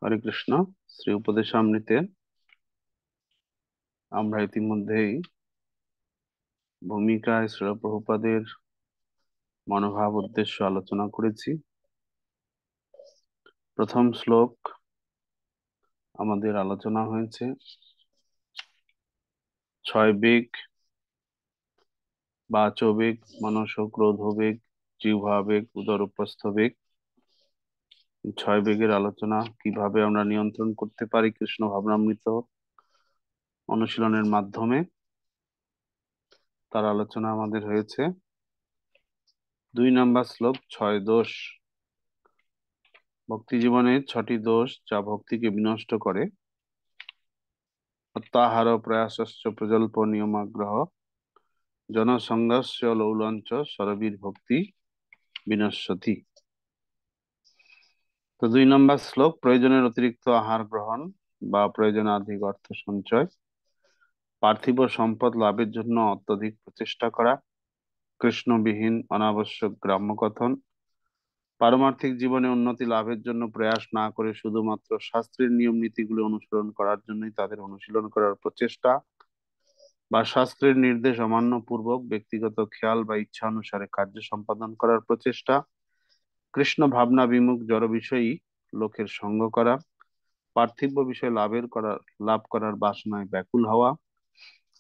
হরে কৃষ্ণ। শ্রী উপদেশামৃতে আমরা ইতিমধ্যেই ভূমিকায় শ্রীল প্রভুপাদের মনোভাব উদ্দেশ্য আলোচনা করেছি। প্রথম শ্লোক আমাদের আলোচনা হয়েছে ছয় বেগ, বাচবেগ, মনস ক্রোধবেগ, জিহ্বাবেগ, উদরোপস্থ বেগ। ছয় বেগের আলোচনা কিভাবে আমরা নিয়ন্ত্রণ করতে পারি কৃষ্ণ ভাবনামৃত অনুশীলনের মাধ্যমে, তার আলোচনা আমাদের হয়েছে। 2 নম্বর শ্লোক ছয় দোষ, ভক্তি জীবনের 6টি দোষ যা ভক্তিকে বিনষ্ট করে। অত্যাহার প্রয়াসশ্চ প্রজল্প নিয়মাগ্রহ জনসংঘস্য লৌলঞ্চ সরবীর ভক্তি বিনশ্যতি। তো 2 নম্বর শ্লোক প্রয়োজনের অতিরিক্ত আহার গ্রহণ বা প্রয়োজনাধিক অর্থ সঞ্চয়, পার্থিব সম্পদ লাভের জন্য অত্যধিক প্রচেষ্টা করা, কৃষ্ণবিহীন অনাবশ্যক গ্রাম্যকথন, পারমার্থিক জীবনে উন্নতি লাভের জন্য প্রয়াস না করে শুধুমাত্র শাস্ত্রের নিয়ম নীতিগুলি অনুসরণ করার জন্যই তাদের অনুশীলন করার প্রচেষ্টা, বা শাস্ত্রের নির্দেশ অমান্য পূর্বক ব্যক্তিগত খেয়াল বা ইচ্ছা অনুসারে কার্য সম্পাদন করার প্রচেষ্টা, কৃষ্ণ ভাবনা বিমুখ জড় বিষয়ী লোকের সঙ্গ করা, পার্থিব বিষয় লাভ করার বাসনায় ব্যাকুল হওয়া।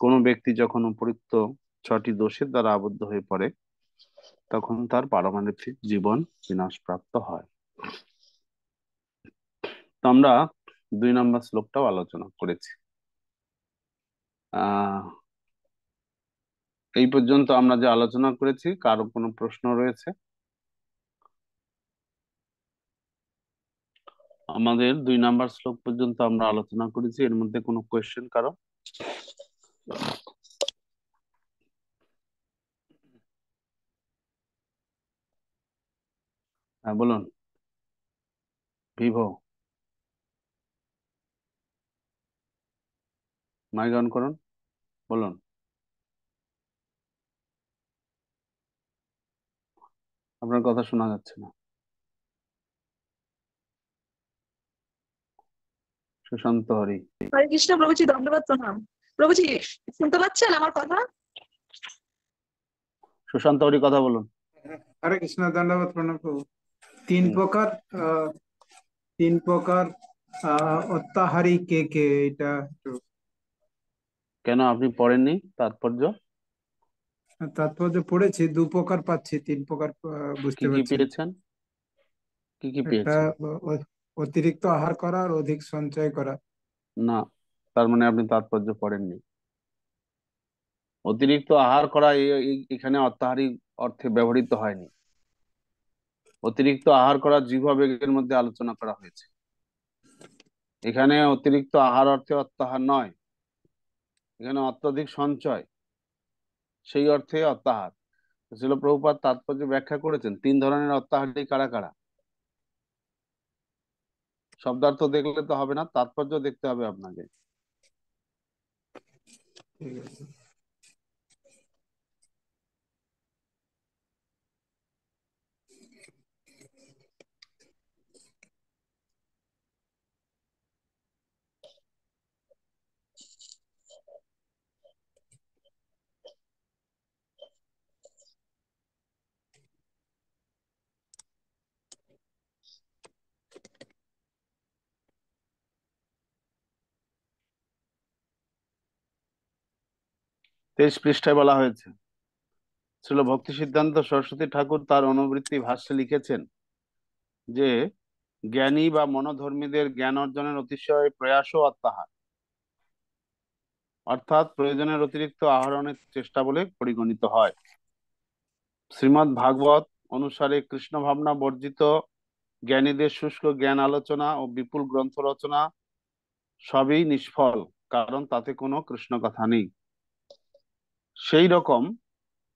কোনো ব্যক্তি যখন উপরিক্ত 6টি দোষের দ্বারা আবদ্ধ হয়ে পড়ে তখন তার পারমার্থিক জীবন বিনাশপ্রাপ্ত হয়। তো আমরা 2 নম্বর শ্লোকটাও আলোচনা করেছি। আহ এই পর্যন্ত আমরা যে আলোচনা করেছি, কারো কোনো প্রশ্ন রয়েছে? আমাদের 2 নম্বর শ্লোক পর্যন্ত আমরা আলোচনা করেছি, এর মধ্যে কোনো কোয়েশ্চেন কারো? হ্যাঁ বলুন। ভিভো, মাইক অন করুন, বলুন। আপনার কথা শোনা যাচ্ছে না। সুশান্ত হরি। হরে কৃষ্ণ প্রভুজি, দণ্ডবত প্রণাম। প্রভুজি, শুনতে পাচ্ছেন আমার কথা? সুশান্ত হরি, কথা বলুন। হরে কৃষ্ণ, দণ্ডবত প্রণাম প্রভু। তিন হুম। প্রকার আহ, তিন প্রকার অত্যাহারী কে কে, এটা একটু কেন আপনি পড়েননি তাৎপর্য? তাৎপর্য পড়েছি, 2 প্রকার পাচ্ছি, 3 প্রকার কি বুঝতে কি পারছি না। পেয়েছেন? কি কি একটা পেয়েছেন? অতিরিক্ত আহার করা আর অধিক সঞ্চয় করা। না, তার মানে আপনি তাৎপর্য পড়েননি। অতিরিক্ত আহার করা এখানে অত্যাহারী অর্থে ব্যবহৃত হয়নি। অতিরিক্ত আহার করা জিহ্বা বেগের মধ্যে আলোচনা করা হয়েছে। এখানে অতিরিক্ত আহার অর্থে অত্যাহার নয়, এখানে অত্যধিক সঞ্চয়, সেই অর্থে অত্যাহার। শ্রীল প্রভুপাদ তাৎপর্য ব্যাখ্যা করেছেন 3 ধরনের অত্যাহারী কারা কারা। শব্দার্থ দেখলে তো হবে না, তাৎপর্য দেখতে হবে আপনাকে। ঠিক আছে। 23 পৃষ্ঠায় বলা হয়েছে। শ্রীল ভক্তি সিদ্ধান্ত সরস্বতী ঠাকুর তার অনুবৃত্তি ভাষ্যে লিখেছেন যে জ্ঞানী বা মনোধর্মীদের জ্ঞান অর্জনের অতিশয় প্রয়াসও অত্যাহার, অর্থাৎ প্রয়োজনের অতিরিক্ত আহরণের চেষ্টা বলে পরিগণিত হয়। শ্রীমদ্ ভাগবত অনুসারে কৃষ্ণ ভাবনা বর্জিত জ্ঞানীদের শুষ্ক জ্ঞান আলোচনা ও বিপুল গ্রন্থ রচনা সবই নিষ্ফল, কারণ তাতে কোনো কৃষ্ণ কথা নেই। সেই রকম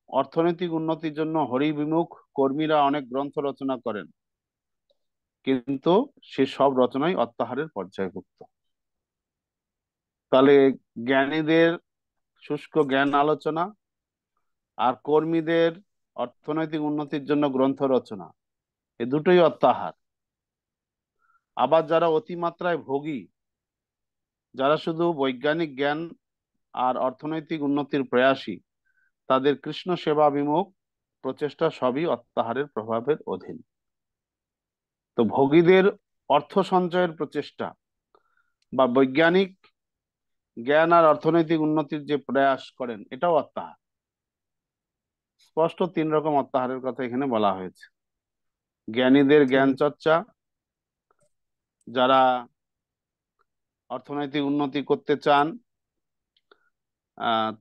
অর্থনৈতিক উন্নতির জন্য হরিবিমুখ কর্মীরা অনেক গ্রন্থ রচনা করেন, কিন্তু সে সব রচনাই অত্যাহারের পর্যায়ভুক্ত। তাহলে জ্ঞানীদের শুষ্ক জ্ঞান আলোচনা আর কর্মীদের অর্থনৈতিক উন্নতির জন্য গ্রন্থ রচনা, এ দুটোই অত্যাহার। আবার যারা অতিমাত্রায় ভোগী, যারা শুধু বৈজ্ঞানিক জ্ঞান আর অর্থনৈতিক উন্নতির প্রয়াসী, তাদের কৃষ্ণ সেবা বিমুখ প্রচেষ্টা সবই অত্যাহারের প্রভাবের অধীন। তো ভোগীদের অর্থ সঞ্চয়ের প্রচেষ্টা বা বৈজ্ঞানিক জ্ঞান আর অর্থনৈতিক উন্নতির যে প্রয়াস করেন, এটাও অত্যাহার। স্পষ্ট 3 রকম অত্যাহারের কথা এখানে বলা হয়েছে। জ্ঞানীদের জ্ঞান চর্চা, যারা অর্থনৈতিক উন্নতি করতে চান,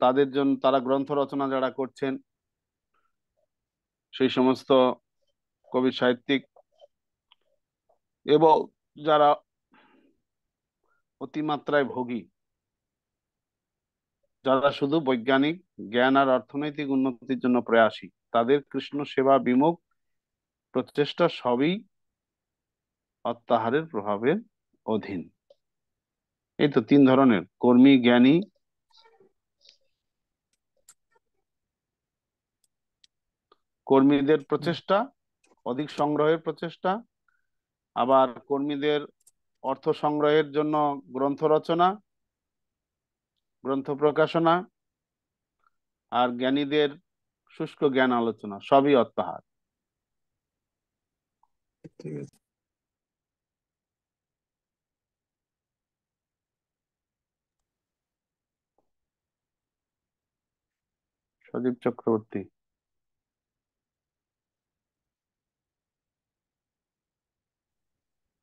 তাদের জন্য তারা গ্রন্থ রচনা যারা করছেন, সেই সমস্ত কবি সাহিত্যিক, এবং যারা অতিমাত্রায় ভোগী, যারা শুধু বৈজ্ঞানিক জ্ঞান আর অর্থনৈতিক উন্নতির জন্য প্রয়াসী, তাদের কৃষ্ণ সেবা বিমুখ প্রচেষ্টা সবই অত্যাহারের প্রভাবের অধীন। এই তো 3 ধরনের: কর্মী, জ্ঞানী, কর্মীদের প্রচেষ্টা, অধিক সংগ্রহের প্রচেষ্টা, আবার কর্মীদের অর্থ সংগ্রহের জন্য গ্রন্থ রচনা, গ্রন্থ প্রকাশনা, আর জ্ঞানীদের শুষ্ক জ্ঞান আলোচনা, সবই অত্যাহার। ঠিক আছে। সজীব চক্রবর্তী।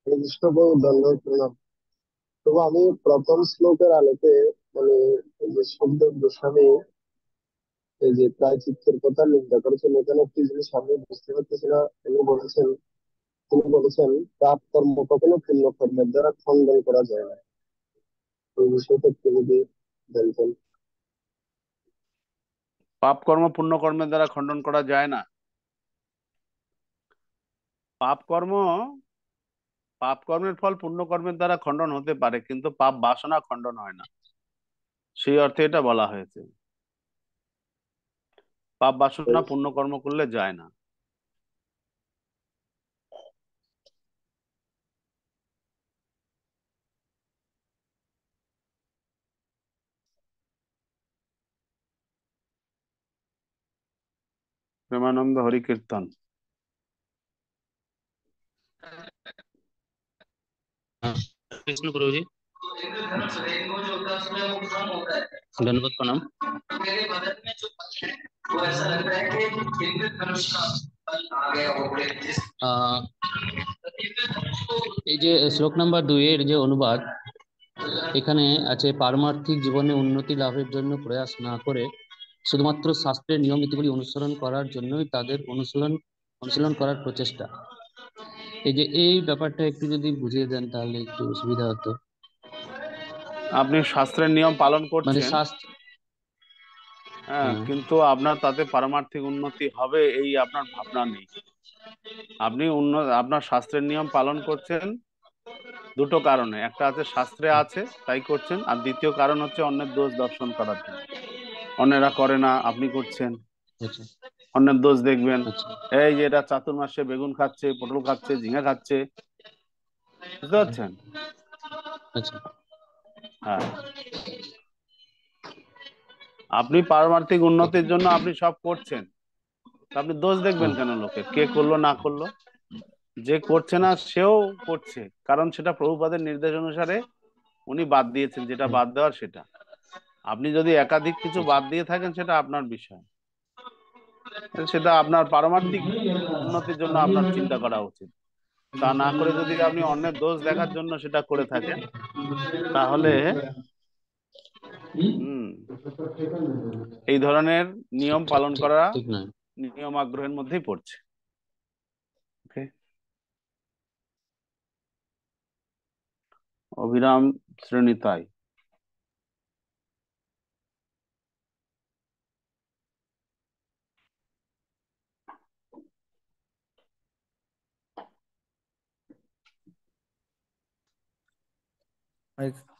কৃষ্ণপ্রভু দণ্ডবত প্রণাম। তবু আমি প্রথম শ্লোকের আলোকে মানে এই যে শব্দ গোস্বামী এই যে প্রায়শ্চিত্তের কথা নিন্দা করেছেন, এখানে একটি জিনিস আমি বুঝতে পারতেছি না। তিনি বলেছেন পাপ কর্ম কখনো পুণ্য কর্মের দ্বারা খণ্ডন করা যায় না। এই বিষয়টা একটু যদি জানতেন। পাপ কর্ম পুণ্য কর্মের দ্বারা খণ্ডন করা যায় না। পাপ কর্ম, পাপ কর্মের ফল পুণ্য কর্মের দ্বারা খণ্ডন হতে পারে, কিন্তু পাপ বাসনা খণ্ডন হয় না, সেই অর্থে এটা বলা হয়েছে। পাপ বাসনা পুণ্য কর্ম করলে যায় না। প্রেমানন্দ হরিকীর্তন। कृष्ण गुरु जी, दंडवत प्रणाम। এই যে শ্লোক নাম্বার 2 এর যে অনুবাদ এখানে আছে, পারমার্থিক জীবনে উন্নতি লাভের জন্য প্রয়াস না করে শুধুমাত্র শাস্ত্রের নিয়ম নীতিগুলি অনুসরণ করার জন্যই তাদের অনুশীলন করার প্রচেষ্টা। এই যে এই ব্যাপারটা একটু যদি বুঝিয়ে দেন তাহলে একটু সুবিধা হতো। আপনি শাস্ত্রের নিয়ম পালন মানে করছেন, শাস্ত্র, হ্যাঁ, কিন্তু আপনার তাতে পারমার্থিক উন্নতি হবে এই আপনার ভাবনা নেই। আপনি আপনার শাস্ত্রের নিয়ম পালন করছেন দুটো কারণে: একটা আছে শাস্ত্রে আছে তাই করছেন, আর দ্বিতীয় কারণ হচ্ছে অন্যের দোষ দর্শন করার জন্য। অন্যেরা করে না, আপনি করছেন, আচ্ছা অন্যের দোষ দেখবেন। আচ্ছা এই যে এটা চাতুর্মাসে বেগুন খাচ্ছে, পটল খাচ্ছে, ঝিঙে খাচ্ছে, বুঝতে পারছেন? আচ্ছা হ্যাঁ, আপনি পারমার্থিক উন্নতির জন্য আপনি সব করছেন, তা আপনি দোষ দেখবেন কেন লোকের? কে করলো না করলো, যে করছে না সেও করছে, কারণ সেটা প্রভুপাদের নির্দেশ অনুসারে উনি বাদ দিয়েছেন, যেটা বাদ দেওয়ার সেটা। আপনি যদি একাধিক কিছু বাদ দিয়ে থাকেন সেটা আপনার বিষয়, সেটা আপনার পারমার্থিক উন্নতির জন্য আপনার চিন্তা করা উচিত। তা না করে যদি আপনি অন্যের দোষ দেখার জন্য সেটা করে থাকেন, তাহলে হুম এই ধরনের নিয়ম পালন ঠিক করা ঠিক নয়। নিয়ম আগ্রহের মধ্যেই পড়ছে। ওকে, অবিরাম শ্রেণী তাই।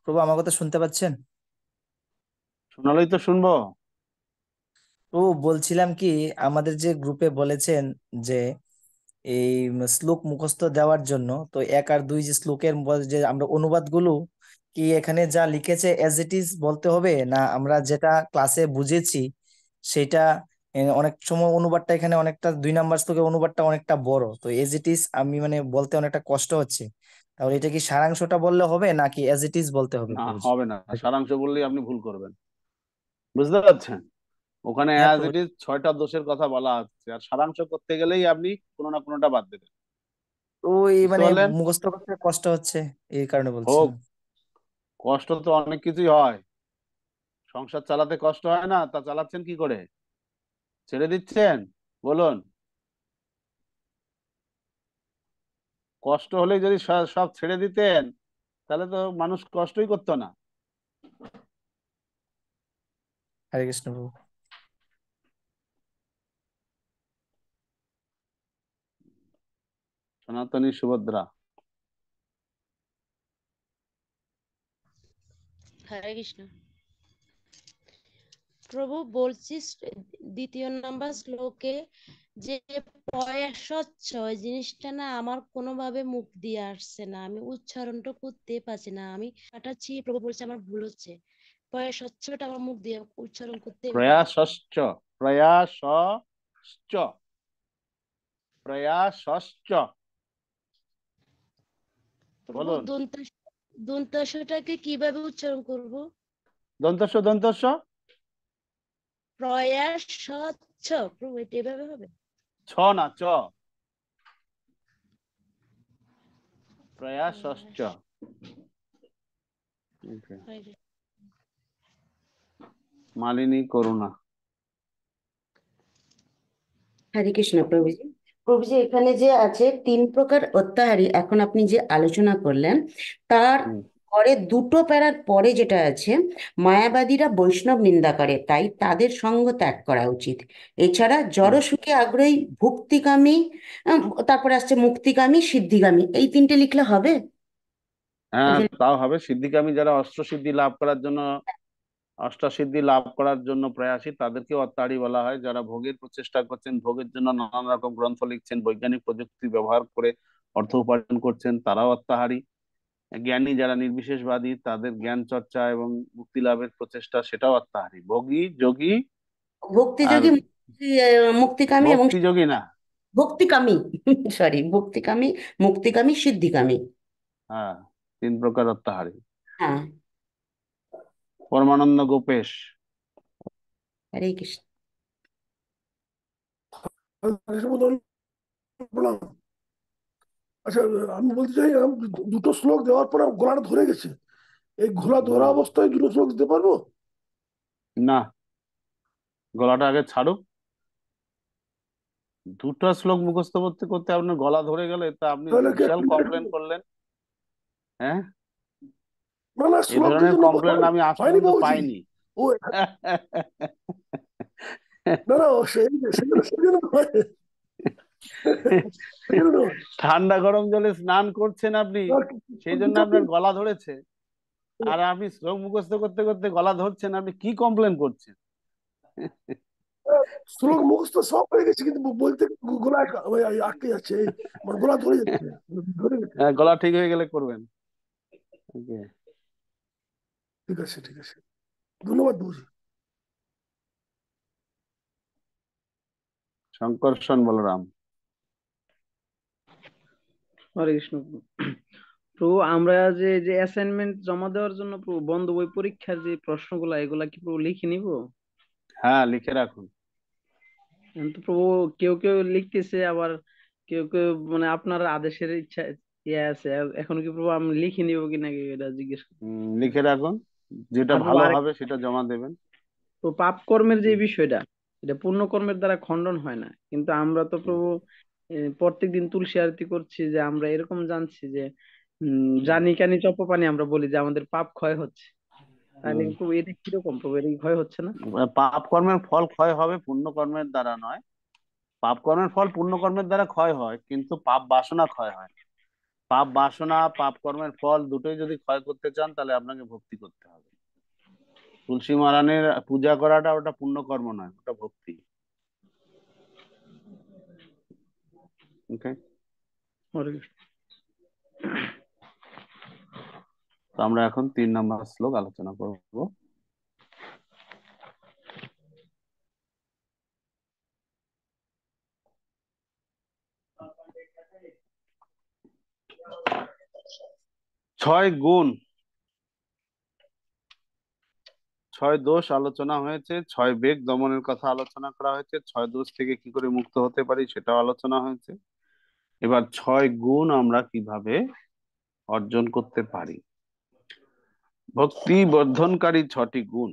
প্রভু আমার কথা শুনতে পাচ্ছেন? শোনালেই তো শুনবো। প্রভু বলছিলাম কি, আমাদের যে গ্রুপে বলেছেন যে এই শ্লোক মুখস্থ দেওয়ার জন্য। তো 1 আর 2 যে শ্লোকের যে আমরা অনুবাদগুলো কি এখানে যা লিখেছে এজ ইট ইজ বলতে হবে, না আমরা যেটা ক্লাসে বুঝেছি সেটা? অনেক সময় অনুবাদটা এখানে অনেকটা 2 নাম্বার শ্লোকের অনুবাদটা অনেকটা বড়, তো এজ ইট ইজ আমি মানে বলতে অনেকটা কষ্ট হচ্ছে। তাহলে এটা কি সারাংশটা বললে হবে নাকি এজ ইট ইজ বলতে হবে না, প্রভুজি? হবে না, সারাংশ বললেই আপনি ভুল করবেন, বুঝতে পারছেন? ওখানে হ্যাঁ অ্যাজ প্রভু। ইট ইজ 6টা দোষের কথা বলা হচ্ছে, আর সারাংশ করতে গেলেই আপনি কোনো না কোনোটা বাদ দেবেন। তো এই বুঝতে মানে পারলেন? মুখস্থ করতে কষ্ট হচ্ছে, এই কারণে হোক, বলছিলাম। কষ্ট তো অনেক কিছুই হয়। সংসার চালাতে কষ্ট হয় না, তা চালাচ্ছেন কি করে? ছেড়ে দিচ্ছেন? বলুন। কষ্ট হলেই যদি সব ছেড়ে দিতেন, তাহলে তো মানুষ কষ্টই করতো না। হরে কৃষ্ণ প্রভু। সনাতনী সুভদ্রা। হরে কৃষ্ণ। প্রভু বলছি, দ্বিতীয় নাম্বার শ্লোকে যে পয়া স্বচ্ছ, ওই জিনিসটা না আমার কোনোভাবে মুখ দিয়ে আসছে না, আমি উচ্চারণটা করতে পারছি না, আমি কাটাচ্ছি। প্রভু বলছে আমার ভুল হচ্ছে, পয়া স্বচ্ছটা আমার মুখ দিয়ে উচ্চারণ করতে আমি পারছি না। প্রয়াসশ্চ, প্রয়াসশ্চ, প্রয়াসশ্চ, প্রভু বলুন। দন্তাসটাকে কিভাবে উচ্চারণ করব? দন্তস্ব, দন্তস্ব, প্রয়াস স্বচ্ছ, প্রভু এটা এভাবে হবে? ছ না, চ। প্রয়াসশ্চ। Okay. প্রয়াস। মালিনী করুণা। হরে কৃষ্ণ প্রভুজি। প্রভুজি, এখানে যে আছে 3 প্রকার অত্যাহারী, এখন আপনি যে আলোচনা করলেন তার হুম, পরে 2টো প্যারার পরে যেটা আছে, মায়াবাদীরা বৈষ্ণব নিন্দা করে, তাই তাদের সঙ্গ ত্যাগ করা উচিত। এছাড়া হুম। জড়সুখে আগ্রহী ভুক্তিকামী, আহ, তারপরে আসছে মুক্তিকামী, সিদ্ধিগামী, এই 3টে লিখলে হবে? হ্যাঁ, এখানে তাও হবে। সিদ্ধিকামী যারা অষ্টসিদ্ধি লাভ করার জন্য, অষ্টাসিদ্ধি লাভ করার জন্য প্রয়াসী, তাদেরকে অত্যাহারী বলা হয়। যারা ভোগের প্রচেষ্টা করছেন, ভোগের জন্য নানান রকম গ্রন্থ লিখছেন, বৈজ্ঞানিক প্রযুক্তি ব্যবহার করে অর্থ উপার্জন করছেন, তারাও অত্যাহারী। জ্ঞানী যারা নির্বিশেষবাদী, তাদের জ্ঞান চর্চা এবং মুক্তি লাভের প্রচেষ্টা, সেটাও অত্যাহারী। ভোগী, যোগী আর ভক্তিযোগী, মুক্তিকামী এবং ভক্তিযোগী না। ভক্তিকামী সরি, ভক্তিকামী, মুক্তিকামী, সিদ্ধিকামী। হ্যাঁ, 3 প্রকার অত্যাহারী। হ্যাঁ। পরমানন্দ গোপেশ। হরে কৃষ্ণ। বললাম, আচ্ছা, আমি বলতে চাই, দুটো শ্লোক দেওয়ার পর আমার গলাটা ধরে গেছে। এই গলা ধরা হুম, অবস্থায় দুটো শ্লোক দিতে পারবো? না, গলাটা আগে ছাড়ুক। 2টা শ্লোক মুখস্থ করতে করতে আপনার গলা ধরে গেলে, তা আপনি তাহলে কি বিশাল একটু কমপ্লেন করলেন। হ্যাঁ, না না, এই শ্লোক ধরনের কিন্তু কমপ্লেন আমি আজ হয়নি পর্যন্ত বাবুজি। পাইনি। ও না না, ও সেই সেজন্য সেজন্য নয়, সেজন্য নয়। ঠান্ডা গরম জলে স্নান করছেন আপনি, আর সেই জন্য আপনার গলা ধরেছে। আর আপনি শ্লোক মুখস্থ করতে করতে গলা ধরছেন, আপনি কি কমপ্লেন করছেন? শ্লোক মুখস্থ সব হয়ে গেছে, কিন্তু বলতে গলা আটকে যাচ্ছে, আমার গলা ধরে যাচ্ছে, ধরে গেছে। গলা ঠিক হয়ে গেলে করবেন। Okay. ঠিক আছে, ঠিক আছে, ধন্যবাদ বাবুজি। শঙ্কর্ষণ বলরাম। হরে কৃষ্ণ প্রভু। প্রভু, আমরা যে যে অ্যাসাইনমেন্ট জমা দেওয়ার জন্য প্রভু বন্ধ বই পরীক্ষার যে প্রশ্নগুলা, এগুলা কি প্রভু লিখে নিব? হ্যাঁ, লিখে রাখুন। তো প্রভু, কেউ কেউ লিখতেছে, আবার কেউ কেউ মানে আপনার আদেশের ইচ্ছা ইয়ে আছে। এখন কি প্রভু আমি লিখে নিব কি নাকি, এটা জিজ্ঞেস করি। লিখে রাখুন, যেটা আর প্রভু ভালো আরেক, হবে সেটা জমা দেবেন। তো পাপ কর্মের যে হুম, বিষয়টা, এটা পুণ্য কর্মের দ্বারা খণ্ডন হয় না, কিন্তু আমরা তো হুম, প্রভু প্রত্যেকদিন তুলসী আরতি করছি, যে আমরা এরকম জানছি যে হুম, জানি কানি চপ্পা পানি আমরা বলি যে আমাদের পাপ ক্ষয় হচ্ছে। তাহলে হুম। প্রভু এটা কিরকম প্রভু, এটা কি ক্ষয় হচ্ছে না? পাপ কর্মের ফল ক্ষয় হবে, পুণ্য কর্মের দ্বারা নয়। পাপ কর্মের ফল পুণ্য কর্মের দ্বারা ক্ষয় হয়, কিন্তু পাপ বাসনা ক্ষয় হয় না। পাপ বাসনা, পাপ কর্মের ফল দুটোই যদি ক্ষয় করতে চান, তাহলে আপনাকে ভক্তি করতে হবে। তুলসী মারানের পূজা করাটা, ওটা পুণ্য কর্ম নয়, ওটা ভক্তি। ওকে, হরে কৃষ্ণ। তো আমরা এখন 3 নম্বর শ্লোক আলোচনা করব। ছয় গুণ, ছয় দোষ আলোচনা হয়েছে, ছয় বেগ দমনের কথা আলোচনা করা হয়েছে, ছয় দোষ থেকে কি করে মুক্ত হতে পারি সেটাও আলোচনা হয়েছে। এবার ছয় গুণ আমরা কিভাবে অর্জন করতে পারি। ভক্তি বর্ধনকারী 6টি গুণ: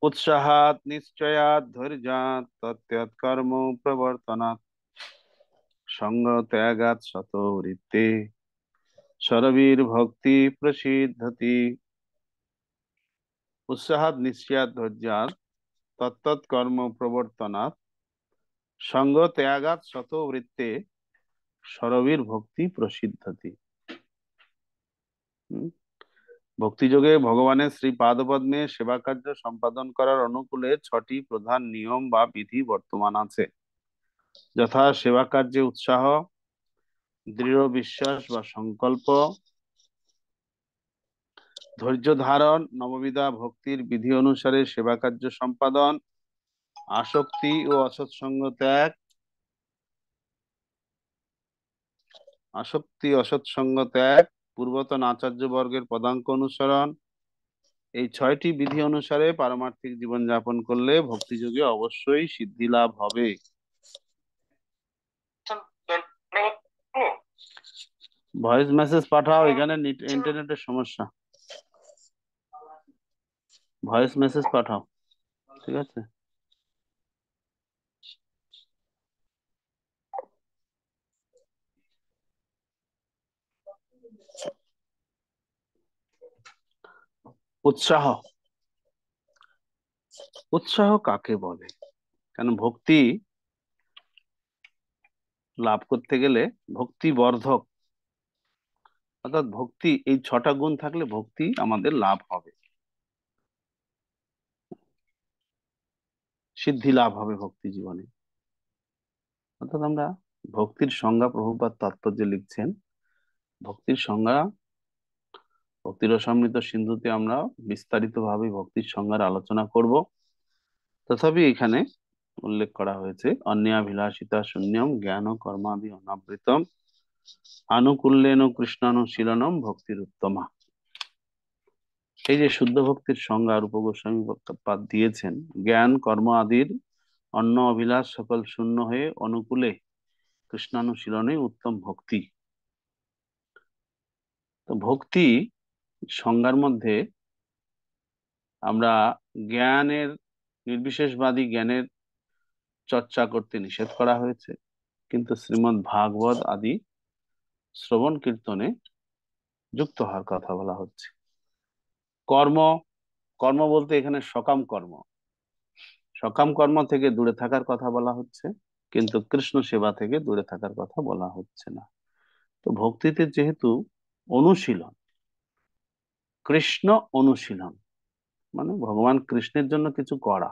উৎসাহাৎ, নিশ্চয়াৎ, ধৈর্যাৎ, তত্ত্বাৎ, কর্ম প্রবর্তনাৎ, সঙ্গ ত্যাগাৎ, শত বৃত্তে, সরবীর ভক্তি প্রসিদ্ধতি। উৎসাহাৎ, নিশ্চয়াৎ, ধৈর্যাৎ, তত্ত্বাৎ, কর্ম প্রবর্তনাৎ, সঙ্গ ত্যাগাৎ, শত বৃত্তে, সরবীর ভক্তি প্রসিদ্ধতি। ভক্তিযোগে ভগবানের শ্রী পাদপদ্মে সেবা কার্য সম্পাদন করার অনুকূলে 6টি প্রধান নিয়ম বা বিধি বর্তমান আছে, যথা সেবা কার্যে উৎসাহ, দৃঢ় বিশ্বাস বা সংকল্প, ধৈর্য ধারণ, নববিধা ভক্তির বিধি অনুসারে সেবা কার্য সম্পাদন, আসক্তি ও অসৎসঙ্গ ত্যাগ, অসৎসঙ্গ ত্যাগ, পূর্বতন আচার্য বর্গের পদাঙ্ক অনুসরণ। এই 6টি বিধি অনুসারে পারমার্থিক জীবন যাপন করলে ভক্তিযোগে অবশ্যই সিদ্ধি লাভ হবে। ভয়েস মেসেজ পাঠাও, এখানে ইন্টারনেটের সমস্যা। ভয়েস মেসেজ পাঠাও, ঠিক আছে? উৎসাহ, উৎসাহ কাকে বলে? কারণ ভক্তি লাভ করতে গেলে ভক্তি বর্ধক, অর্থাৎ ভক্তি, এই 6টা গুণ থাকলে ভক্তি আমাদের লাভ হবে, সিদ্ধি লাভ হবে ভক্তি জীবনে। অর্থাৎ আমরা ভক্তির সংজ্ঞা, প্রভুপাদ তাৎপর্য লিখছেন, ভক্তির সংজ্ঞা ভক্তি রসামৃত সিন্ধুতে আমরা বিস্তারিত ভাবে ভক্তির সংজ্ঞার আলোচনা করব। তথাপি এখানে উল্লেখ করা হয়েছে অন্যাভিলাষিতা শূন্যম জ্ঞান কর্মাদি অনাবৃতম আনুকূল্যেন কৃষ্ণানুশীলনম ভক্তির উত্তমা। এই যে শুদ্ধ ভক্তির সংজ্ঞা রূপ গোস্বামী পাদ দিয়েছেন, জ্ঞান কর্ম আদির অন্য অভিলাষ সকল শূন্য হয়ে অনুকূলে কৃষ্ণানুশীলনে উত্তম ভক্তি। তো ভক্তি সংজ্ঞার মধ্যে আমরা জ্ঞানের, নির্বিশেষবাদী জ্ঞানের চর্চা করতে নিষেধ করা হয়েছে, কিন্তু শ্রীমদ্ ভাগবত আদি শ্রবণ কীর্তনে যুক্ত হওয়ার কথা বলা হচ্ছে। কর্ম, কর্ম বলতে এখানে সকাম কর্ম, সকাম কর্ম থেকে দূরে থাকার কথা বলা হচ্ছে, কিন্তু কৃষ্ণ সেবা থেকে দূরে থাকার কথা বলা হচ্ছে না। তো ভক্তিতে যেহেতু অনুশীলন, কৃষ্ণ অনুশীলন মানে ভগবান কৃষ্ণের জন্য কিছু করা।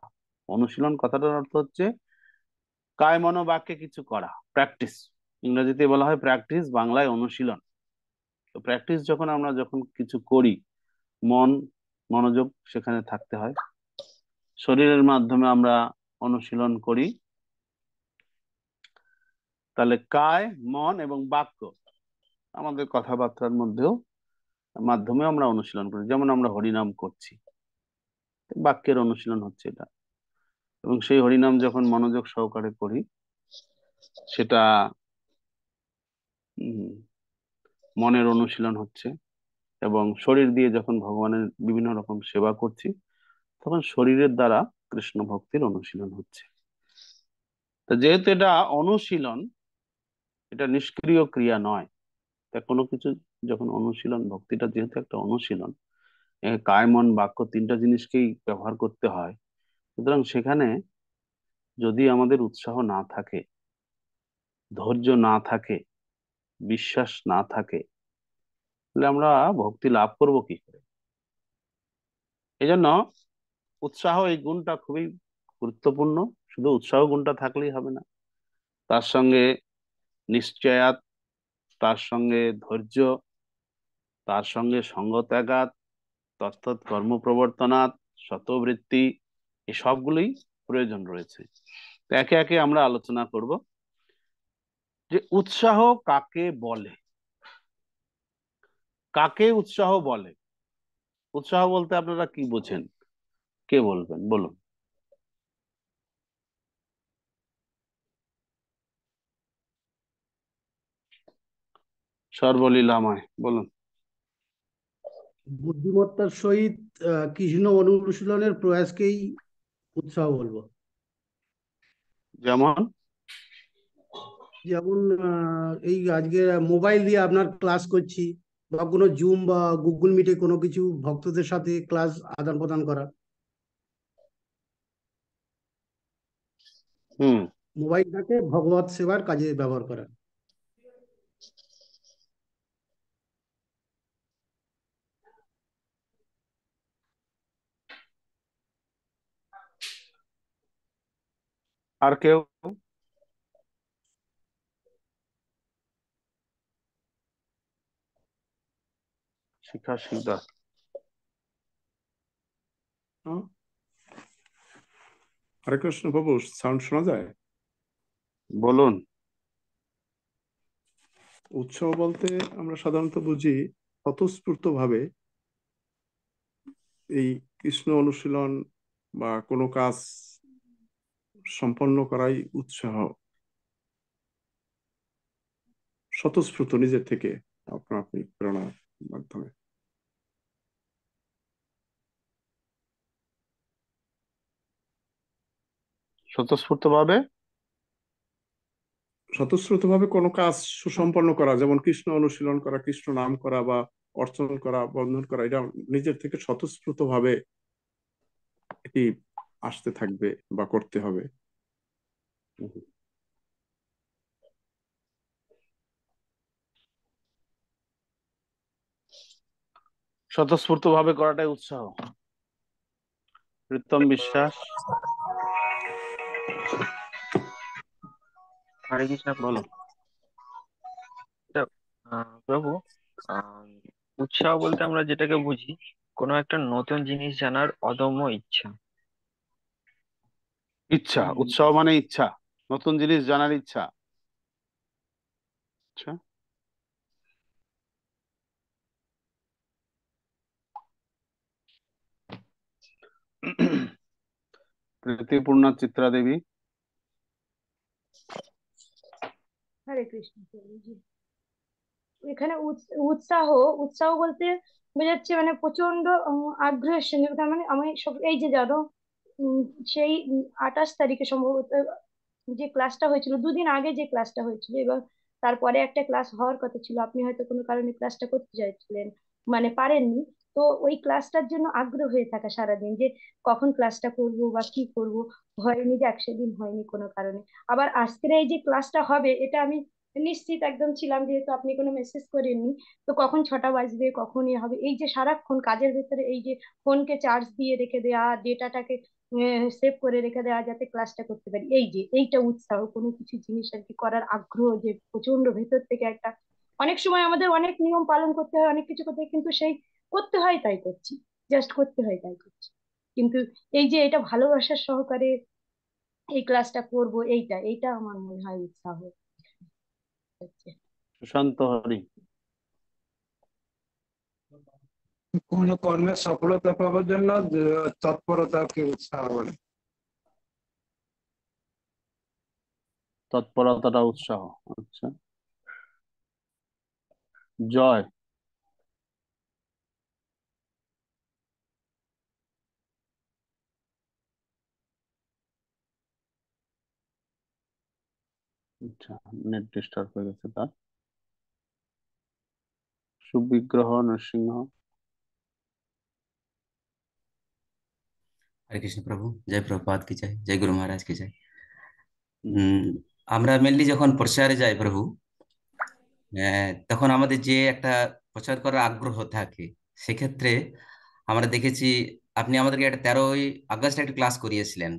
অনুশীলন কথাটার অর্থ হচ্ছে কায় মনো বাক্যে কিছু করা, প্র্যাকটিস। ইংরেজিতে বলা হয় প্র্যাকটিস, বাংলায় অনুশীলন। তো প্র্যাকটিস যখন কিছু করি, মন, মনোযোগ সেখানে থাকতে হয়। শরীরের মাধ্যমে আমরা অনুশীলন করি, তাহলে কায়, মন এবং বাক্য, আমাদের কথাবার্তার মধ্যেও মাধ্যমে আমরা অনুশীলন করি। যেমন আমরা হরিনাম করছি, বাক্যের অনুশীলন হচ্ছে এটা, এবং সেই হরিনাম যখন মনোযোগ সহকারে করি, সেটা উম, মনের অনুশীলন হচ্ছে। এবং শরীর দিয়ে যখন ভগবানের বিভিন্ন রকম সেবা করছি, তখন শরীরের দ্বারা কৃষ্ণ ভক্তির অনুশীলন হচ্ছে। তো যেহেতু এটা অনুশীলন, এটা নিষ্ক্রিয় ক্রিয়া নয়, তা কোনো কিছু যখন অনুশীলন, ভক্তিটা যেহেতু একটা অনুশীলন, কায় মন বাক্য 3টা জিনিসকেই ব্যবহার করতে হয়। সুতরাং সেখানে যদি আমাদের উৎসাহ না থাকে, ধৈর্য না থাকে, বিশ্বাস না থাকে, তাহলে আমরা ভক্তি লাভ করব কি করে? এই জন্য উৎসাহ, এই গুণটা খুবই গুরুত্বপূর্ণ। শুধু উৎসাহ গুণটা থাকলেই হবে না, তার সঙ্গে নিশ্চয়াত, তার সঙ্গে ধৈর্য, তার সঙ্গে সঙ্গত্যাগাত, তত্ত্বৎ কর্মপ্রবর্তনাৎ, শতবৃত্তি, এই সবগুলোই প্রয়োজন রয়েছে। তো একে একে আমরা আলোচনা করব যে উৎসাহ কাকে বলে। কাকে উৎসাহ বলে? উৎসাহ বলতে আপনারা কি বোঝেন? কে বলবেন, বলুন। সর্বলীলাময়, বলুন। বুদ্ধিমত্তার সহিত কৃষ্ণ অনুশীলনের প্রয়াসকেই উৎসাহ বলবো। যেমন যেমন এই আজকে মোবাইল দিয়ে আপনার ক্লাস করছি, বা কোনো জুম বা গুগল মিটে কোনো কিছু ভক্তদের সাথে ক্লাস আদান প্রদান করা। মোবাইলটাকে ভগবত সেবার কাজে ব্যবহার করা। আর কেউ? শিখা শিকদার। হরে কৃষ্ণ বাবু, সাউন্ড শোনা যায়? বলুন। উৎসাহ বলতে আমরা সাধারণত বুঝি স্বতঃস্ফূর্ত ভাবে এই কৃষ্ণ অনুশীলন বা কোনো কাজ সম্পন্ন করাই উৎসাহ। স্বতঃস্ফূর্ত, নিজের থেকে আপনা আপনি প্রেরণার মাধ্যমে। স্বতঃস্ফূর্ত ভাবে কোনো কাজ সুসম্পন্ন করা, যেমন কৃষ্ণ অনুশীলন করা, কৃষ্ণ নাম করা বা অর্চন করা, বন্ধন করা, এটা নিজের থেকে স্বতঃস্ফূর্ত ভাবে এটি আসতে থাকবে বা করতে হবে। স্বতঃস্ফূর্ত ভাবে করাটাই উৎসাহ। প্রীতম বিশ্বাস। হরে কৃষ্ণ, বলো। প্রভু, উৎসাহ বলতে আমরা যেটাকে বুঝি কোনো একটা নতুন জিনিস জানার অদম্য ইচ্ছা। ইচ্ছা, উৎসাহ মানে ইচ্ছা, নতুন জিনিস জানার ইচ্ছা। আচ্ছা, প্রীতিপূর্ণা চিত্রা দেবী। হরে কৃষ্ণ প্রভুজি। এখানে উৎসাহ উৎসাহ বলতে বোঝাচ্ছে মানে প্রচন্ড আগ্রহের সঙ্গে, তার মানে আমি সব এই যে জানো সেই 28 তারিখে সম্ভবত যে ক্লাসটা হয়েছিল, দুদিন আগে যে ক্লাসটা হয়েছিল, এবার তারপরে একটা ক্লাস হওয়ার কথা ছিল, আপনি হয়তো কোনো কারণে ক্লাসটা করতে চাইছিলেন, মানে পারেননি। তো ওই ক্লাসটার জন্য আগ্রহ হয়ে থাকা সারাদিন, যে কখন ক্লাসটা করব বা কি করব, হয়নি, যে 100 দিন হয়নি কোনো কারণে। আবার আজকের এই যে ক্লাসটা হবে এটা আমি নিশ্চিত একদম ছিলাম, যেহেতু আপনি কোনো মেসেজ করেননি। তো কখন 6টা বাজবে, কখন এ হবে, এই যে সারাক্ষণ কাজের ভেতরে এই যে ফোনকে চার্জ দিয়ে রেখে দেওয়া, ডেটাটাকে সেভ করে রেখে দেওয়া, যাতে ক্লাসটা করতে পারি, এই যে এইটা উৎসাহ, কোনো কিছু জিনিস আর কি করার আগ্রহ, যে প্রচন্ড ভেতর থেকে একটা। অনেক সময় আমাদের অনেক নিয়ম পালন করতে হয়, অনেক কিছু করতে হয়, কিন্তু সেই করতে হয় তাই করছি, জাস্ট করতে হয় তাই করছি। কিন্তু এই যে এটা ভালোবাসার সহকারে এই ক্লাসটা করব, এইটা এইটা আমার মনে হয় উৎসাহ হচ্ছে। সুশান্ত হরি। কোনো কর্মের সফলতা পাওয়ার জন্য তৎপরতাকে উৎসাহ বলে। তৎপরতাটা উৎসাহ। আচ্ছা, জয়। আচ্ছা, নেট ডিস্টার্ব হয়ে গেছে তার। সুবিগ্রহ নরসিংহ। हरे कृष्ण प्रभु, जय प्रभुपाद की जय, जय गुरु महाराज की जय। আমরা মেনলি যখন প্রচারে যাই প্রভু, তখন আমাদের যে একটা প্রচার করার আগ্রহ থাকে, সেক্ষেত্রে আমরা দেখেছি আপনি আমাদেরকে একটা 13ই আগস্ট একটা ক্লাস করিয়েছিলেন।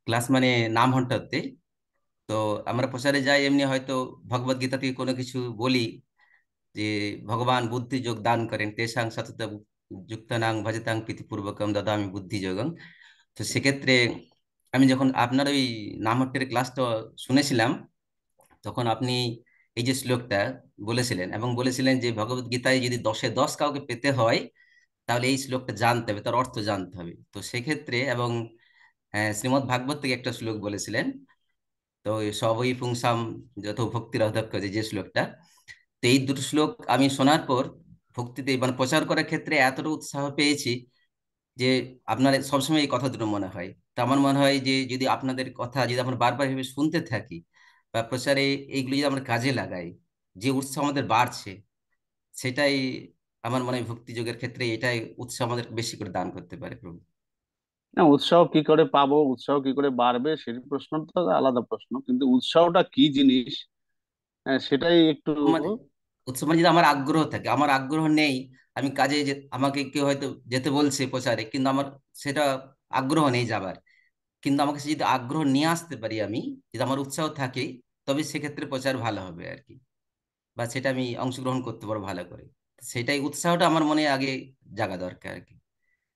ক্লাস মানে নাম হন্টাতে। তো আমরা প্রচারে যাই এমনি হয়তো ভগবদ গীতা থেকে কোনো কিছু বলি যে ভগবান বুদ্ধি যোগ দান করেন, তেষাং সতত যুক্তানাং ভজতাং প্রীতিপূর্বকম দদামি বুদ্ধি যোগং। তো সেক্ষেত্রে আমি যখন আপনার ওই নামহট্টের ক্লাসটা শুনেছিলাম, তখন আপনি এই যে শ্লোকটা বলেছিলেন এবং বলেছিলেন যে ভগবদ গীতায় যদি 10-এ 10 কাউকে পেতে হয় তাহলে এই শ্লোকটা জানতে হবে, তার অর্থ জানতে হবে। তো সেক্ষেত্রে এবং শ্রীমদ্ ভাগবত থেকে একটা শ্লোক বলেছিলেন, তো ওই সবই পুংসাম যত ভক্তির অধ্যক্ষ যে শ্লোকটা। তো এই দুটো শ্লোক আমি শোনার পর ভক্তিতে মানে প্রচার করার ক্ষেত্রে এতটা উৎসাহ পেয়েছি যে আপনার সবসময় এই কথা দুটো মনে হয়। তো আমার মনে হয় যে যদি আপনাদের কথা যদি আমরা বারবার ভেবে শুনতে থাকি বা প্রচারে এইগুলো যদি আমরা কাজে লাগাই, যে উৎসাহ আমাদের বাড়ছে, সেটাই আমার মনে হয় ভক্তি যোগের ক্ষেত্রে এটাই উৎসাহ আমাদের বেশি করে দান করতে পারে প্রভু। না, উৎসাহ কি করে পাবো, উৎসাহ কি করে বাড়বে, সেই প্রশ্নটা তো আলাদা প্রশ্ন, কিন্তু উৎসাহটা কি জিনিস সেটাই একটু। মানে উৎসাহ মানে যদি আমার আগ্রহ থাকে, আমার আগ্রহ নেই, আমি কাজে যে আমাকে কেউ হয়তো যেতে বলছে প্রচারে কিন্তু আমার সেটা আগ্রহ নেই যাবার, কিন্তু আমাকে সে যদি আগ্রহ নিয়ে আসতে পারি আমি, যদি আমার উৎসাহ থাকে, তবে সেক্ষেত্রে প্রচার ভালো হবে আর কি, বা সেটা আমি অংশগ্রহণ করতে পারবো ভালো করে। সেটাই উৎসাহটা আমার মনে আগে জাগা দরকার আর কি,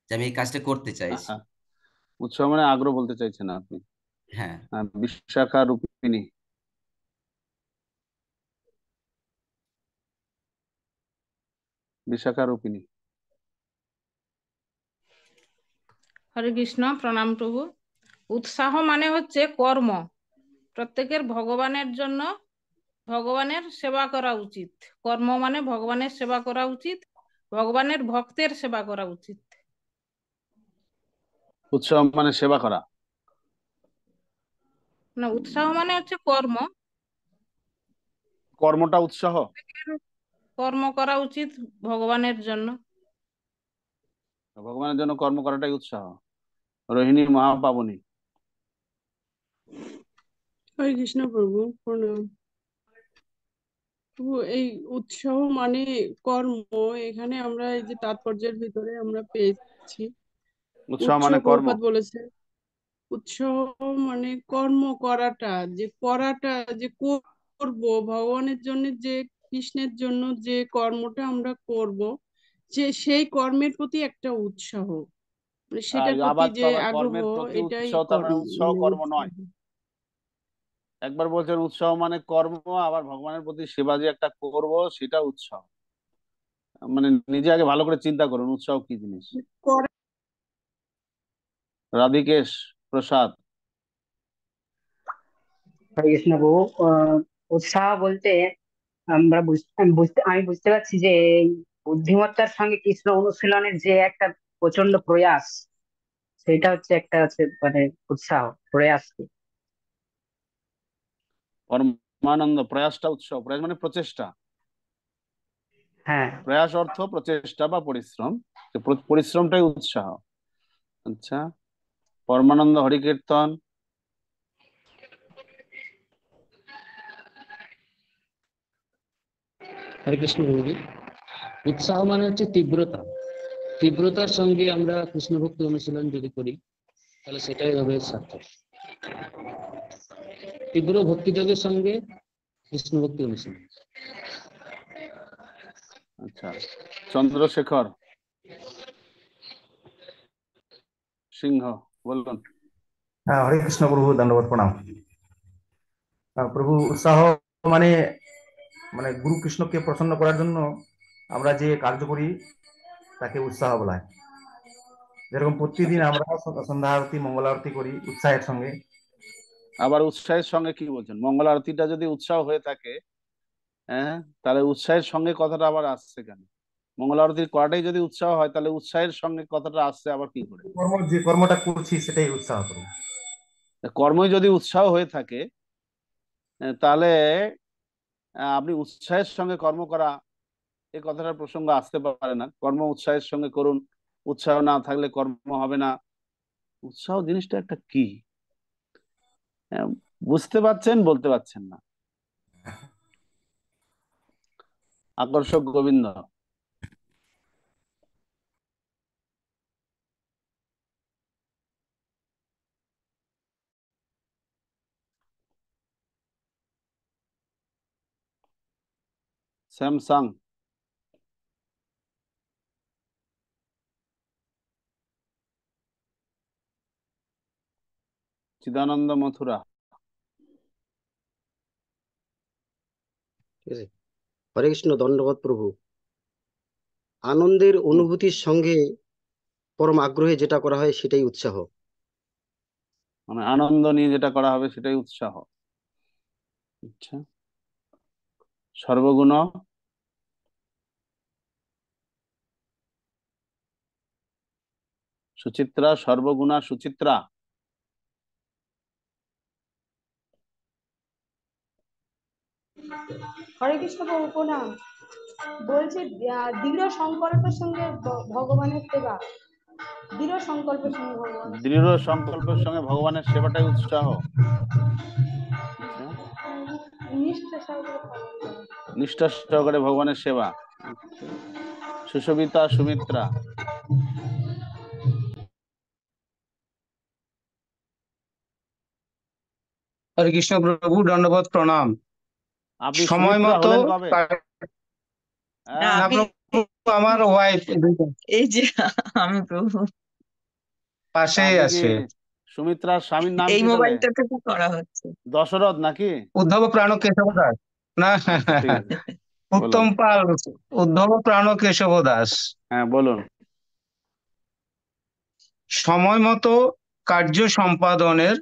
যে আমি এই কাজটা করতে চাইছি। আহা, উৎসাহ মানে আগ্রহ বলতে চাইছেন আপনি? হ্যাঁ। বিশাখা রূপিণী। বিশাখা রূপিণী। হরে কৃষ্ণ, প্রণাম প্রভু। উৎসাহ মানে হচ্ছে কর্ম। প্রত্যেকের ভগবানের জন্য ভগবানের সেবা করা উচিত। কর্ম মানে ভগবানের সেবা করা উচিত, ভগবানের ভক্তের সেবা করা উচিত। উৎসাহ মানে সেবা করা? না, উৎসাহ মানে হচ্ছে কর্ম। কর্মটা উৎসাহ? কর্ম করা উচিত ভগবানের জন্য। ভগবানের জন্য কর্ম করাটাই উৎসাহ। রোহিণী মহাপাবনী। হরে কৃষ্ণ প্রভু, প্রণাম প্রভু। এই উৎসাহ মানে কর্ম, এখানে আমরা এই যে তাৎপর্যের ভিতরে আমরা পেয়েছি উৎসাহ উৎস মানে কর্ম। প্রভুপাদ বলেছে উৎসাহ মানে কর্ম করাটা, যে করব ভগবানের জন্য, যে কৃষ্ণের জন্য যে কর্মটা আমরা করব, যে সেই কর্মের প্রতি একটা উৎসাহ, মানে সেটার প্রতি আবার তো যে আবার আগ্রহ, কর্মের প্রতি এটাই উৎসাহ, তার মানে উৎসাহ মানে কর্ম উৎসাহ। নয়। একবার বলছেন উৎসাহ মানে কর্ম, আবার ভগবানের প্রতি সেবা যে একটা করব সেটা উৎসাহ। মানে নিজে আগে ভালো করে চিন্তা করুন উৎসাহ কি জিনিস। রাধিকেশ প্রসাদ। হরে কৃষ্ণ প্রভু। উৎসাহ বলতে আমি বুঝতে পারছি যে এই বুদ্ধিমত্তার সঙ্গে কৃষ্ণ অনুশীলনের যে একটা প্রচন্ড প্রয়াস, সেটা হচ্ছে একটা হচ্ছে মানে উৎসাহ প্রয়াস। পরমানন্দ, প্রয়াসটা উৎসাহ। প্রয়াস মানে প্রচেষ্টা। হ্যাঁ। প্রয়াস অর্থ প্রচেষ্টা বা পরিশ্রম। পরিশ্রমটাই উৎসাহ। আচ্ছা, পরমানন্দ হরিকীর্তন। হরে কৃষ্ণ প্রভু। উৎসাহ মানে হচ্ছে তীব্রতা। তীব্রতার সঙ্গে আমরা কৃষ্ণ ভক্তি অনুশীলন যদি করি তাহলে সেটাই হবে সার্থক। তীব্র ভক্তিযোগের সঙ্গে কৃষ্ণ ভক্তি অনুশীলন। আচ্ছা, চন্দ্রশেখর সিংহ বলুন। হরে কৃষ্ণ প্রভু, দণ্ডবত প্রণাম। প্রভু, উৎসাহ মানে মানে গুরু কৃষ্ণকে প্রসন্ন করার জন্য আমরা যে কার্য করি তাকে উৎসাহ বলা হয়। যেরকম প্রতিদিন আমরা সন্ধ্যা আরতি মঙ্গল আরতি করি উৎসাহের সঙ্গে। আবার উৎসাহের সঙ্গে কি বলছেন? মঙ্গল আরতিটা যদি উৎসাহ হয়ে থাকে, হ্যাঁ, তাহলে উৎসাহের সঙ্গে কথাটা আবার আসছে কেন? মঙ্গল আরতির করাটাই যদি উৎসাহ হয় তাহলে উৎসাহের সঙ্গে কথাটা আসছে আবার কি করে? যে কর্মটা করছি সেটাই উৎসাহ করবো। কর্মই যদি উৎসাহ হয়ে থাকে তাহলে আপনি উৎসাহের সঙ্গে কর্ম করা, এই কথাটার প্রসঙ্গ আসতে পারে না। কর্ম উৎসাহের সঙ্গে করুন, উৎসাহ না থাকলে কর্ম হবে না। উৎসাহ জিনিসটা একটা কি বুঝতে পারছেন, বলতে পারছেন না। আকর্ষক গোবিন্দ। স্যামসাং, চিদানন্দ মথুরা। ঠিক আছে। হরে কৃষ্ণ, দণ্ডবত প্রভু। আনন্দের অনুভূতির সঙ্গে পরম আগ্রহে যেটা করা হয় সেটাই উৎসাহ। মানে আনন্দ নিয়ে যেটা করা হবে সেটাই উৎসাহ। আচ্ছা, সর্বগুণ, সুচিত্রা, সর্বগুণা সুচিত্রা। হরে কৃষ্ণ প্রভু প্রণাম। বলছি দৃঢ় সংকল্পের সঙ্গে ভগবানের সেবা, দৃঢ় সংকল্পের সঙ্গে ভগবানের দৃঢ় সংকল্পের সঙ্গে ভগবানের সেবাটাই উৎসাহ। আচ্ছা, নিষ্ঠা সহকারে পালন করা। নিষ্ঠা সহকারে ভগবানের সেবা। আচ্ছা, সুশোভিতা, সুমিত্রা। হরে কৃষ্ণ প্রভু, দণ্ডবত প্রণাম। আপনি সময় সুমিত্রা মতো হলেন কবে? না প্রভু, আমার ওয়াইফ এই যে আমি প্রভু, পাশেই আপনি কি আছে। সুমিত্রার স্বামীর নাম এই কি তাহলে? মোবাইলটা থেকে করা হচ্ছে। দশরথ নাকি? উদ্ধব প্রাণ কেশব দাস। না, আচ্ছা, ঠিক আছে, উত্তম বলুন। পাল, উদ্ধব প্রাণ কেশব দাস। হ্যাঁ, বলুন। সময় মতো কার্য সম্পাদনের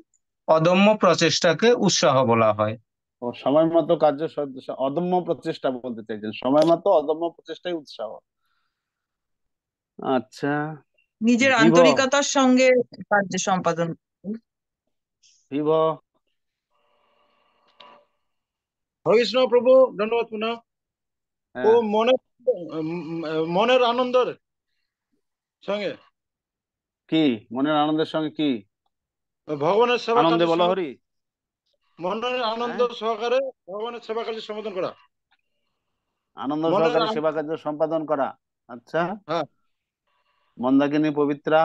অদম্য প্রচেষ্টাকে উৎসাহ বলা হয়। ও, সময় মতো অদম্য প্রচেষ্টা বলতে চাইছেন। সময় মতো অদম্য প্রচেষ্টাই উৎসাহ। আচ্ছা, নিজের ভিভ, আন্তরিকতার সঙ্গে কার্য সম্পাদন। ভিভ। হরে কৃষ্ণ প্রভু, ধন্যবাদ পুনঃ। ও হ্যাঁ, মনের আনন্দের সঙ্গে কি মনের আনন্দের সঙ্গে কি? ভগবানের সেবা আনন্দে কার্য বলো হরি। মনের আনন্দ হ্যাঁ, সহকারে ভগবানের সেবা কার্য সম্পাদন করা। আনন্দ মনের সহকারে সেবা কার্য সম্পাদন করা। আচ্ছা, হ্যাঁ। মন্দাকিনী, পবিত্রা।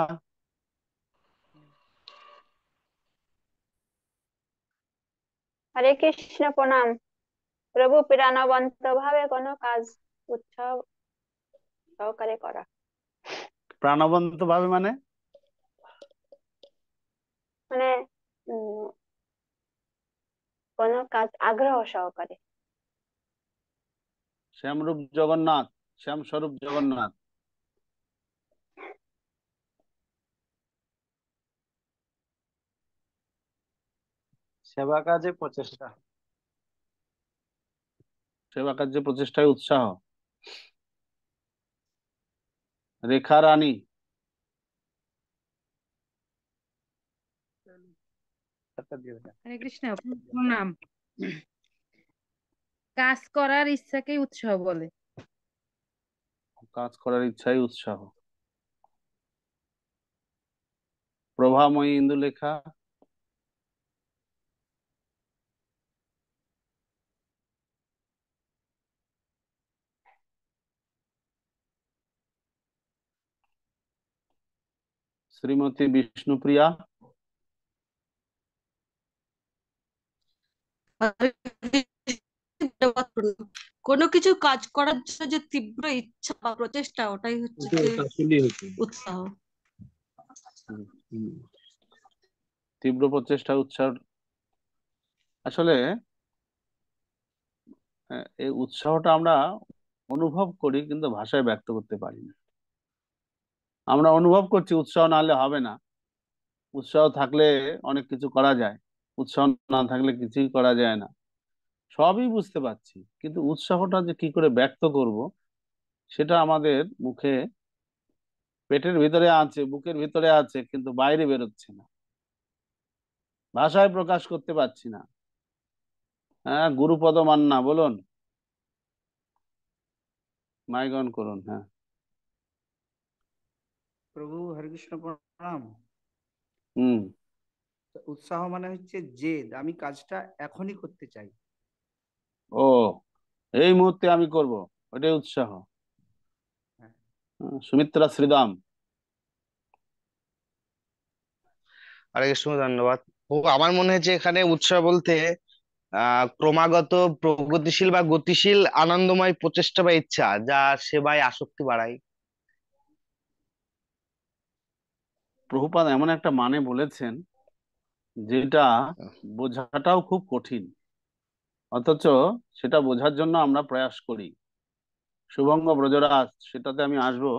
হরে কৃষ্ণ প্রণাম প্রভু। প্রাণবন্ত ভাবে কোনো কাজ উৎসাহ সহকারে করা। প্রাণবন্ত ভাবে মানে? মানে কোনো কাজ আগ্রহ সহকারে। শ্যামরূপ জগন্নাথ, শ্যাম স্বরূপ জগন্নাথ। সেবা কাজে প্রচেষ্টা। সেবা কার্যে প্রচেষ্টায় উৎসাহ। রেখা রানী। হরে কৃষ্ণ প্রণাম। কাজ করার ইচ্ছাকেই উৎসাহ বলে। কাজ করার ইচ্ছাই উৎসাহ। প্রভাময়ী, ইন্দুলেখা। শ্রীমতী বিষ্ণুপ্রিয়া। কোনো কিছু কাজ করার জন্য যে তীব্র ইচ্ছা বা প্রচেষ্টা, ওটাই হচ্ছে যে উৎসাহ। তীব্র প্রচেষ্টা, উৎসাহ। আসলে এই উৎসাহটা আমরা অনুভব করি কিন্তু ভাষায় ব্যক্ত করতে পারি না। আমরা অনুভব করছি, উৎসাহ না হলে হবে না। উৎসাহ থাকলে অনেক কিছু করা যায়, উৎসাহ না থাকলে কিছুই করা যায় না। সবই বুঝতে পারছি, কিন্তু উৎসাহটা যে কি করে ব্যক্ত করব সেটা আমাদের মুখে, পেটের ভিতরে আছে, বুকের ভিতরে আছে, কিন্তু বাইরে বেরোচ্ছে না, ভাষায় প্রকাশ করতে পারছি না। হ্যাঁ, গুরুপদ মান্না, বলুন, মাইক অন করুন। হ্যাঁ, প্রভু হরে কৃষ্ণ প্রণাম। হুম, উৎসাহ মানে হচ্ছে জেদ, আমি কাজটা এখনই করতে চাই। ও, এই মুহূর্তে আমি করব, ওটাই উৎসাহ। সুমিত্রা শ্রীদাম। হরে কৃষ্ণ, ধন্যবাদ। ও, আমার মনে হচ্ছে এখানে উৎসাহ বলতে ক্রমাগত প্রগতিশীল বা গতিশীল আনন্দময় প্রচেষ্টা বা ইচ্ছা যা সেবায় আসক্তি বাড়ায়। প্রভুপাদ এমন একটা মানে বলেছেন যেটা বোঝাটাও খুব কঠিন, অথচ সেটা বোঝার জন্য আমরা প্রয়াস করি। শুভঙ্গ ব্রজরাজ, সেটাতে আমি আসবো।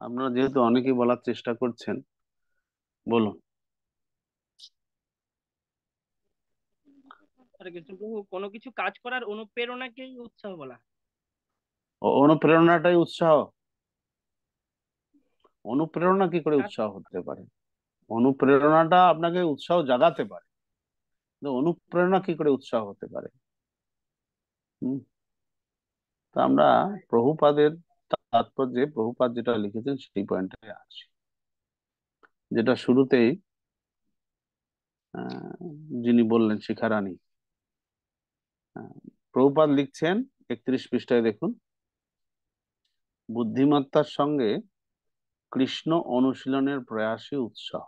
আপনারা যেহেতু অনেকেই বলার চেষ্টা করছেন, বলুন। হরে কৃষ্ণ প্রভু, কোনো কিছু কাজ করার অনুপ্রেরণাকেই উৎসাহ বলা। অনুপ্রেরণাটাই উৎসাহ? অনুপ্রেরণা কি করে উৎসাহ হতে পারে? অনুপ্রেরণাটা আপনাকে উৎসাহ জাগাতে পারে, কিন্তু অনুপ্রেরণা কি করে উৎসাহ হতে পারে? তা আমরা প্রভুপাদের তাৎপর্যে, প্রভুপাদ যেটা লিখেছেন সেই পয়েন্টে আসি, যেটা শুরুতেই যিনি বললেন শিখারানী, প্রভুপাদ লিখছেন 31 পৃষ্ঠায়, দেখুন, বুদ্ধিমত্তার সঙ্গে কৃষ্ণ অনুশীলনের প্রয়াসে উৎসাহ।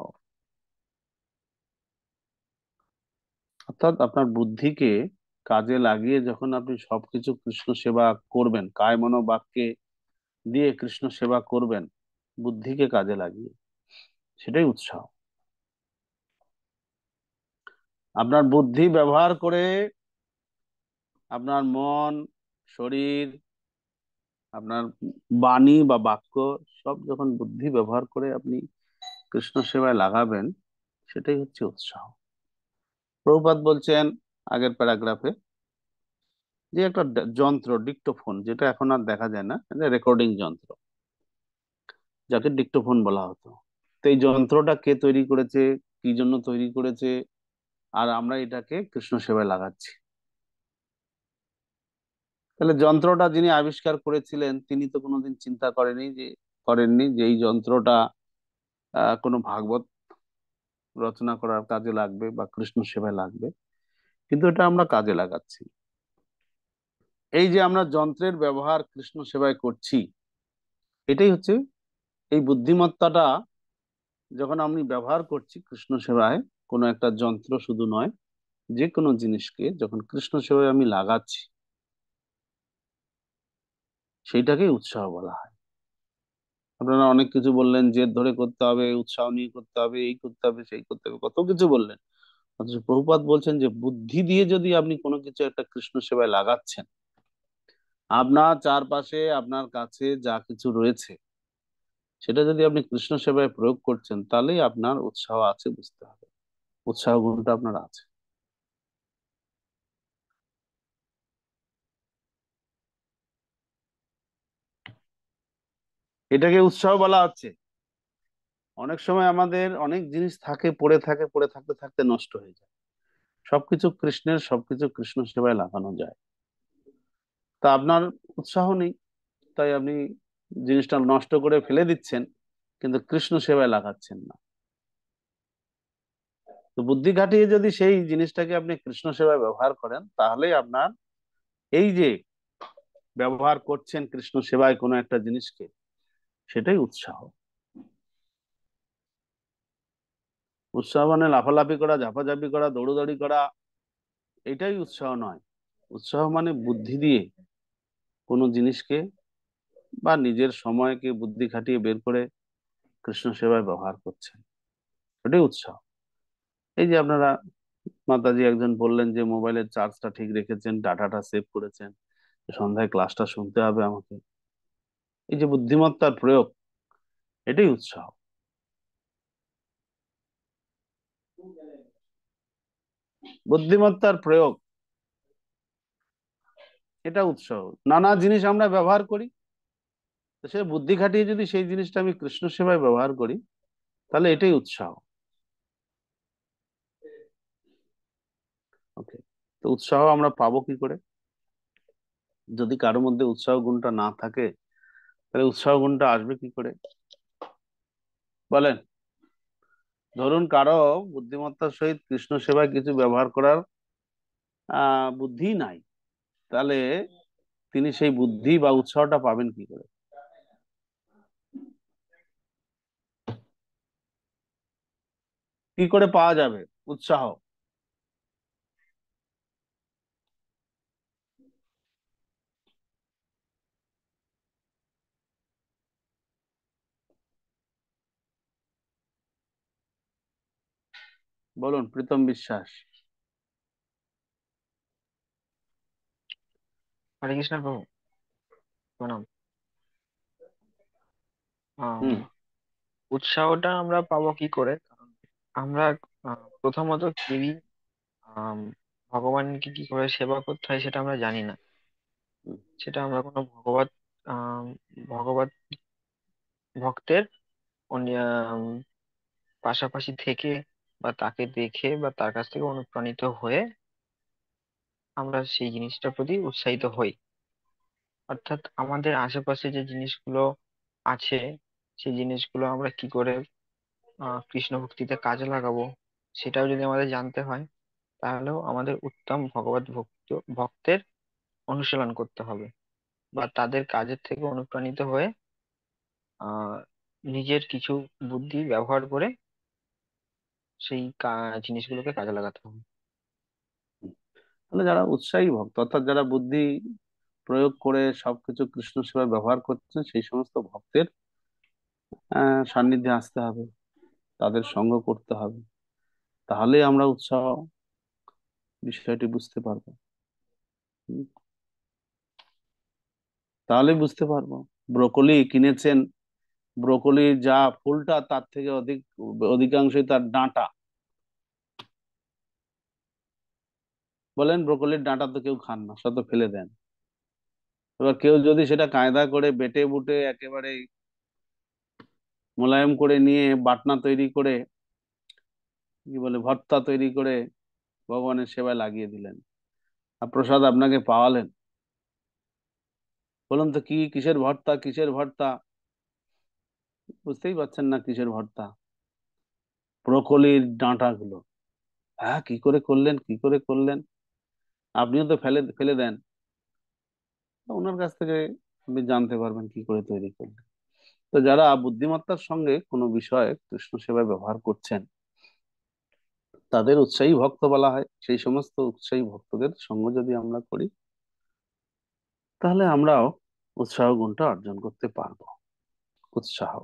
অর্থাৎ আপনার বুদ্ধিকে কাজে লাগিয়ে যখন আপনি সবকিছু কৃষ্ণ সেবা করবেন, কায় মনো বাক্যে দিয়ে কৃষ্ণ সেবা করবেন, বুদ্ধিকে কাজে লাগিয়ে, সেটাই উৎসাহ। আপনার বুদ্ধি ব্যবহার করে, আপনার মন, শরীর, আপনার বাণী বা বাক্য সব যখন বুদ্ধি ব্যবহার করে আপনি কৃষ্ণ সেবায় লাগাবেন, সেটাই হচ্ছে উৎসাহ। প্রভুপাদ বলছেন আগের প্যারাগ্রাফে যে একটা যন্ত্র, ডিক্টোফোন, যেটা এখন আর দেখা যায় না, রেকর্ডিং যন্ত্র, যাকে ডিক্টোফোন বলা হতো। তো এই যন্ত্রটা কে তৈরি করেছে, কি জন্য তৈরি করেছে, আর আমরা এটাকে কৃষ্ণ সেবায় লাগাচ্ছি। তাহলে যন্ত্রটা যিনি আবিষ্কার করেছিলেন তিনি তো কোনোদিন চিন্তা করেননি যে এই যন্ত্রটা কোনো ভাগবত রচনা করার কাজে লাগবে বা কৃষ্ণ সেবায় লাগবে, কিন্তু এটা আমরা কাজে লাগাচ্ছি। এই যে আমরা যন্ত্রের ব্যবহার কৃষ্ণ সেবায় করছি, এটাই হচ্ছে এই বুদ্ধিমত্তাটা। যখন আমি ব্যবহার করছি কৃষ্ণ সেবায়, কোনো একটা যন্ত্র শুধু নয়, যে কোনো জিনিসকে যখন কৃষ্ণ সেবায় আমি লাগাচ্ছি, সেইটাকেই উৎসাহ বলা হয়। আপনারা অনেক কিছু বললেন, জেদ ধরে করতে হবে, উৎসাহ নিয়ে করতে হবে, এই করতে হবে, সেই করতে হবে, কত কিছু বললেন। অথচ প্রভুপাদ বলছেন যে বুদ্ধি দিয়ে যদি আপনি কোনো কিছু একটা কৃষ্ণ সেবায় লাগাচ্ছেন, আপনার চারপাশে আপনার কাছে যা কিছু রয়েছে সেটা যদি আপনি কৃষ্ণ সেবায় প্রয়োগ করছেন, তাহলেই আপনার উৎসাহ আছে, বুঝতে হবে উৎসাহ গুণটা আপনার আছে। এটাকে উৎসাহ বলা হচ্ছে। অনেক সময় আমাদের অনেক জিনিস থাকে, পড়ে থাকতে থাকতে নষ্ট হয়ে যায়। সবকিছু কৃষ্ণের, সবকিছু কৃষ্ণ সেবায় লাগানো যায়, তা আপনার উৎসাহ নেই, তাই আপনি জিনিসটা নষ্ট করে ফেলে দিচ্ছেন, কিন্তু কৃষ্ণ সেবায় লাগাচ্ছেন না। তো বুদ্ধি খাটিয়ে যদি সেই জিনিসটাকে আপনি কৃষ্ণ সেবায় ব্যবহার করেন, তাহলেই আপনার এই যে ব্যবহার করছেন কৃষ্ণ সেবায় কোনো একটা জিনিসকে, সেটাই উৎসাহ। উৎসাহ মানে লাফালাফি করা, ঝাপাঝাপি করা, দৌড়োদৌড়ি করা, এটাই উৎসাহ নয়। উৎসাহ মানে বুদ্ধি দিয়ে কোনো জিনিসকে বা নিজের সময়কে বুদ্ধি খাটিয়ে বের করে কৃষ্ণ সেবায় ব্যবহার করছেন, এটাই উৎসাহ। এই যে আপনারা, মাতাজি একজন বললেন যে মোবাইলের চার্জটা ঠিক রেখেছেন, ডাটাটা সেভ করেছেন, সন্ধ্যায় ক্লাসটা শুনতে হবে আমাকে, এই যে বুদ্ধিমত্তার প্রয়োগ, এটাই উৎসাহ। বুদ্ধিমত্তার প্রয়োগ, এটা উৎসাহ। নানা জিনিস আমরা ব্যবহার করি, তো সে বুদ্ধি খাটিয়ে যদি সেই জিনিসটা আমি কৃষ্ণ সেবায় ব্যবহার করি, তাহলে এটাই উৎসাহ। ওকে, তো উৎসাহ আমরা পাবো কি করে? যদি কারোর মধ্যে উৎসাহ গুণটা না থাকে, তাহলে উৎসাহ গুণটা আসবে কি করে বলেন? ধরুন কারো বুদ্ধিমত্তার সহিত কৃষ্ণ সেবায় কিছু ব্যবহার করার বুদ্ধি নাই, তাহলে তিনি সেই বুদ্ধি বা উৎসাহটা পাবেন কি করে? কি করে পাওয়া যাবে উৎসাহ? বলুন প্রীতম বিশ্বাস। হরে কৃষ্ণ প্রভু প্রণাম। হুম। উৎসাহটা আমরা পাবো কি করে? কারণ আমরা প্রথমত কেউই আম, ভগবানকে কি করে সেবা করতে হয় সেটা আমরা জানি না। সেটা আমরা কোনো ভগবত ভক্তের পাশাপাশি থেকে বা তাকে দেখে বা তার কাছ থেকে অনুপ্রাণিত হয়ে আমরা সেই জিনিসটার প্রতি উৎসাহিত হই। অর্থাৎ আমাদের আশেপাশে যে জিনিসগুলো আছে সেই জিনিসগুলো আমরা কি করে কৃষ্ণ ভক্তিতে কাজে লাগাবো সেটাও যদি আমাদের জানতে হয়, তাহলেও আমাদের উত্তম ভগবত ভক্তের অনুশীলন করতে হবে বা তাদের কাজের থেকে অনুপ্রাণিত হয়ে আহ নিজের কিছু বুদ্ধি ব্যবহার করে সেই জিনিসগুলোকে কাজে লাগাতে হবে। তাহলে যারা উৎসাহী ভক্ত অর্থাৎ যারা বুদ্ধি প্রয়োগ করে সবকিছু কৃষ্ণ সেবায় ব্যবহার করছেন সেই সমস্ত ভক্তের সান্নিধ্যে আসতে হবে, তাদের সঙ্গ করতে হবে। তাহলে আমরা উৎসাহ বিষয়টি বুঝতে পারবো। হুম, তাহলে বুঝতে পারবো। ব্রোকলি কিনেছেন, ব্রোকলি যা ফুলটা তার থেকে অধিকাংশই তার ডাঁটা। বলেন ব্রোকলির ডাঁটা তো কেউ খান না, সব তো ফেলে দেন। এবার কেউ যদি সেটা কায়দা করে বেটে বুটে একেবারে মোলায়েম করে নিয়ে বাটনা তৈরি করে, কি বলে, ভর্তা তৈরি করে ভগবানের সেবায় লাগিয়ে দিলেন আর প্রসাদ আপনাকে পাওয়ালেন, বলুন তো কি কিসের ভর্তা, কিসের ভর্তা? বুঝতেই পারছেন না কিসের ভর্তা। ব্রোকলির ডাঁটা গুলো। হ্যাঁ, কি করে করলেন, কি করে করলেন? আপনিও তো ফেলে ফেলে দেন। তো ওনার কাছ থেকে আপনি জানতে পারবেন কি করে তৈরি করলেন। তো যারা বুদ্ধিমত্তার সঙ্গে কোনো বিষয় কৃষ্ণ সেবায় ব্যবহার করছেন তাদের উৎসাহী ভক্ত বলা হয়। সেই সমস্ত উৎসাহী ভক্তদের সঙ্গ যদি আমরা করি তাহলে আমরাও উৎসাহ গুণটা অর্জন করতে পারবো। উৎসাহ,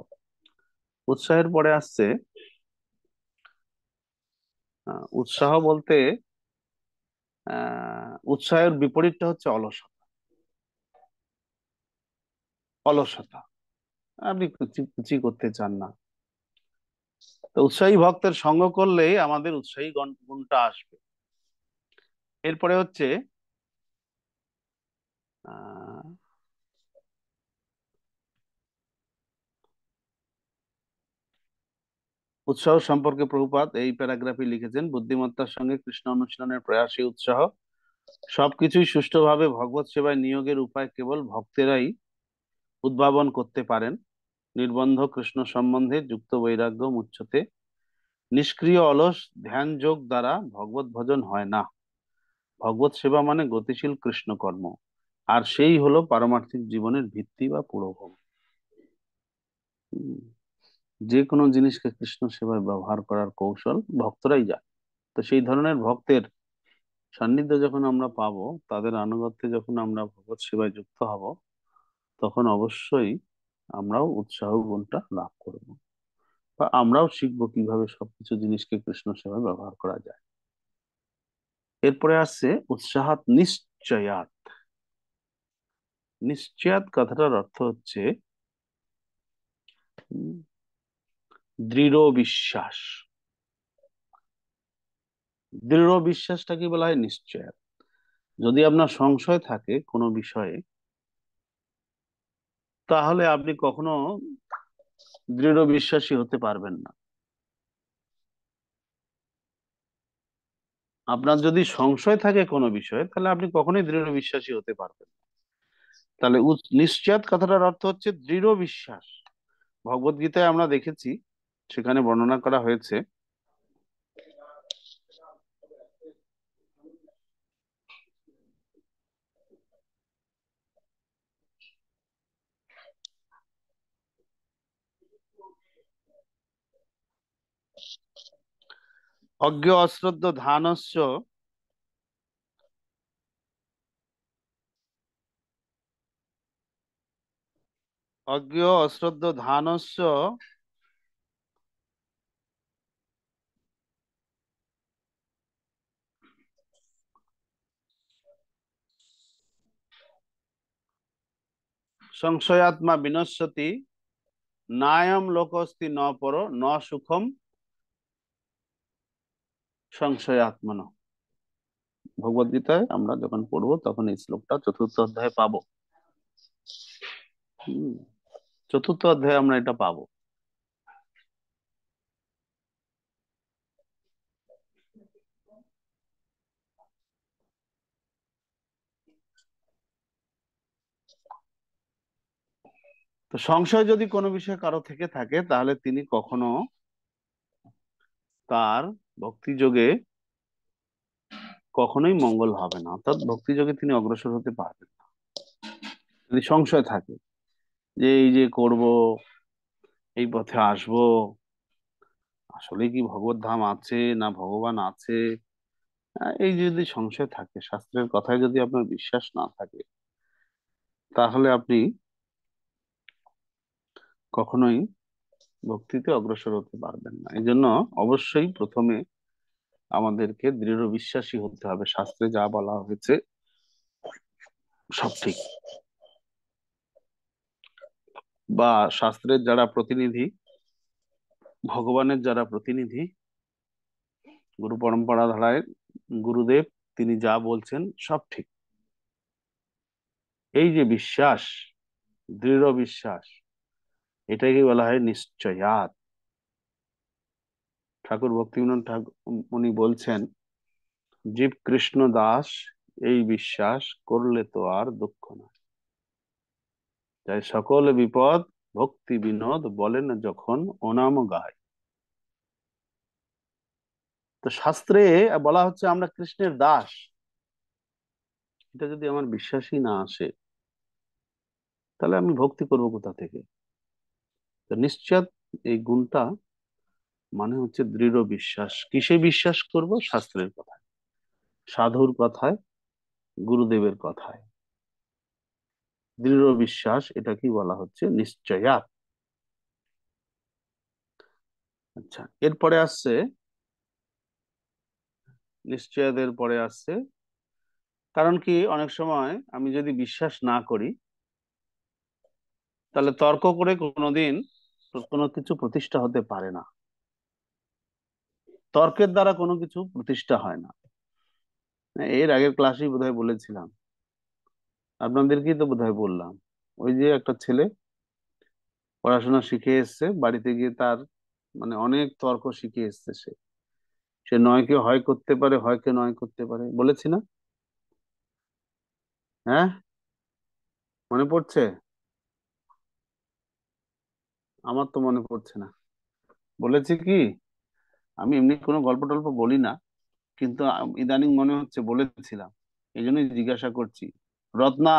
উৎসাহের পরে আসছে উৎসাহ বলতে উৎসাহের বিপরীতটা হচ্ছে অলসতা। অলসতা, আপনি কিছু করতে চান না, তো উৎসাহী ভক্তের সঙ্গ করলেই আমাদের উৎসাহী গুণটা আসবে। এরপরে হচ্ছে আহ উৎসাহ সম্পর্কে প্রভুপাদ এই প্যারাগ্রাফে লিখেছেন, বুদ্ধিমত্তার সঙ্গে কৃষ্ণ অনুশীলনের প্রয়াসী উৎসাহ সবকিছুই সুষ্ঠুভাবে ভগবত সেবায় নিয়োগের উপায় কেবল ভক্তেরাই উদ্ভাবন করতে পারেন। নির্বন্ধ কৃষ্ণ সম্বন্ধে যুক্ত বৈরাগ্য মুচ্ছতে নিষ্ক্রিয় অলস ধ্যান যোগ দ্বারা ভগবত ভজন হয় না। ভগবত সেবা মানে গতিশীল কৃষ্ণ কর্ম, আর সেই হলো পারমার্থিক জীবনের ভিত্তি বা পুরোভোগ। উম, যে কোনো জিনিসকে কৃষ্ণ সেবায় ব্যবহার করার কৌশল ভক্তরাই জানে। তো সেই ধরনের ভক্তের সান্নিধ্য যখন আমরা পাবো, তাদের আনুগত্যে যখন আমরা ভগবত সেবায় যুক্ত হব, তখন অবশ্যই আমরাও উৎসাহ গুণটা লাভ করব বা আমরাও শিখবো কিভাবে সবকিছু জিনিসকে কৃষ্ণ সেবায় ব্যবহার করা যায়। এরপরে আসছে উৎসাহাত নিশ্চয়াত। নিশ্চয়াত কথাটার অর্থ হচ্ছে দৃঢ় বিশ্বাস। দৃঢ় বিশ্বাসটাকে বলা হয় নিশ্চয়াত। যদি আপনার সংশয় থাকে কোনো বিষয়ে তাহলে আপনি কখনো দৃঢ় বিশ্বাসী হতে পারবেন না। আপনার যদি সংশয় থাকে কোনো বিষয়ে তাহলে আপনি কখনোই দৃঢ় বিশ্বাসী হতে পারবেন না। তাহলে নিশ্চয়াত কথাটার অর্থ হচ্ছে দৃঢ় বিশ্বাস। ভগবদ গীতায় আমরা দেখেছি, সেখানে বর্ণনা করা হয়েছে অজ্ঞ অশ্রদ্ধ ধানস্য অজ্ঞ অশ্রদ্ধ ধানস্য সংশয়াত্মা বিনশ্যতি নায়ম লোকস্তি ন পর ন সুখম সংশয়াত্মন। ভগবদ্গীতায় আমরা যখন পড়বো তখন এই শ্লোকটা চতুর্থ অধ্যায়ে পাবো। চতুর্থ অধ্যায়ে আমরা এটা পাবো। তো সংশয় যদি কোনো বিষয়ে কারো থেকে থাকে তাহলে তিনি কখনো তার ভক্তিযোগে কখনোই মঙ্গল হবে না, অর্থাৎ ভক্তিযোগে তিনি অগ্রসর হতে পারবেন না যদি সংশয় থাকে যে এই যে করব, এই পথে আসবো, আসলে কি ভগবত ধাম আছে না ভগবান আছে, এই যদি সংশয় থাকে, শাস্ত্রের কথায় যদি আপনার বিশ্বাস না থাকে, তাহলে আপনি কখনোই ভক্তিতে অগ্রসর হতে পারবেন না। এই জন্য অবশ্যই প্রথমে আমাদেরকে দৃঢ় বিশ্বাসী হতে হবে, শাস্ত্রে যা বলা হয়েছে সব ঠিক। বা শাস্ত্রের যারা প্রতিনিধি, ভগবানের যারা প্রতিনিধি, গুরু পরম্পরা ধারায় গুরুদেব তিনি যা বলছেন সব ঠিক। এই যে বিশ্বাস, দৃঢ় বিশ্বাস, এটাকে বলা হয় নিশ্চয়াত। ঠাকুর ভক্তিবিনোদ ঠাকুর উনি বলছেন, জীব কৃষ্ণ দাস এই বিশ্বাস করলে তো আর দুঃখ নয়, তাই সকল বিপদ ভক্তি বিনোদ বলেন যখন ওনাম গায়। তো শাস্ত্রে বলা হচ্ছে আমরা কৃষ্ণের দাস, এটা যদি আমার বিশ্বাসই না আসে তাহলে আমি ভক্তি করব কোথা থেকে? তো নিশ্চয় এই গুণটা মানে হচ্ছে দৃঢ় বিশ্বাস। কিসে বিশ্বাস করব? শাস্ত্রের কথায়, সাধুর কথায়, গুরুদেবের কথায়। দৃঢ় বিশ্বাস, এটা কি বলা হচ্ছে? নিশ্চয়াত। আচ্ছা, এরপরে আসছে, নিশ্চয়াতের পরে আসছে, কারণ কি অনেক সময় আমি যদি বিশ্বাস না করি তাহলে তর্ক করে কোনোদিন কোনো কিছু প্রতিষ্ঠা হতে পারে না। তর্কের দ্বারা কোনো কিছু প্রতিষ্ঠা হয় না। এর আগের ক্লাসেই বোধহয় বলেছিলাম, আপনাদেরকেই তো বোধহয় বললাম, ওই যে একটা ছেলে পড়াশোনা শিখে এসছে, বাড়িতে গিয়ে তার মানে অনেক তর্ক শিখে এসছে। সে সে নয়কে হয় করতে পারে, হয়কে নয় করতে পারে, বলেছি না? হ্যাঁ, মনে পড়ছে? আমার তো মনে পড়ছে না। বলেছি কি? আমি এমনি কোনো গল্প টল্প বলি না, কিন্তু ইদানিং মনে হচ্ছে বলেছিলাম, এই জন্যই জিজ্ঞাসা করছি। রত্না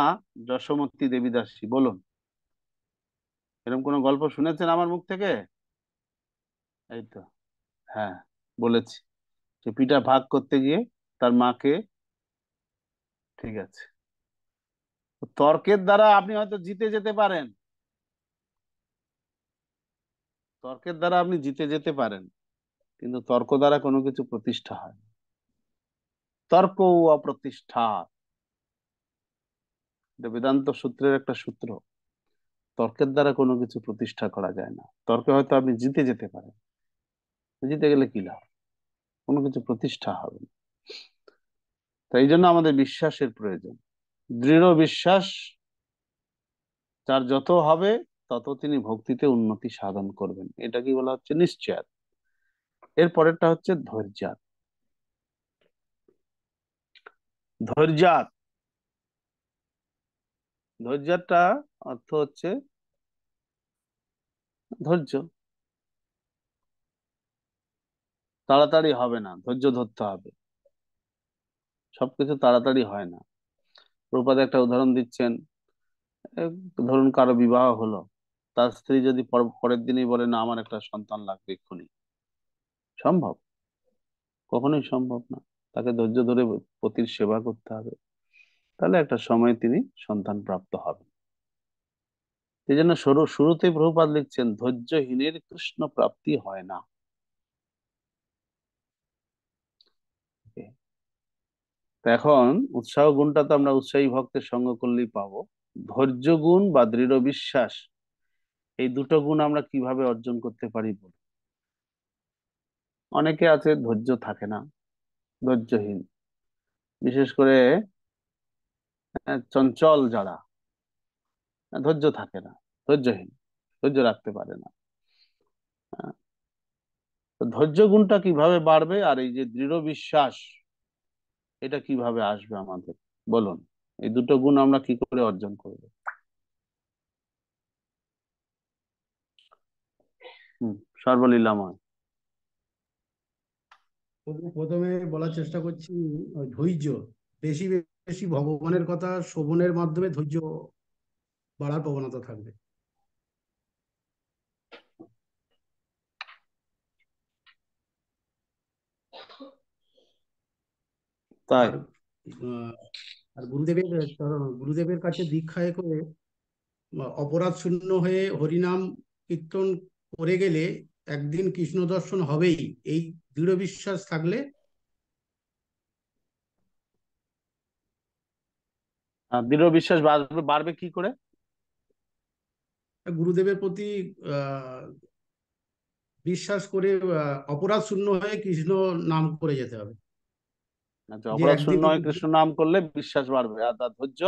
যশোমতী দেবী দাসী, বলুন, এরকম কোনো গল্প শুনেছেন আমার মুখ থেকে? এই তো, হ্যাঁ, বলেছি। সে পিঠা ভাগ করতে গিয়ে তার মাকে, ঠিক আছে, তর্কের দ্বারা আপনি হয়তো জিতে যেতে পারেন, তর্কের দ্বারা আপনি জিতে যেতে পারেন, কিন্তু তর্ক দ্বারা কোনো কিছু প্রতিষ্ঠা হয় না। তর্ক অপ্রতিষ্ঠা, এটা বেদান্ত সূত্রের একটা সূত্র। তর্কের দ্বারা কোনো কিছু প্রতিষ্ঠা করা যায় না। তর্কে হয়তো আপনি জিতে যেতে পারেন, জিতে গেলে কি লাভ? কোনো কিছু প্রতিষ্ঠা হবে না। তাই এই জন্য আমাদের বিশ্বাসের প্রয়োজন। দৃঢ় বিশ্বাস যার যত হবে তত তিনি ভক্তিতে উন্নতি সাধন করবেন, এটা কি বলা হচ্ছে? নিশ্চয়াত। এর পরেরটা হচ্ছে ধৈর্যাত। ধৈর্যাত, ধৈর্যটা অর্থ হচ্ছে ধৈর্য। তাড়াতাড়ি হবে না, ধৈর্য ধরতে হবে। সবকিছু তাড়াতাড়ি হয় না। প্রভুপাদ একটা উদাহরণ দিচ্ছেন, এই ধরুন কারো বিবাহ হলো, তার স্ত্রী যদি পরের দিনই বলে না আমার একটা সন্তান লাগবে এক্ষুনি, সম্ভব? কখনোই সম্ভব না। তাকে ধৈর্য ধরে পতির সেবা করতে হবে, তাহলে একটা সময় তিনি সন্তান প্রাপ্ত হবেন। এই জন্য শুরুতেই প্রভুপাদ লিখছেন, ধৈর্যহীনের কৃষ্ণ প্রাপ্তি হয় না। তো এখন উৎসাহ গুণটা তো আমরা উৎসাহী ভক্তের সঙ্গ করলেই পাবো। ধৈর্য গুণ বা দৃঢ় বিশ্বাস, এই দুটো গুণ আমরা কিভাবে অর্জন করতে পারি বলুন? অনেকে আছে ধৈর্য থাকে না, ধৈর্যহীন, বিশেষ করে চঞ্চল যারা, ধৈর্য থাকে না, ধৈর্যহীন, ধৈর্য রাখতে পারে না। আহ, তো ধৈর্য গুণটা কিভাবে বাড়বে, আর এই যে দৃঢ় বিশ্বাস, এটা কিভাবে আসবে আমাদের বলুন? এই দুটো গুণ আমরা কি করে অর্জন করব? সর্বলীলাময়। প্রথমে বলার চেষ্টা করছি, ধৈর্য, বেশি বেশি ভগবানের কথা শ্রবণের মাধ্যমে ধৈর্য বাড়ার প্রবণতা থাকবে। তাই আর গুরুদেবের কাছে দীক্ষায় করে অপরাধ শূন্য হয়ে হরিনাম কীর্তন করে গেলে একদিন কৃষ্ণ দর্শন হবেই, এই দৃঢ় বিশ্বাস থাকলে। দৃঢ় বিশ্বাস বাড়বে, বাড়বে কি করে? গুরুদেবের প্রতি বিশ্বাস করে অপরাধ শূন্য হয়ে কৃষ্ণ নাম করে যেতে হবে। আচ্ছা, যে অপরাধ একদিন শূন্য হয়ে কৃষ্ণ নাম করলে বিশ্বাস বাড়বে। আর তার ধৈর্য?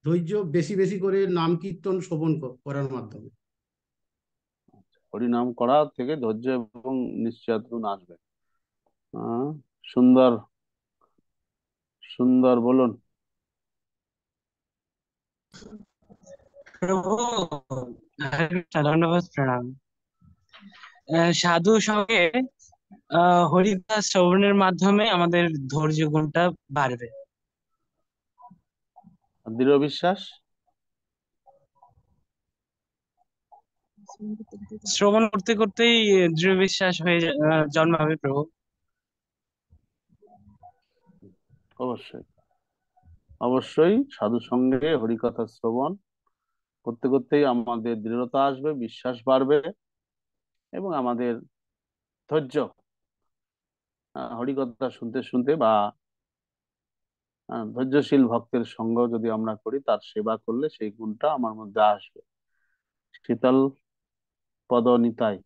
ধৈর্য বেশি বেশি করে নাম কীর্তন শ্রবণ করার মাধ্যমে। হরিনাম করা থেকে ধৈর্য এবং নিশ্চয় গুণ আসবে। সুন্দর সুন্দর, বলুন। প্রভু, ধন্যবাদ, প্রণাম। সাধু সঙ্গে হরিদাস শ্রবণের মাধ্যমে আমাদের ধৈর্য গুণটা বাড়বে। দৃঢ় বিশ্বাস? শ্রবণ করতে করতেই দৃঢ় বিশ্বাস হয়ে জন্মাবে প্রভু। অবশ্যই অবশ্যই, সাধু সঙ্গে হরিকথা শ্রবণ করতে করতেই আমাদের দৃঢ়তা আসবে, বিশ্বাস বাড়বে, এবং আমাদের ধৈর্য, হরিকথা শুনতে শুনতে বা ধৈর্যশীল ভক্তের সঙ্গ যদি আমরা করি, তার সেবা করলে সেই গুণটা আমার মধ্যে আসবে। শীতল পদ নিতাই।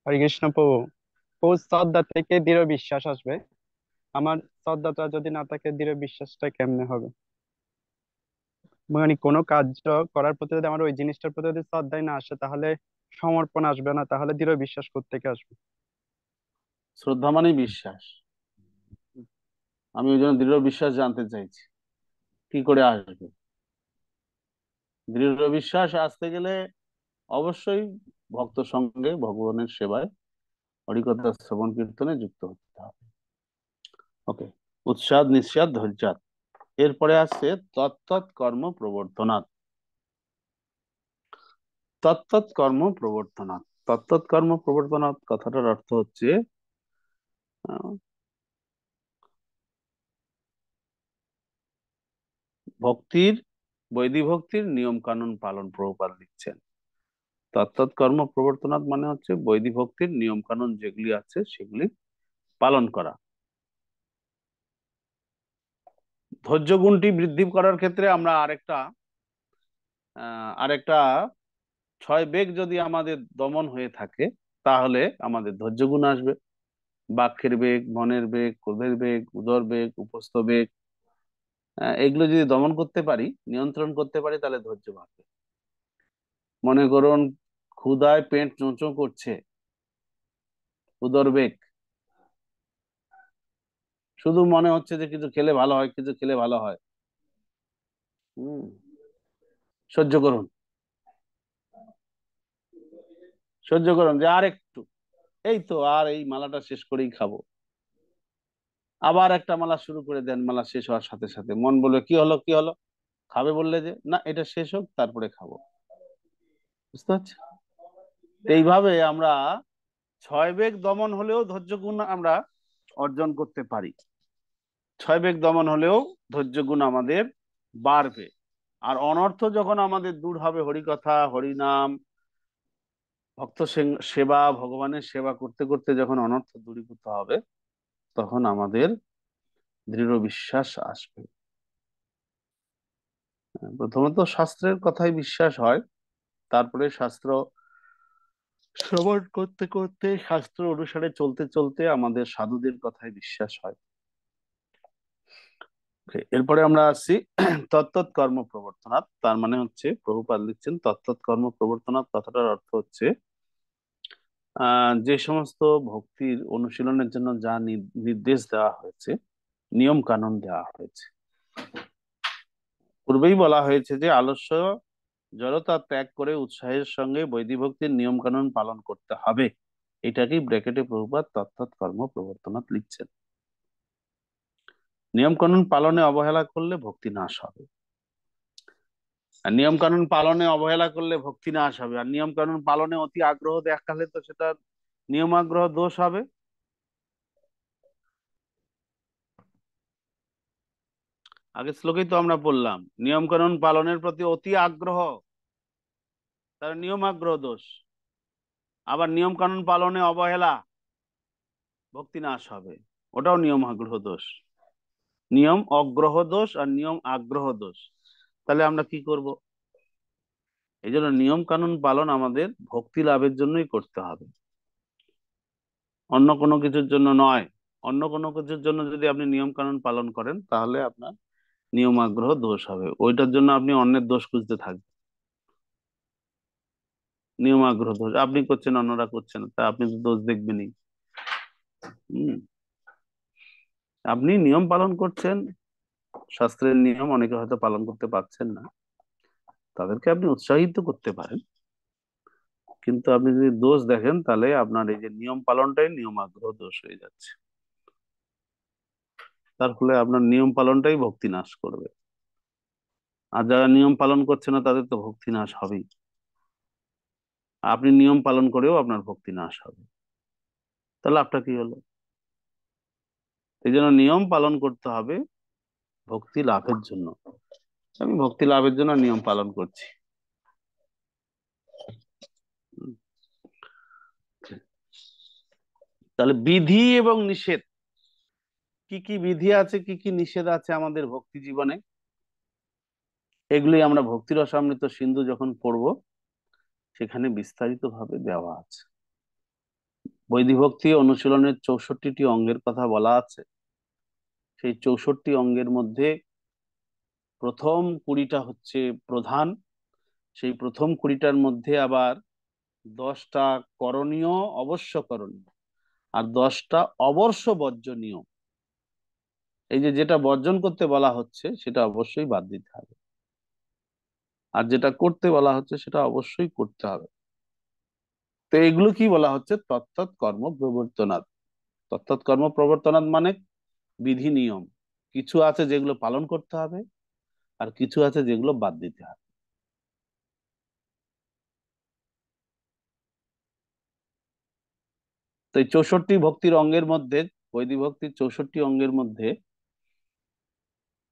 হরে কৃষ্ণ প্রভু। প্রভু, শ্রদ্ধা থেকে দৃঢ় বিশ্বাস আসবে। আমার শ্রদ্ধাটা যদি না থাকে, দৃঢ় বিশ্বাসটা কেমনে হবে? মানে কোনো কাজ করার প্রতি যদি আমার ওই জিনিসটার প্রতি যদি শ্রদ্ধাই না আসে, তাহলে সমর্পণ আসবে না, তাহলে দৃঢ় বিশ্বাস কোত্থেকে আসবে? শ্রদ্ধা মানে বিশ্বাস। আমি ওই জন্য দৃঢ় বিশ্বাস জানতে চাইছি, কি করে আসবে? দৃঢ় বিশ্বাস আসতে গেলে অবশ্যই ভক্ত সঙ্গে ভগবানের সেবায় হরিকথা শ্রবণ কীর্তনে যুক্ত হতে হবে। ওকে, উৎসাদ নিঃসাদ ধৈর্যাৎ। এরপরে আসছে তত্তৎ কর্ম প্রবর্তনাৎ। তত্তৎ কর্ম প্রবর্তনাৎ। তত্তৎ কর্ম প্রবর্তনাৎ কথাটার অর্থ হচ্ছে ভক্তির, বৈদিক ভক্তির নিয়ম কানুন পালন। প্রভুপাদ লিখছেন তত্তৎ কর্ম প্রবর্তনাৎ মানে হচ্ছে বৈদিক ভক্তির নিয়ম কানুন যেগুলি আছে সেগুলি পালন করা। ধৈর্য গুণটি বৃদ্ধি করার ক্ষেত্রে আমরা আরেকটা 6 বেগ যদি আমাদের দমন হয়ে থাকে, তাহলে আমাদের ধৈর্য গুণ আসবে। বাক্যের বেগ, মনের বেগ, ক্রোধের বেগ, উদর বেগ, উপস্থ বেগ, এগুলো যদি দমন করতে পারি, নিয়ন্ত্রণ করতে পারি, তাহলে ধৈর্য বাড়বে। মনে করুন ক্ষুধায় পেট চোঁচো করছে, উদর বেগ, শুধু মনে হচ্ছে যে কিছু খেলে ভালো হয়, কিছু খেলে ভালো হয়। সহ্য করুন, সহ্য করুন, যে আর একটু, এই তো আর এই মালাটা শেষ করেই খাবো। আবার একটা মালা শুরু করে দেন, মালা শেষ হওয়ার সাথে সাথে মন বলবে কি হলো কি হলো, খাবে বললে যে না, এটা শেষ হোক তারপরে খাবো। বুঝতে পারছি? এইভাবে আমরা 6 বেগ দমন হলেও ধৈর্য গুণ আমরা অর্জন করতে পারি। 6 বেগ দমন হলেও ধৈর্য গুণ আমাদের বাড়বে। আর অনর্থ যখন আমাদের দূর হবে, হরিকথা, হরিনাম, ভক্ত সেবা, ভগবানের সেবা করতে করতে যখন অনর্থ দূরীভূত হবে, তখন আমাদের দৃঢ় বিশ্বাস আসবে। প্রথমত শাস্ত্রের কথাই বিশ্বাস হয়, তারপরে শাস্ত্র শ্রবণ করতে করতে, শাস্ত্র অনুসারে চলতে চলতে আমাদের সাধুদের কথায় বিশ্বাস হয়। এরপরে আমরা আসছি তত্ত্বৎ কর্ম প্রবর্তনাৎ। তার মানে হচ্ছে, প্রভুপাদ লিখছেন তত্ত্বৎ কর্ম প্রবর্তনাৎ কথাটার অর্থ হচ্ছে যে সমস্ত ভক্তির অনুশীলনের জন্য যা নির্দেশ দেওয়া হয়েছে, নিয়ম কানুন দেওয়া হয়েছে। পূর্বেই বলা হয়েছে যে আলস্য জড়তা ত্যাগ করে উৎসাহের সঙ্গে বৈদিক ভক্তির নিয়ম কানুন পালন করতে হবে। এটাকেই ব্র্যাকেটে প্রভুপাদ তত্ত্বৎ কর্ম প্রবর্তনাৎ লিখছেন। নিয়ম কানুন পালনে অবহেলা করলে ভক্তি নাশ হবে, আর নিয়ম কানুন পালনে অবহেলা করলে ভক্তি নাশ হবে, আর নিয়ম কানুন পালনে অতি আগ্রহ দেখালে তো সেটা নিয়মাগ্রহ দোষ হবে। আগের শ্লোকেই তো আমরা বললাম, নিয়ম কানুন পালনের প্রতি অতি আগ্রহ, তার নিয়মাগ্রহ দোষ। আবার নিয়ম কানুন পালনে অবহেলা, ভক্তি নাশ হবে, ওটাও নিয়মাগ্রহ দোষ। নিয়ম অগ্রহ দোষ আর নিয়ম আগ্রহ দোষ। তাহলে আমরা কি করব? এই জন্য নিয়ম কানুন পালন আমাদের ভক্তি লাভের জন্যই করতে হবে, অন্য কোনো কিছুর জন্য নয়। অন্য কোনো কিছুর জন্য যদি আপনি নিয়ম কানুন পালন করেন, তাহলে আপনার নিয়ম আগ্রহ দোষ হবে, ওইটার জন্য আপনি অন্যের দোষ খুঁজতে থাকবেন। নিয়ম আগ্রহ দোষ আপনি করছেন, অন্যরা করছেন, তা আপনি তো দোষ দেখবেনই। আপনি নিয়ম পালন করছেন, শাস্ত্রের নিয়ম অনেকে হয়তো পালন করতে পারছেন না, তাদেরকে আপনি উৎসাহিত করতে পারেন। কিন্তু আপনি যদি দোষ দেখেন, তাহলে আপনার এই যে নিয়ম পালনটাই নিয়ম আগ্রহ দোষ হয়ে যাচ্ছে, তার ফলে আপনার নিয়ম পালনটাই ভক্তি নাশ করবে। আর যারা নিয়ম পালন করছে না, তাদের তো ভক্তি নাশ হবেই। আপনি নিয়ম পালন করেও আপনার ভক্তি নাশ হবে, তাহলে লাভটা কি হলো? এই জন্য নিয়ম পালন করতে হবে ভক্তি লাভের জন্য। আমি ভক্তি লাভের জন্য নিয়ম পালন করছি। তাহলে বিধি এবং নিষেধ, কি কি বিধি আছে, কি কি নিষেধ আছে আমাদের ভক্তি জীবনে, এগুলি আমরা ভক্তি রসামৃত সিন্ধু যখন পড়বো, সেখানে বিস্তারিত ভাবে দেওয়া আছে। বৈদিক ভক্তি অনুশীলনের 64টি অঙ্গের কথা বলা আছে। সেই 64 অঙ্গের মধ্যে প্রথম 20টা হচ্ছে প্রধান, সেই প্রথম 20টার মধ্যে আবার 10টা করণীয়, অবশ্য করণীয়, আর 10টা অবশ্য বর্জনীয়। এই যে যেটা বর্জন করতে বলা হচ্ছে, সেটা অবশ্যই বাদ দিতে হবে, আর যেটা করতে বলা হচ্ছে সেটা অবশ্যই করতে হবে। তো এগুলো কি বলা হচ্ছে? তত্ত্বৎ কর্ম প্রবর্তনাৎ। তত্ত্বৎ কর্ম প্রবর্তনাৎ মানে বিধি নিয়ম। কিছু আছে যেগুলো পালন করতে হবে, আর কিছু আছে যেগুলো বাদ দিতে হবে। তো এই 64 ভক্তির অঙ্গের মধ্যে, বৈদিক ভক্তির 64 অঙ্গের মধ্যে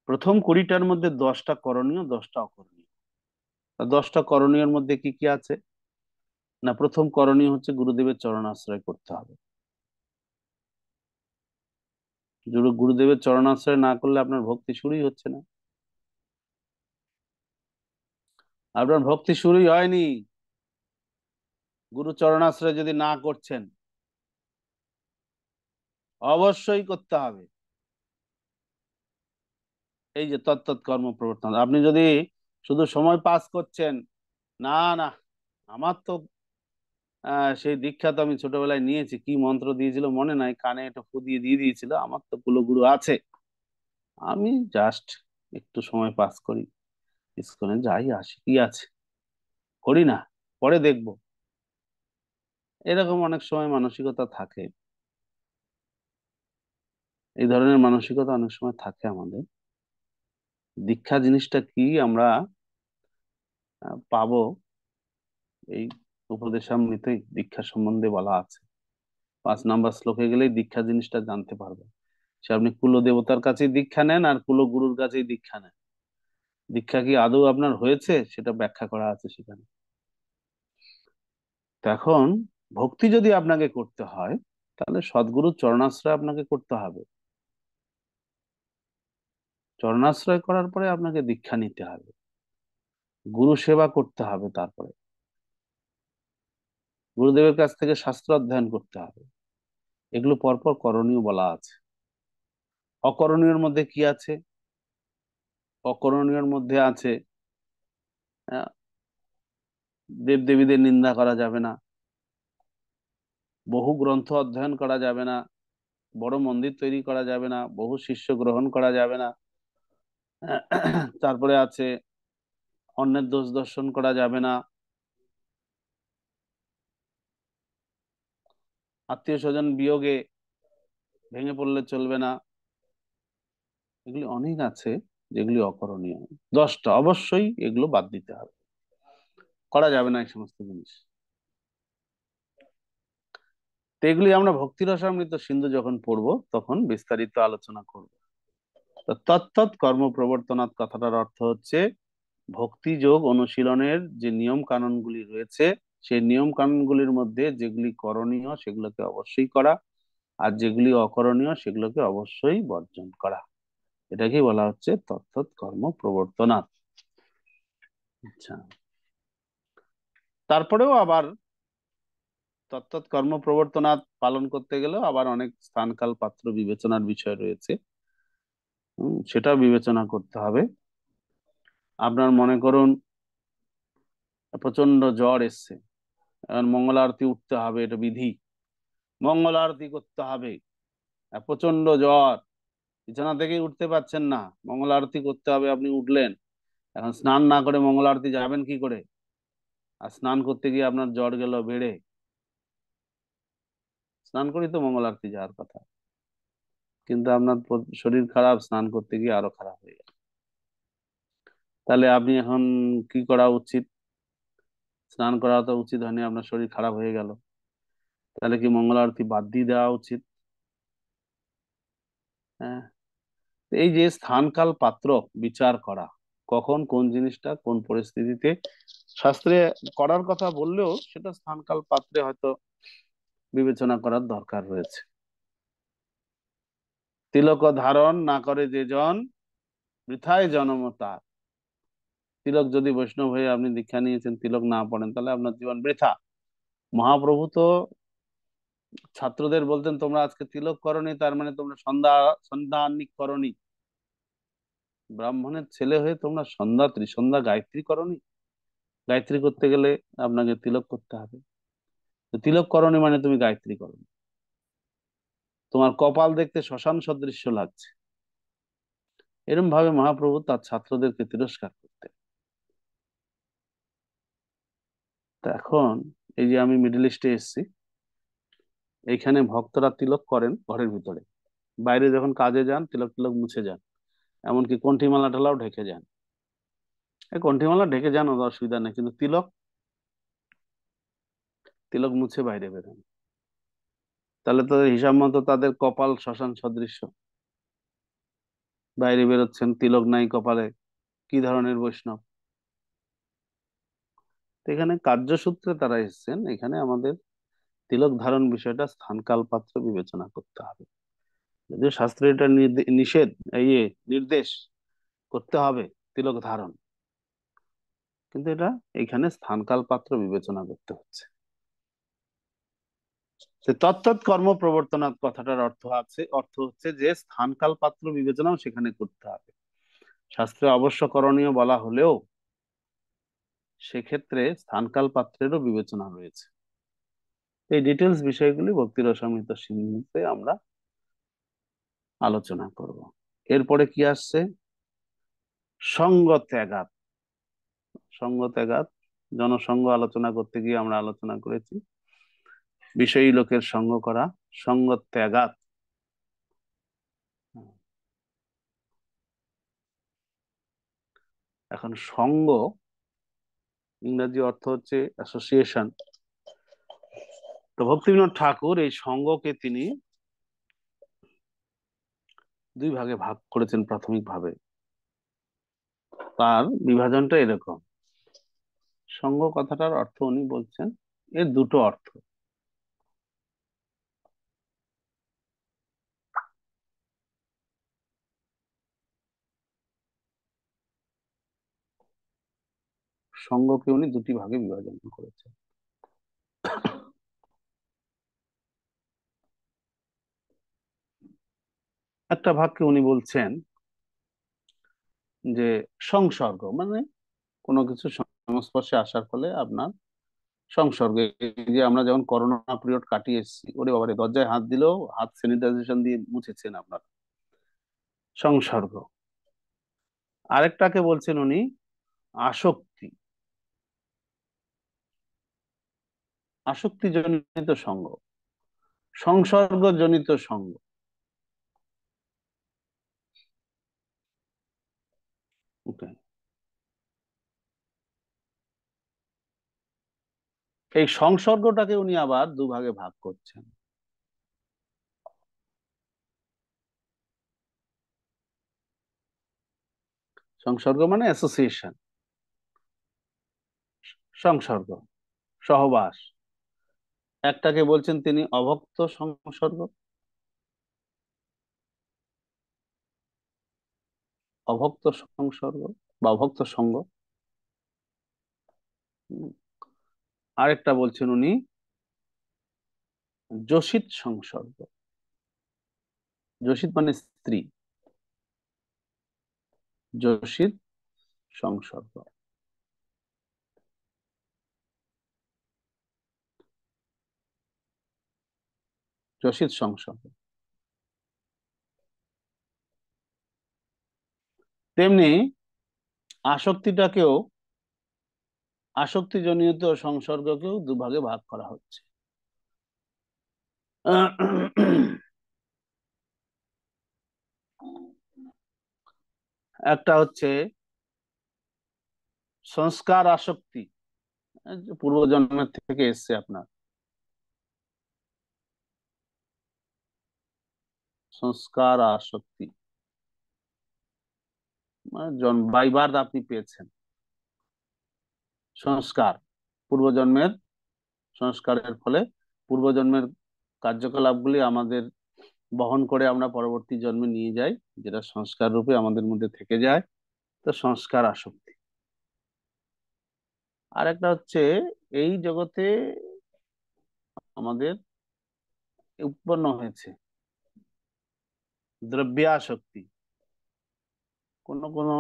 প্রথম 20টার মধ্যে 10টা করণীয়, 10টা অকরণীয়। 10টা করণীয়র মধ্যে কি কি আছে না, প্রথম করণীয় হচ্ছে গুরুদেবের চরণাশ্রয় করতে হবে। গুরুদেবের চরণাশ্রয় না করলে আপনার ভক্তি শুরুই হচ্ছে না, আপনার ভক্তি শুরুই হয়নি গুরু চরণাশ্রয় যদি না করছেন। অবশ্যই করতে হবে। এই যে তত্ত্বৎ কর্ম প্রবর্তন, আপনি যদি শুধু সময় পাস করছেন, না না, আমার তো সেই দীক্ষা তো আমি ছোটবেলায় নিয়েছি, কি মন্ত্র দিয়েছিল মনে নাই, কানে একটা ফু দিয়ে দিয়েছিল, আমার তো কুলগুরু আছে, আমি জাস্ট একটু সময় পাস করি, ইসকনে যাই আসি, কি আছে, করি না, পরে দেখবো। এরকম অনেক সময় মানসিকতা থাকে, এই ধরনের মানসিকতা অনেক সময় থাকে আমাদের। দীক্ষা জিনিসটা কি আমরা পাবো, এই উপদেশামৃতেই দীক্ষা সম্বন্ধে বলা আছে। 5 নম্বর শ্লোকে গেলেই দীক্ষা জিনিসটা জানতে পারবে। সে আপনি কুল দেবতার কাছেই দীক্ষা নেন আর কুল গুরুর কাছেই দীক্ষা নেন, দীক্ষা কি আদৌ আপনার হয়েছে সেটা ব্যাখ্যা করা আছে সেখানে। এখন ভক্তি যদি আপনাকে করতে হয়, তাহলে সদ্গুরুর চরণাশ্রয় আপনাকে করতে হবে। চরণাশ্রয় করার পরে আপনাকে দীক্ষা নিতে হবে। গুরু সেবা করতে হবে, তারপরে গুরুদেবের কাছ থেকে শাস্ত্র অধ্যয়ন করতে হবে। এগুলো পরপর করণীয় বলা আছে। অকরণীয়র মধ্যে কি আছে? অকরণীয়র মধ্যে আছে আহ, দেব দেবীদের নিন্দা করা যাবে না, বহু গ্রন্থ অধ্যয়ন করা যাবে না, বড় মন্দির তৈরি করা যাবে না, বহু শিষ্য গ্রহণ করা যাবে না। তারপরে আছে অন্যের দোষ দর্শন করা যাবে না, আত্মীয় স্বজন বিয়োগে ভেঙে পড়লে চলবে না। এগুলি অনেক আছে যেগুলি অকরণীয়। 10টা অবশ্যই এগুলো বাদ দিতে হবে, করা যাবে না এই সমস্ত জিনিস। তো এগুলি আমরা ভক্তি রসামৃত সিন্ধু যখন পড়বো তখন বিস্তারিত আলোচনা করব। তো তত্তৎ কর্ম প্রবর্তনাৎ কথাটার অর্থ হচ্ছে ভক্তি যোগ অনুশীলনের যে নিয়ম কানুনগুলি রয়েছে, সেই নিয়ম কানুনগুলির মধ্যে যেগুলি করণীয় সেগুলোকে অবশ্যই করা, আর যেগুলি অকরণীয় সেগুলোকে অবশ্যই বর্জন করা। এটাকেই বলা হচ্ছে তত্তৎ কর্ম প্রবর্তনাৎ। আচ্ছা, তারপরেও আবার তত্তৎ কর্ম প্রবর্তনাৎ পালন করতে গেলেও আবার অনেক স্থানকাল পাত্র বিবেচনার বিষয় রয়েছে। সেটাও বিবেচনা করতে হবে। আপনার মনে করুন প্রচন্ড জ্বর এসছে, এখন মঙ্গল আরতি উঠতে হবে, এটা বিধি, মঙ্গল আরতি করতে হবে। প্রচন্ড জ্বর, বিছানা থেকেই উঠতে পারছেন না, মঙ্গল আরতি করতে হবে, আপনি উঠলেন। এখন স্নান না করে মঙ্গল আরতি যাবেন কি করে? আর স্নান করতে গিয়ে আপনার জ্বর গেল বেড়ে, স্নান করি তো মঙ্গল আরতি যাওয়ার কথা, কিন্তু আপনার শরীর খারাপ, স্নান করতে গিয়ে আরো খারাপ হয়ে গেল। তাহলে আপনি এখন কি করা উচিত? স্নান করা তো উচিত হয়নি, আপনার শরীর খারাপ হয়ে গেল, তাহলে কি মঙ্গল আরতি বাদ দিয়ে দেওয়া উচিত? হ্যাঁ। এই যে স্থানকাল পাত্র বিচার করা, কখন কোন জিনিসটা কোন পরিস্থিতিতে শাস্ত্রে করার কথা বললেও সেটা স্থানকাল পাত্রে হয়তো বিবেচনা করার দরকার রয়েছে। তিলক ধারণ না করে যে জন, বৃথায় জন্ম তার। তিলক যদি বৈষ্ণব হয়ে আপনি দীক্ষা নিয়েছেন, তিলক না পড়েন, তাহলে আপনার জীবন বৃথা। মহাপ্রভু তো ছাত্রদের বলতেন তোমরা আজকে তিলক করনি, তার মানে তোমরা সন্ধ্যা আহ্নিক করনি। ব্রাহ্মণের ছেলে হয়ে তোমরা সন্ধ্যা ত্রিসন্ধ্যা গায়ত্রী করনি? গায়ত্রী করতে গেলে আপনাকে তিলক করতে হবে। তো তিলক করনি মানে তুমি গায়ত্রী করনি, তোমার কপাল দেখতে শ্মশান সদৃশ্য লাগছে। এরকম ভাবে মহাপ্রভু তার ছাত্রদেরকে তিরস্কার করতেন। তা এখন এই যে আমি মিডল ইস্টে এসেছি, এইখানে ভক্তরা তিলক করেন ঘরের ভিতরে, বাইরে যখন কাজে যান তিলক তিলক মুছে যান, এমনকি কণ্ঠিমালা ঢালাও ঢেকে যান। এই কণ্ঠিমালা ঢেকে যান, ওর অসুবিধা নেই, কিন্তু তিলক তিলক মুছে বাইরে বেরোন। তাহলে তো হিসাব মতো তাদের কপাল শ্মশান সদৃশ্য, বাইরে বেরোচ্ছেন তিলক নাই কপালে, কি ধরনের বৈষ্ণব? তো এখানে কার্যসূত্রে তারা এসেছেন, এখানে আমাদের তিলক ধারণ বিষয়টা স্থানকাল পাত্র বিবেচনা করতে হবে। যদিও শাস্ত্রে এটা নিষেধ, নির্দেশ করতে হবে তিলক ধারণ, কিন্তু এটা এখানে স্থানকাল পাত্র বিবেচনা করতে হচ্ছে। তত্তৎ কর্ম প্রবর্তনাৎ কথাটার অর্থ হচ্ছে যে স্থানকাল পাত্র বিবেচনাও সেখানে করতে হবে। শাস্ত্রে অবশ্য করণীয় বলা হলেও সেক্ষেত্রে স্থানকাল পাত্রেরও বিবেচনা রয়েছে। এই ডিটেলস বিষয়গুলি ভক্তি রসামৃত সিন্ধুতে আমরা আলোচনা করব। এরপরে কি আসছে? সঙ্গ ত্যাগাত। সঙ্গ ত্যাগাত, জনসঙ্গ আলোচনা করতে গিয়ে আমরা আলোচনা করেছি বিষয়ী লোকের সঙ্গ করা, সঙ্গ ত্যাগাত। এখন সঙ্গ ইংরেজি অর্থ হচ্ছে অ্যাসোসিয়েশন। তো ভক্তিবিনোদ ঠাকুর এই সঙ্গকে তিনি দুই ভাগে ভাগ করেছেন প্রাথমিক ভাবে। তার বিভাজনটা এরকম, সঙ্গ কথাটার অর্থ উনি বলছেন এর দুটো অর্থ। সঙ্গকে উনি দুটি ভাগে বিভাজন করেছেন। একটা ভাগকে উনি বলছেন যে সংসর্গ, মানে কোনো কিছু সংস্পর্শে আসার ফলে আপনার সংসর্গ। এই যে আমরা যেমন করোনা পিরিয়ড কাটিয়ে এসেছি, ওরে বাবারে দরজায় হাত দিলেও হাত স্যানিটাইজেশন দিয়ে মুছেছেন আপনারা, সংসর্গ। আরেকটাকে বলছেন উনি আসক্তি, আসক্তিজনিত সঙ্গ, সংসর্গজনিত সঙ্গ। Okay. এই সংসর্গটাকে উনি আবার দুভাগে ভাগ করছেন। সংসর্গ মানে অ্যাসোসিয়েশন, সংসর্গ, সহবাস। একটাকে বলছেন তিনি অভক্ত সংসর্গ, অভক্ত সংসর্গ বা অভক্ত সঙ্গ। আরেকটা বলছেন উনি যোষিত সংসর্গ। যোষিত মানে স্ত্রী, যোষিত সংসর্গ। যোষিত সংসর্গ। তেমনি আসক্তিটাকেও, আসক্তিজনিত সংসর্গকেও দুভাগে ভাগ করা হচ্ছে। একটা হচ্ছে সংস্কার আসক্তি, পূর্বজন্মের থেকে এসছে আপনার, সংস্কার আসক্তি মানে বাই বার্থ আপনি পেয়েছেন সংস্কার, পূর্বজন্মের সংস্কারের ফলে পূর্বজন্মের কার্যকলাপগুলি আমাদের বহন করে আমরা পরবর্তী জন্মে নিয়ে যাই, যেটা সংস্কার রূপে আমাদের মধ্যে থেকে যায়, তো সংস্কার আসক্তি। আর একটা হচ্ছে এই জগতে আমাদের উৎপন্ন হয়েছে দ্রব্যাসক্তি, কোনো কোনো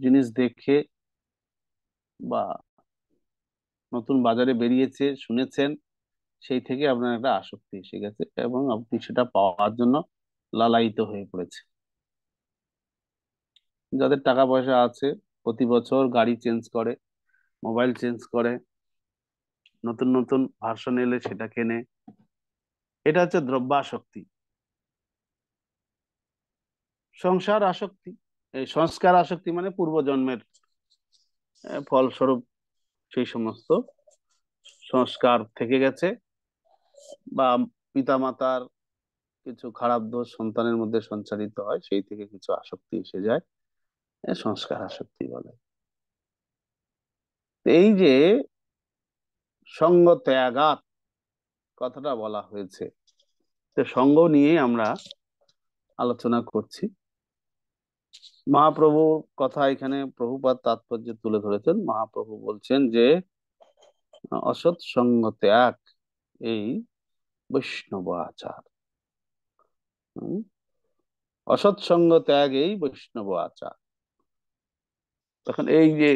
জিনিস দেখে বা নতুন বাজারে বেরিয়েছে শুনেছেন, সেই থেকে আপনার একটা আসক্তি এসে গেছে এবং আপনি সেটা পাওয়ার জন্য লালায়িত হয়ে পড়েছে। যাদের টাকা পয়সা আছে প্রতি বছর গাড়ি চেঞ্জ করে, মোবাইল চেঞ্জ করে, নতুন নতুন ভার্সন এলে সেটা কেনে, এটা হচ্ছে দ্রব্যাসক্তি। সংসার আসক্তি, এই সংস্কার আসক্তি মানে পূর্বজন্মের ফলস্বরূপ সেই সমস্ত সংস্কার থেকে গেছে, বা পিতামাতার কিছু খারাপ দোষ সন্তানের মধ্যে সঞ্চারিত হয়, সেই থেকে কিছু আসক্তি এসে যায়, সংস্কার আসক্তি বলে। এই যে সঙ্গ ত্যাগাত কথাটা বলা হয়েছে, তো সঙ্গ নিয়ে আমরা আলোচনা করছি। মহাপ্রভু কথা এখানে প্রভুপাদ তাৎপর্য তুলে ধরেছেন। মহাপ্রভু বলছেন যে অসৎ সঙ্গ ত্যাগ এই বৈষ্ণব আচার, অসৎ সঙ্গ ত্যাগ এই বৈষ্ণব আচার। তখন এই যে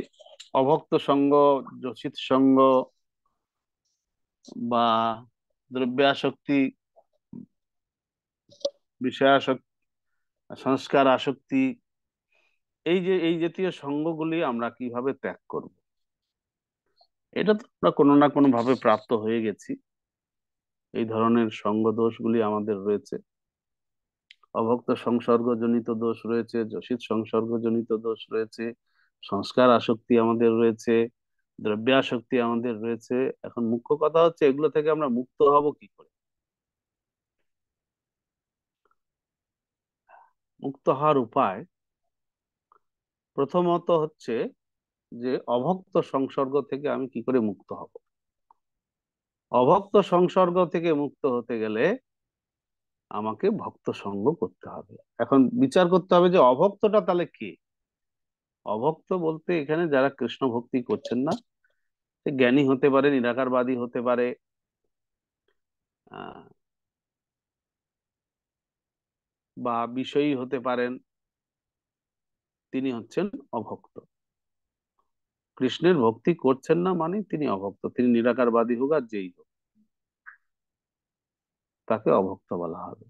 অভক্ত সঙ্গ, যোষিত সঙ্গ বা দ্রব্যাসক্তি, বিষয়াসক্তি, সংস্কার আসক্তি, এই যে এই জাতীয় সঙ্গগুলি আমরা কিভাবে ত্যাগ করব, এটা তো আমরা কোনো না কোনো ভাবে প্রাপ্ত হয়ে গেছি। এই ধরনের সঙ্গ দোষগুলি আমাদের রয়েছে, অভক্ত সংসর্গজনিত দোষ রয়েছে, যোষিত সংসর্গজনিত দোষ রয়েছে, সংস্কার আসক্তি আমাদের রয়েছে, দ্রব্যাসক্তি আমাদের রয়েছে। এখন মুখ্য কথা হচ্ছে এগুলো থেকে আমরা মুক্ত হব কি করে। মুক্ত হওয়ার উপায় প্রথমত হচ্ছে যে অভক্ত সংসর্গ থেকে আমি কি করে মুক্ত হব। অভক্ত সংসর্গ থেকে মুক্ত হতে গেলে আমাকে ভক্ত সঙ্গ করতে হবে। এখন বিচার করতে হবে যে অভক্তটা তাহলে কে। অভক্ত বলতে এখানে যারা কৃষ্ণ ভক্তি করছেন না, সে জ্ঞানী হতে পারে, নিরাকারবাদী হতে পারে, আহ, বা বিষয়ী হতে পারেন, তিনি হচ্ছেন অভক্ত। কৃষ্ণের ভক্তি করছেন না মানে তিনি অভক্ত। তিনি নিরাকারবাদী হোক আর যেই হোক, তাকে অভক্ত বলা হবে।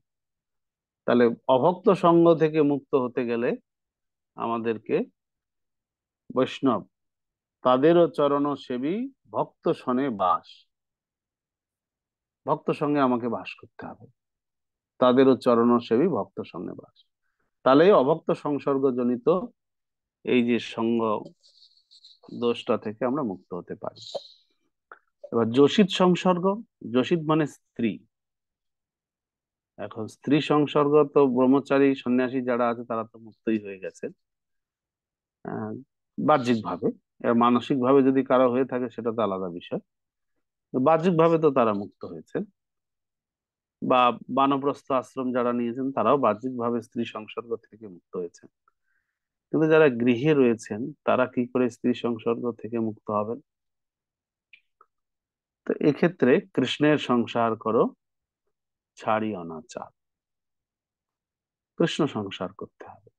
তাহলে অভক্ত সঙ্গ থেকে মুক্ত হতে গেলে আমাদেরকে বৈষ্ণব তাদেরও চরণ সেবী ভক্ত শনে বাস, ভক্ত সঙ্গে আমাকে বাস করতে হবে, তাদেরও চরণ সেবী ভক্ত সঙ্গে বাস। তাহলে এই অভক্ত সংসর্গ জনিত এই যে সঙ্গ দোষটা থেকে আমরা মুক্ত হতে পারি। এবার যোষিত সংসর্গ, যোষিত মানে স্ত্রী। এখন স্ত্রী সংসর্গ তো ব্রহ্মচারী সন্ন্যাসী যারা আছে তারা তো মুক্তই হয়ে গেছে বাহ্যিক ভাবে। মানসিক ভাবে যদি কারো হয়ে থাকে সেটা তো আলাদা বিষয়। বাহ্যিক ভাবে তো তারা মুক্ত হয়েছে, বা বানপ্রস্থ আশ্রম যারা নিয়েছেন তারাও বাহ্যিক ভাবে স্ত্রী সংসর্গ থেকে মুক্ত হয়েছেন। কিন্তু যারা গৃহে রয়েছেন তারা কি করে স্ত্রী সংসর্গ থেকে মুক্ত হবেন? তো এক্ষেত্রে কৃষ্ণের সংসার করো ছাড়ি অনাচার, কৃষ্ণ সংসার করতে হবে।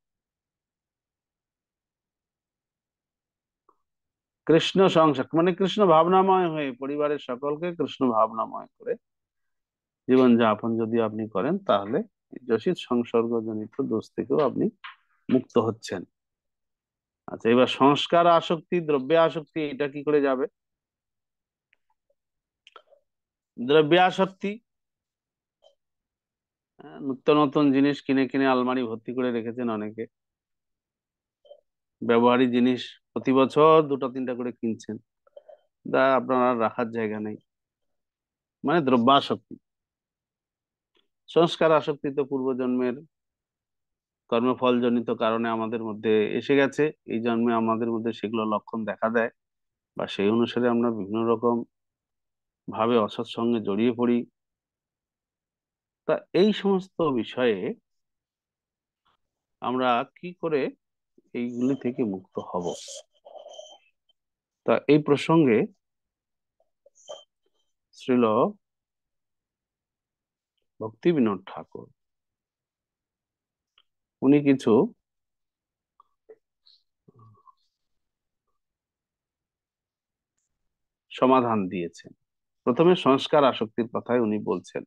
কৃষ্ণ সংসার মানে কৃষ্ণ ভাবনাময় হয়ে, পরিবারের সকলকে কৃষ্ণ ভাবনাময় করে জীবন যাপন যদি আপনি করেন তাহলে যোষিত সংসর্গ জনিত দোষ থেকেও আপনি মুক্ত হচ্ছেন। আচ্ছা, এবার সংস্কার আসক্তি, দ্রব্যে আসক্তি, এটা কি করে যাবে? দ্রব্যে আসক্তি, নিত্য নতুন জিনিস কিনে কিনে আলমারি ভর্তি করে রেখেছেন অনেকে, ব্যবহারিক জিনিস প্রতি বছর দুটো তিনটা করে কিনছেন, তা আপনার আর রাখার জায়গা নেই, মানে দ্রব্যাসক্তি। সংস্কার আসক্তি তো পূর্বজন্মের কর্মফল জনিত কারণে আমাদের মধ্যে এসে গেছে, এই জন্মে আমাদের মধ্যে সেগুলো লক্ষণ দেখা দেয়, বা সেই অনুসারে আমরা বিভিন্ন রকম ভাবে অসৎসঙ্গে জড়িয়ে পড়ি। তা এই সমস্ত বিষয়ে আমরা কি করে এইগুলি থেকে মুক্ত হব? তা এই প্রসঙ্গে শ্রীল ভক্তি বিনোদ ঠাকুর উনি কিছু সমাধান দিয়েছেন। প্রথমে সংস্কার আসক্তির কথাই উনি বলছেন।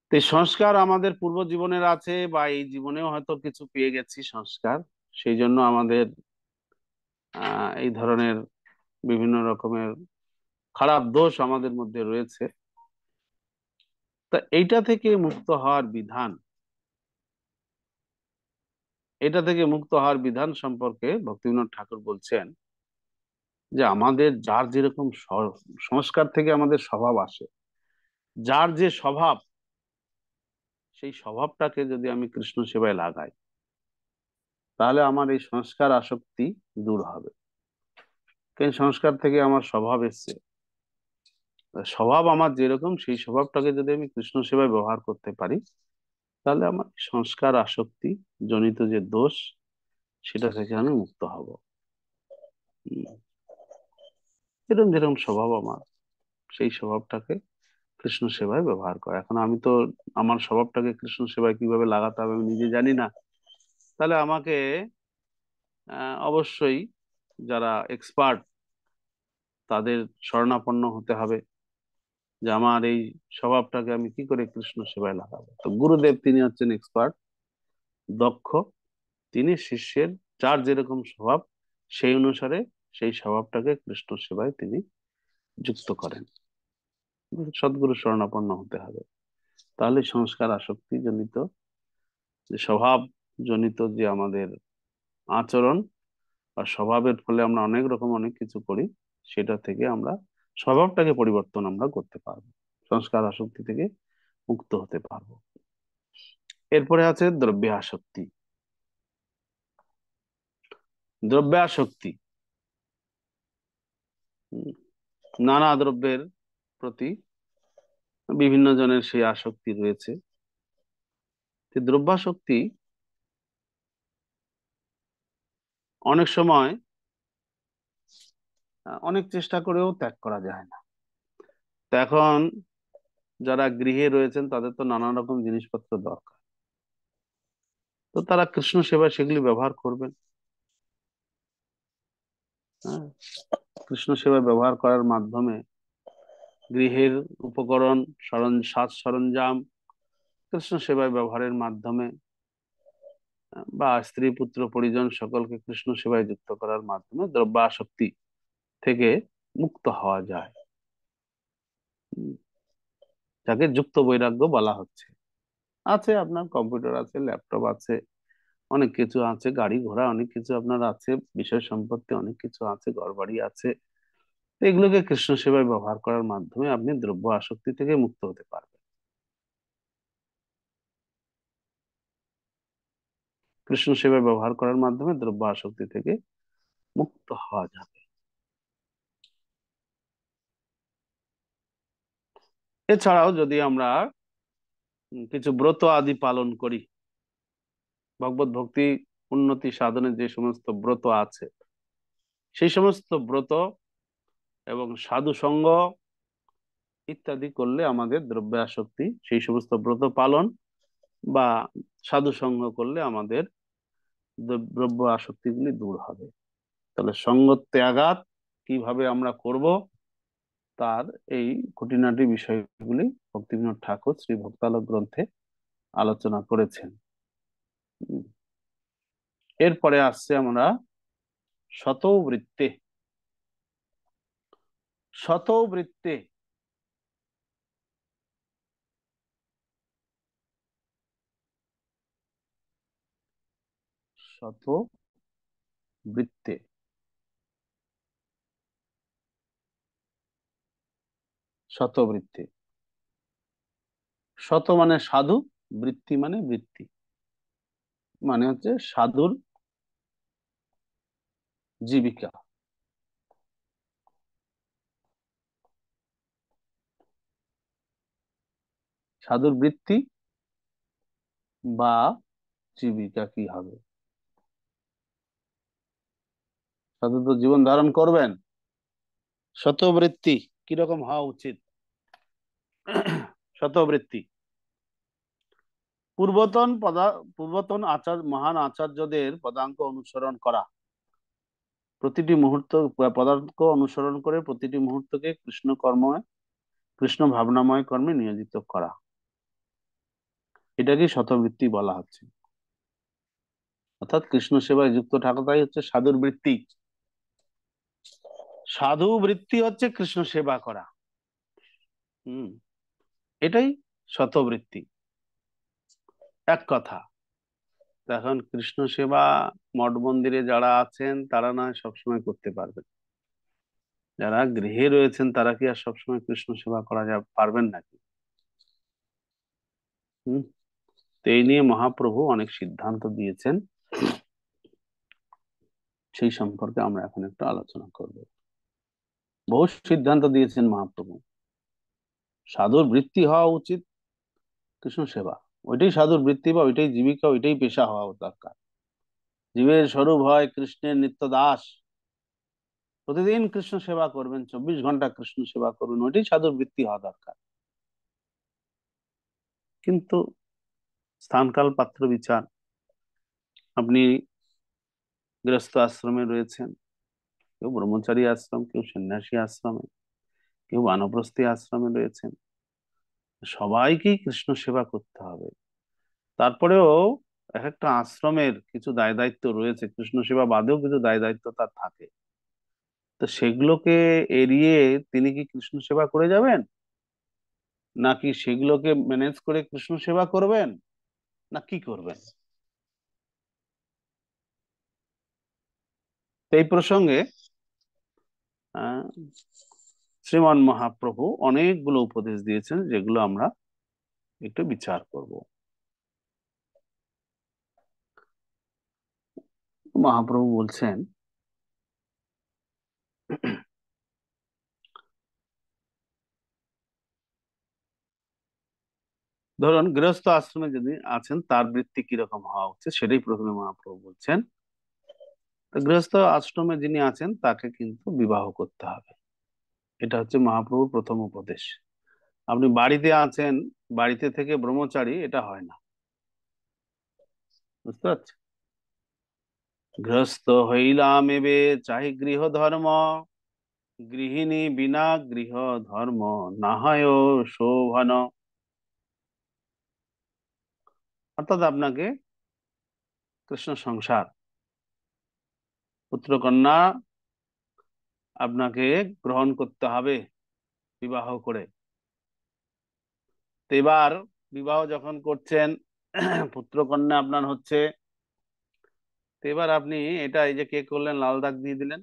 তো এই সংস্কার আমাদের পূর্ব জীবনের আছে, বা এই জীবনেও হয়তো কিছু পেয়ে গেছি সংস্কার, সেই জন্য আমাদের এই ধরনের বিভিন্ন রকমের খারাপ দোষ আমাদের মধ্যে রয়েছে। তা এইটা থেকে মুক্ত হওয়ার বিধান, এটা থেকে মুক্ত হওয়ার বিধান সম্পর্কে ভক্তিবিনোদ ঠাকুর বলছেন যে আমাদের যার যেরকম সংস্কার থেকে আমাদের স্বভাব আসে, যার যে স্বভাব, সেই স্বভাবটাকে যদি আমি কৃষ্ণ সেবায় লাগাই তাহলে আমার এই সংস্কার আসক্তি দূর হবে। কারণ সংস্কার থেকে আমার স্বভাব এসছে, স্বভাব আমার যেরকম সেই স্বভাবটাকে যদি আমি কৃষ্ণ সেবায় ব্যবহার করতে পারি তাহলে আমার সংস্কার আসক্তি জনিত যে দোষ সেটা থেকে আমি মুক্ত হব। এরকম যেরকম স্বভাব আমার, সেই স্বভাবটাকে কৃষ্ণ সেবায় ব্যবহার করা। এখন আমি তো আমার স্বভাবটাকে কৃষ্ণ সেবায় কিভাবে লাগাতে হবে আমি নিজে জানি না, তাহলে আমাকে অবশ্যই যারা এক্সপার্ট তাদের শরণাপন্ন হতে হবে যে আমার এই স্বভাবটাকে আমি কি করে কৃষ্ণ সেবায় লাগাবো। তো গুরুদেব তিনি হচ্ছেন এক্সপার্ট, দক্ষ, তিনি শিষ্যের যার যেরকম স্বভাব সেই অনুসারে সেই স্বভাবটাকে কৃষ্ণ সেবায় তিনি যুক্ত করেন। সদ্গুরু শরণাপন্ন হতে হবে, তাহলে সংস্কার আসক্তি জনিত যে স্বভাব জনিত যে আমাদের আচরণ বা স্বভাবের ফলে আমরা অনেক রকম অনেক কিছু করি, সেটা থেকে আমরা স্বভাবটাকে পরিবর্তন আমরা করতে পারবো, সংস্কার আসক্তি থেকে মুক্ত হতে পারবো। এরপরে আছে দ্রব্য আসক্তি। দ্রব্য আসক্তি নানা দ্রব্যের প্রতি বিভিন্ন জনের সেই আসক্তি রয়েছে। দ্রব্যাসক্তি অনেক সময় অনেক চেষ্টা করেও ত্যাগ করা যায় না। তো এখন যারা গৃহে রয়েছেন তাদের তো নানা রকম জিনিসপত্র দরকার, তো তারা কৃষ্ণ সেবায় সেগুলি ব্যবহার করবেন। হ্যাঁ, কৃষ্ণ সেবায় ব্যবহার করার মাধ্যমে গৃহের উপকরণ, সাজ সরঞ্জাম কৃষ্ণ সেবায় ব্যবহারের মাধ্যমে বা স্ত্রী পুত্র পরিজন সকলকে কৃষ্ণ সেবায় যুক্ত করার মাধ্যমে দ্রব্যাসক্তি থেকে মুক্ত হওয়া যায়। যাকে যুক্ত বৈরাগ্য বলা হচ্ছে। আছে আপনার কম্পিউটার আছে, ল্যাপটপ আছে, অনেক কিছু আছে, গাড়ি ঘোড়া অনেক কিছু আপনার আছে, বিষয় সম্পত্তি অনেক কিছু আছে, ঘরবাড়ি আছে। তো এগুলোকে কৃষ্ণ সেবায় ব্যবহার করার মাধ্যমে আপনি দ্রব্য আসক্তি থেকে মুক্ত হতে পারবেন। কৃষ্ণ সেবায় ব্যবহার করার মাধ্যমে দ্রব্য আসক্তি থেকে মুক্ত হওয়া যাবে। এছাড়াও যদি আমরা কিছু ব্রত আদি পালন করি, ভগবত ভক্তি উন্নতি সাধনের যে সমস্ত ব্রত আছে সেই সমস্ত ব্রত এবং সাধু সঙ্গ ইত্যাদি করলে আমাদের দ্রব্যাসক্তি, সেই সমস্ত ব্রত পালন বা সাধু সঙ্গ করলে আমাদের দ্রব্য আসক্তিগুলি দূর হবে। তাহলে সঙ্গ ত্যাগাত কিভাবে আমরা করব তার এই খুঁটিনাটি বিষয়গুলি ভক্তিবিনোদ ঠাকুর শ্রী ভক্তালোক গ্রন্থে আলোচনা করেছেন। এরপরে আসছে আমরা শতবৃত্তে। শতবৃত্তে শতবৃত্তে শতবৃত্তে শত মানে সাধু, বৃত্তি মানে বৃত্তি, মানে হচ্ছে সাধুর জীবিকা। সাধুর বৃত্তি বা জীবিকা কি হবে? সাধু তো জীবন ধারণ করবেন, শতবৃত্তি কিরকম হওয়া উচিত? শতবৃত্তি পূর্বতন মহান আচার্যদের পদাঙ্ক অনুসরণ করা, প্রতিটি মুহূর্ত পদাঙ্ক অনুসরণ করে প্রতিটি মুহূর্তকে কৃষ্ণ ভাবনাময় কর্মে নিয়োজিত করা, এটাকে শতবৃত্তি বলা হচ্ছে। অর্থাৎ কৃষ্ণ সেবায় যুক্ত থাকাটাই হচ্ছে সাধুর বৃত্তি। সাধু বৃত্তি হচ্ছে কৃষ্ণ সেবা করা। এটাই শতবৃত্তি এক কথা। এখন কৃষ্ণ সেবা মঠ মন্দিরে যারা আছেন তারা না সবসময় করতে পারবেন, যারা গৃহে রয়েছেন তারা কি আর সবসময় কৃষ্ণ সেবা করা পারবেন নাকি? তো এই নিয়ে মহাপ্রভু অনেক সিদ্ধান্ত দিয়েছেন, সেই সম্পর্কে আমরা এখন একটু আলোচনা করব। বহু সিদ্ধান্ত দিয়েছেন মহাপ্রভু। সাধুর বৃত্তি হওয়া উচিত কৃষ্ণ সেবা, ওইটাই সাধুর বৃত্তি বা ওইটাই জীবিকা, ওইটাই পেশা হওয়া দরকার। জীবের স্বরূপ হয় কৃষ্ণের নিত্য দাস, প্রতিদিন কৃষ্ণ সেবা করবেন, 24 ঘন্টা কৃষ্ণ সেবা করবেন, ওইটাই সাধুর বৃত্তি হওয়া দরকার। কিন্তু স্থানকাল পাত্র বিচার, আপনি গৃহস্থ আশ্রমে রয়েছেন, কেউ ব্রহ্মচারী আশ্রম, কেউ সন্ন্যাসী আশ্রমে, কেউ বানপ্রস্থী আশ্রমে রয়েছেন, সবাইকেই কৃষ্ণ সেবা করতে হবে। তারপরেও এক একটা আশ্রমের কিছু দায় দায়িত্ব রয়েছে, কৃষ্ণ সেবা বাদেও কিছু দায় দায়িত্ব তার থাকে। তো সেগুলোকে এড়িয়ে তিনি কি কৃষ্ণ সেবা করে যাবেন, নাকি সেগুলোকে ম্যানেজ করে কৃষ্ণ সেবা করবেন, না কি করবেন? এই প্রসঙ্গে শ্রীমান মহাপ্রভু অনেকগুলো উপদেশ দিয়েছেন, যেগুলো আমরা একটু বিচার করব। মহাপ্রভু বলছেন, ধরুন গৃহস্থ আশ্রমে যদি আছেন তার বৃত্তি কিরকম হওয়া উচিত সেটাই প্রথমে মহাপ্রভু বলছেন। তো গৃহস্থ আশ্রমে যিনি আছেন তাকে কিন্তু বিবাহ করতে হবে। এটা হচ্ছে মহাপ্রভুর প্রথম উপদেশ। আপনি বাড়িতে আছেন, বাড়িতে থেকে ব্রহ্মচারী, এটা হয় না। বুঝতে পারছেন? গৃহস্থ হইলাম এবে চাহি গৃহ ধর্ম, গৃহিণী বিনা গৃহ ধর্ম না হয় শোভন। অর্থাৎ আপনাকে কৃষ্ণ সংসার, পুত্র কন্যা আপনাকে গ্রহণ করতে হবে বিবাহ করে। তো এবার বিবাহ যখন করছেন, পুত্র কন্যা আপনার হচ্ছে, তো এবার আপনি এটা এই যে কে করলেন, লাল দাগ দিয়ে দিলেন।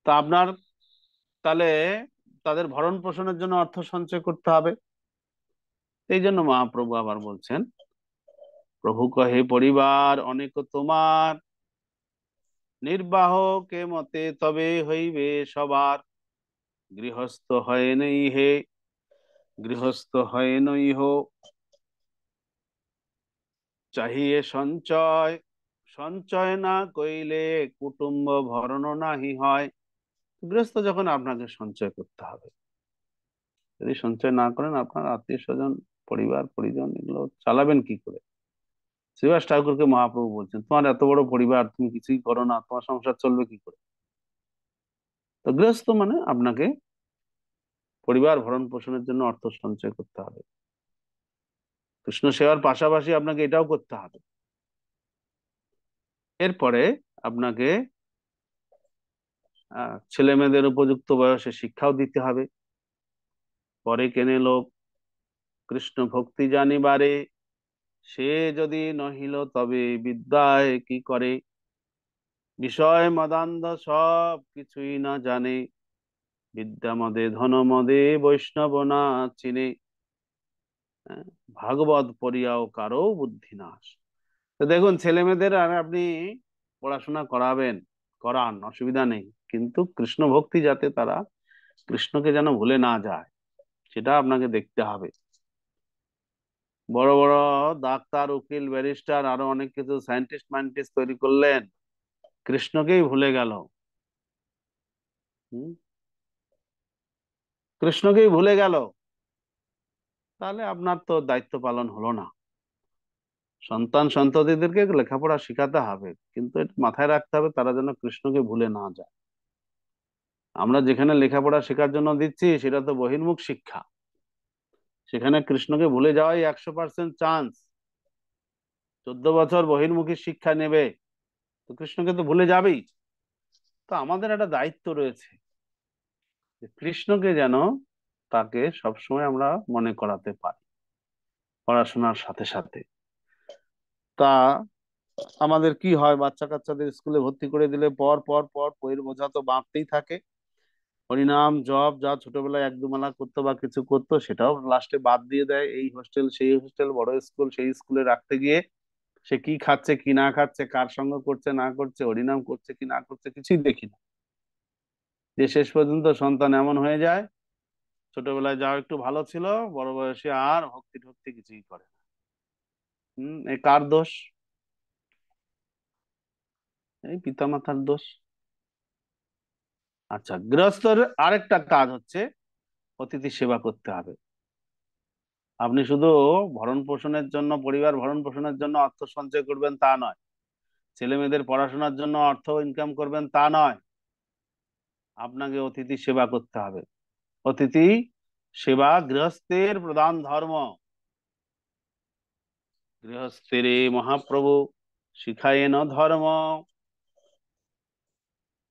তা আপনার তাহলে তাদের ভরণ পোষণের জন্য অর্থ সঞ্চয় করতে হবে। এই জন্য মহাপ্রভু আবার বলছেন, প্রভু কহে পরিবার অনেক তোমার, নির্বাহ কে মতে তবে হইবে সবার, গৃহস্থ হয় নই হে, গৃহস্থ হয় নই হো, চাহিয়ে সঞ্চয়, সঞ্চয় না কইলে কুটুম্ব ভরণ নাহি হয়। গৃহস্থ যখন আপনাকে সঞ্চয় করতে হবে, যদি সঞ্চয় না করেন আপনার আত্মীয় স্বজন, পরিবার পরিজন এগুলো চালাবেন কি করে? শ্রীবাস ঠাকুরকে মহাপ্রভু বলছেন, তোমার এত বড় পরিবার, তুমি কিছুই করো না, তোমার সংসার চলবে কি করে? তো গৃহস্থ মানে আপনাকে পরিবার ভরণ পোষণের জন্য অর্থ সঞ্চয় করতে হবে। কৃষ্ণ সেবার পাশাপাশি আপনাকে এটাও করতে হবে। এরপরে আপনাকে ছেলে মেয়েদের উপযুক্ত বয়সে শিক্ষাও দিতে হবে। পরে কেনে লোক কৃষ্ণ ভক্তি জানিবারে, সে যদি নহিল তবে বিদ্যায় কি করে, বিষয় মদান্ধ সব কিছুই না জানে, বিদ্যা মদে ধন মদে বৈষ্ণব না চিনে, ভাগবত পড়িয়াও কারো বুদ্ধি নাশ। তো দেখুন, ছেলে মেয়েদের আর আপনি পড়াশোনা করাবেন, করান, অসুবিধা নেই, কিন্তু কৃষ্ণ ভক্তি যাতে তারা কৃষ্ণকে যেন ভুলে না যায় সেটা আপনাকে দেখতে হবে। বড় বড় ডাক্তার, উকিল, ব্যারিস্টার, আরো অনেক কিছু সায়েন্টিস্ট মাইন্টিস্ট তৈরি করলেন, কৃষ্ণকেই ভুলে গেল। কৃষ্ণকেই ভুলে গেল, তাহলে আপনার তো দায়িত্ব পালন হলো না। সন্তান সন্ততিদেরকে লেখাপড়া শেখাতে হবে, কিন্তু এটা মাথায় রাখতে হবে তারা যেন কৃষ্ণকে ভুলে না যায়। আমরা যেখানে লেখাপড়া শেখার জন্য দিচ্ছি সেটা তো বহির্মুখ শিক্ষা, সেখানে কৃষ্ণকে ভুলে যাওয়াই 100% চান্স। 14 বছর বহির্মুখী শিক্ষা নেবে, তো কৃষ্ণকে তো ভুলে যাবেই। তো আমাদের একটা দায়িত্ব রয়েছে যে কৃষ্ণকে যেন তাকে সবসময় আমরা মনে করাতে পারি পড়াশোনার সাথে সাথে। তা আমাদের কি হয়, বাচ্চা কাচ্চাদের স্কুলে ভর্তি করে দিলে পর পর পর বইয়ের বোঝা তো বাঁধতেই থাকে। হরিনাম জপ যা ছোটবেলায় এক দুমালা করতো বা কিছু করতো সেটাও লাস্টে বাদ দিয়ে দেয়। এই হোস্টেল সেই হোস্টেল, বড় স্কুল সেই স্কুলে রাখতে গিয়ে সে কি খাচ্ছে কি না খাচ্ছে, কার সঙ্গ করছে না করছে, হরিনাম করছে কি না করছে কিছুই দেখি না। যে শেষ পর্যন্ত সন্তান এমন হয়ে যায়, ছোটবেলায় যাও একটু ভালো ছিল, বড় বয়সে আর ভক্তি ঠক্তি কিছুই করে না। এ কার দোষ? এই পিতামাতার দোষ। আচ্ছা, গৃহস্থর আরেকটা কাজ হচ্ছে অতিথি সেবা করতে হবে। আপনি শুধু ভরণ পোষণের জন্য, পরিবার ভরণ পোষণের জন্য অর্থ সঞ্চয় করবেন তা নয়, ছেলে মেয়েদের পড়াশোনার জন্য অর্থ ইনকাম করবেন তা নয়, আপনাকে অতিথি সেবা করতে হবে। অতিথি সেবা গৃহস্থের প্রধান ধর্ম। গৃহস্থের মহাপ্রভু শিখায়েন ধর্ম,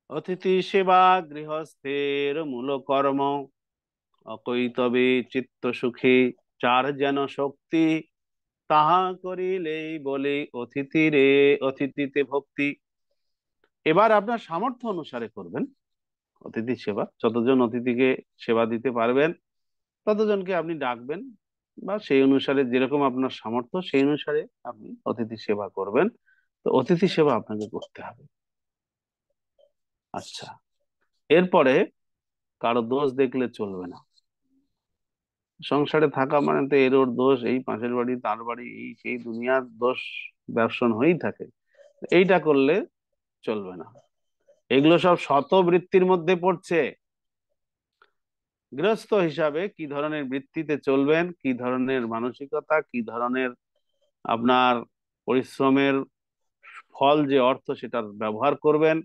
অতিথি সেবা গৃহস্থের মূল কর্ম, অকৈতবে চিত্ত সুখে চার যেন শক্তি, তাহা করিলেই বলে অতিথি রে অতিথিতে ভক্তি। এবার আপনার সামর্থ্য অনুসারে করবেন অতিথি সেবা। যতজন অতিথিকে সেবা দিতে পারবেন ততজনকে আপনি ডাকবেন, বা সেই অনুসারে যেরকম আপনার সামর্থ্য সেই অনুসারে আপনি অতিথি সেবা করবেন। তো অতিথি সেবা আপনাকে করতে হবে। আচ্ছা, এরপরে কারো দোষ দেখলে চলবে না। সংসারে থাকা মানে তো এর ওর দোষ, এই পাশের বাড়ি তার বাড়ি, এই সেই দুনিয়ার দোষ দর্শন হয়েই থাকে। এইটা করলে চলবে না। এগুলো সব শতবৃত্তির মধ্যে পড়ছে। গৃহস্থ হিসাবে কি ধরনের বৃত্তিতে চলবেন, কি ধরনের মানসিকতা, কি ধরনের আপনার পরিশ্রমের ফল যে অর্থ সেটার ব্যবহার করবেন,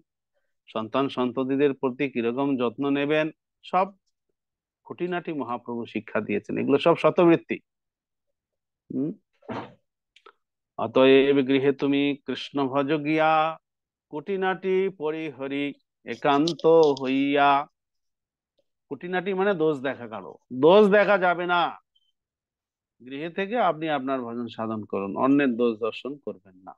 সন্তান সন্ততিদের প্রতি কিরকম যত্ন নেবেন, সব খুঁটিনাটি মহাপ্রভু শিক্ষা দিয়েছেন। এগুলো সব শতবৃত্তি। হম অতএব গৃহে তুমি কৃষ্ণ ভজ গিয়া, খুঁটিনাটি পরিহরি একান্ত হইয়া। খুঁটিনাটি মানে দোষ দেখা কারো, দোষ দেখা যাবে না। গৃহে থেকে আপনি আপনার ভজন সাধন করুন, অন্যের দোষ দর্শন করবেন না।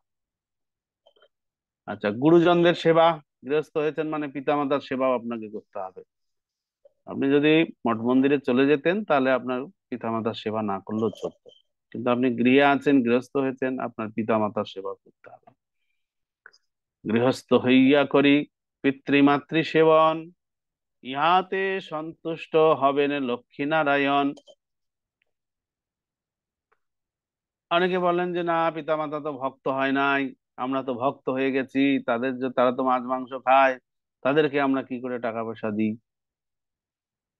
আচ্ছা, গুরুজনদের সেবা, গৃহস্থ হয়েছেন মানে পিতামাতার সেবাও আপনাকে করতে হবে। আপনি যদি মঠ মন্দিরে চলে যেতেন তাহলে আপনার পিতামাতার সেবা না করলেও চলতো, কিন্তু আপনি গৃহে আছেন, গৃহস্থ হয়েছেন, আপনার পিতামাতার সেবা করতে হবে। গৃহস্থ হইয়া করি পিতৃমাতৃ সেবন, ইহাতে সন্তুষ্ট হবেন লক্ষ্মী নারায়ণ। অনেকে বলেন যে না, পিতামাতা তো ভক্ত হয় নাই, আমরা তো ভক্ত হয়ে গেছি, তারা তো মাছ মাংস খায়, তাদেরকে আমরা কি করে টাকা পয়সা দিই?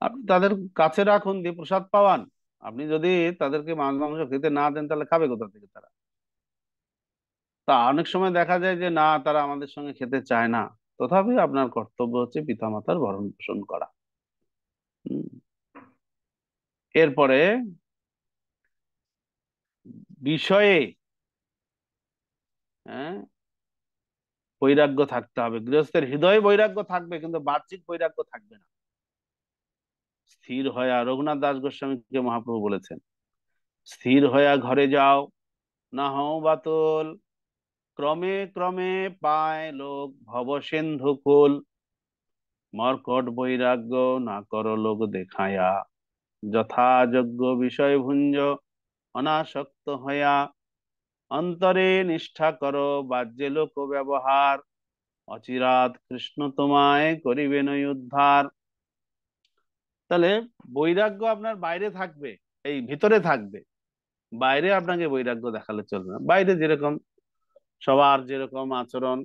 আপনি তাদের কাছে রাখুন, দিয়ে প্রসাদ পাওয়ান। আপনি যদি তাদেরকে মাছ মাংস খেতে না দেন তাহলে খাবে কোথা থেকে তারা? তা অনেক সময় দেখা যায় যে না, তারা আমাদের সঙ্গে খেতে চায় না, তথাপি আপনার কর্তব্য হচ্ছে পিতামাতার ভরণ পোষণ করা। হুম। এরপরে বিষয়ে হ্যাঁ বৈরাগ্য থাকতে হবে। গৃহস্থের হৃদয়ে বৈরাগ্য থাকবে, কিন্তু বাহ্যিক বৈরাগ্য থাকবে না। স্থির হয়া, রঘুনাথ দাস গোস্বামীকে মহাপ্রভু বলেছেন, স্থির হয়া ঘরে যাও, না হও বাতল, ক্রমে ক্রমে পায় লোক ভব সিন্ধু কুল, মর্কট বৈরাগ্য না কর লোক দেখায়া, যথাযোগ্য বিষয় ভুঞ্জ অনাসক্ত হয়া, অন্তরে নিষ্ঠা করো বাহ্যে লোক ব্যবহার, অচিরাত কৃষ্ণ তোমায় করিবেন উদ্ধার। তাহলে বৈরাগ্য আপনার বাইরে থাকবে, এই ভিতরে থাকবে। বাইরে আপনাকে বৈরাগ্য দেখালে চলবে না। বাইরে যেরকম সবার যেরকম আচরণ,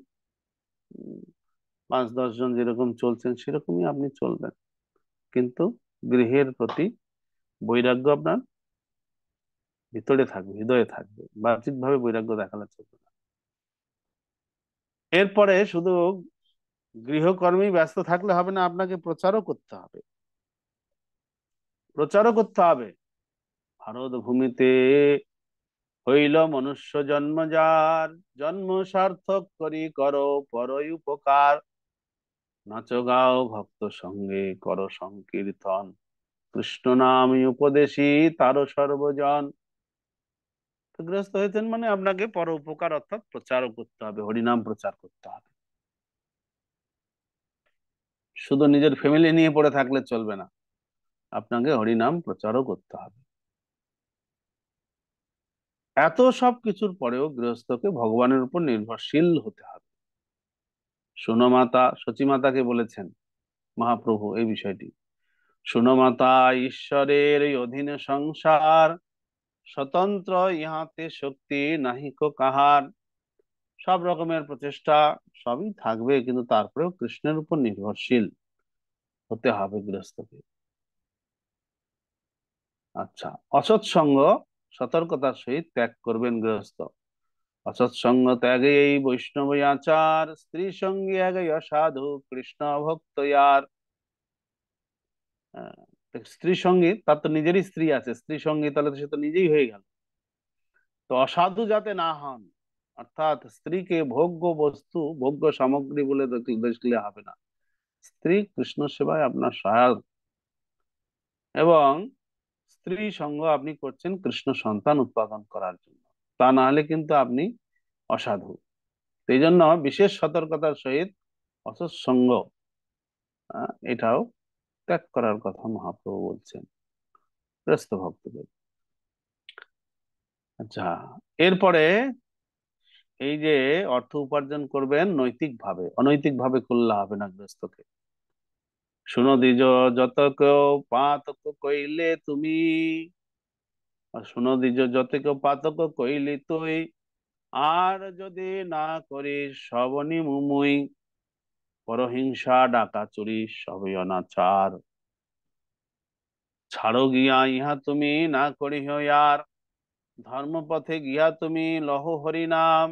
5-10 জন যেরকম চলছেন সেরকমই আপনি চলবেন, কিন্তু গৃহের প্রতি বৈরাগ্য আপনার ভিতরে থাকবে, হৃদয়ে থাকবে। বাহ্যিক ভাবে বৈরাগ্য দেখালে চলবে না। এরপরে শুধু গৃহকর্মী ব্যস্ত থাকলে হবে না, আপনাকে প্রচারও করতে হবে। প্রচারও করতে হবে। ভারত ভূমিতে হইল মনুষ্য জন্ম যার, জন্ম সার্থক করি করো পরই উপকার, নাচ গাও ভক্ত সঙ্গে করো সংকীর্তন, কৃষ্ণ নামই উপদেশী তারও সর্বজন। গৃহস্থ হয়েছেন মানে আপনাকে পর উপকার অর্থাৎ প্রচারও করতে হবে, হরিনাম প্রচার করতে হবে। শুধু নিজের ফ্যামিলি নিয়ে পড়ে থাকলে চলবে না, আপনাকে হরিনাম প্রচারও করতে হবে। এত সব কিছুর পরেও গৃহস্থকে ভগবানের উপর নির্ভরশীল হতে হবে। শুনো মাতা, সচিমাতাকে বলেছেন মহাপ্রভু এই বিষয়টি, শুনো মাতা, ঈশ্বরের এই অধীনে সংসার, স্বতন্ত্র ইহাতে শক্তি নাহিক কাহার। সব রকমের প্রচেষ্টা সবই থাকবে, কিন্তু তারপরেও কৃষ্ণের উপর নির্ভরশীল হতে হবে গৃহস্থকে। আচ্ছা, অসৎসঙ্গ সতর্কতার সহিত ত্যাগ করবেন গৃহস্থ। অসৎসঙ্গ ত্যাগে এই বৈষ্ণব আচার, স্ত্রী সঙ্গী আগে অসাধু কৃষ্ণ ভক্ত ইয়ার। স্ত্রী সঙ্গী, তার তো নিজেরই স্ত্রী আছে, স্ত্রী সঙ্গী তাহলে তো সে তো নিজেই হয়ে গেল। তো অসাধু যাতে না হন, অর্থাৎ স্ত্রীকে ভোগ্য বস্তু, ভোগ্য সামগ্রী বলে দেখলে হবে না। স্ত্রী কৃষ্ণ সেবায় আপনার সহায়ক, এবং স্ত্রী সঙ্গ আপনি করছেন কৃষ্ণ সন্তান উৎপাদন করার জন্য, তা না হলে কিন্তু আপনি অসাধু। এই জন্য বিশেষ সতর্কতার সহিত অসৎসঙ্গ এটাও ত্যাগ করার কথা মহাপ্রভু বলছেন গৃহস্থ ভক্তদের। আচ্ছা, এরপরে এই যে অর্থ উপার্জন করবেন নৈতিক ভাবে, অনৈতিক ভাবে করলে হবে না গৃহস্থকে। শুনো দ্বিজ, যত কেউ পাতক কইলে তুমি, শুনো দ্বিজ যত কেউ পাতক কইলে তুই, আর যদি না করিস সবনি মুমুই, পরহিংসা ডাকাচুরি সবই অনাচার। ছাড়ো গিয়া ইহা তুমি না করিহ আর, ধর্মপথে গিয়া তুমি লহ হরি নাম।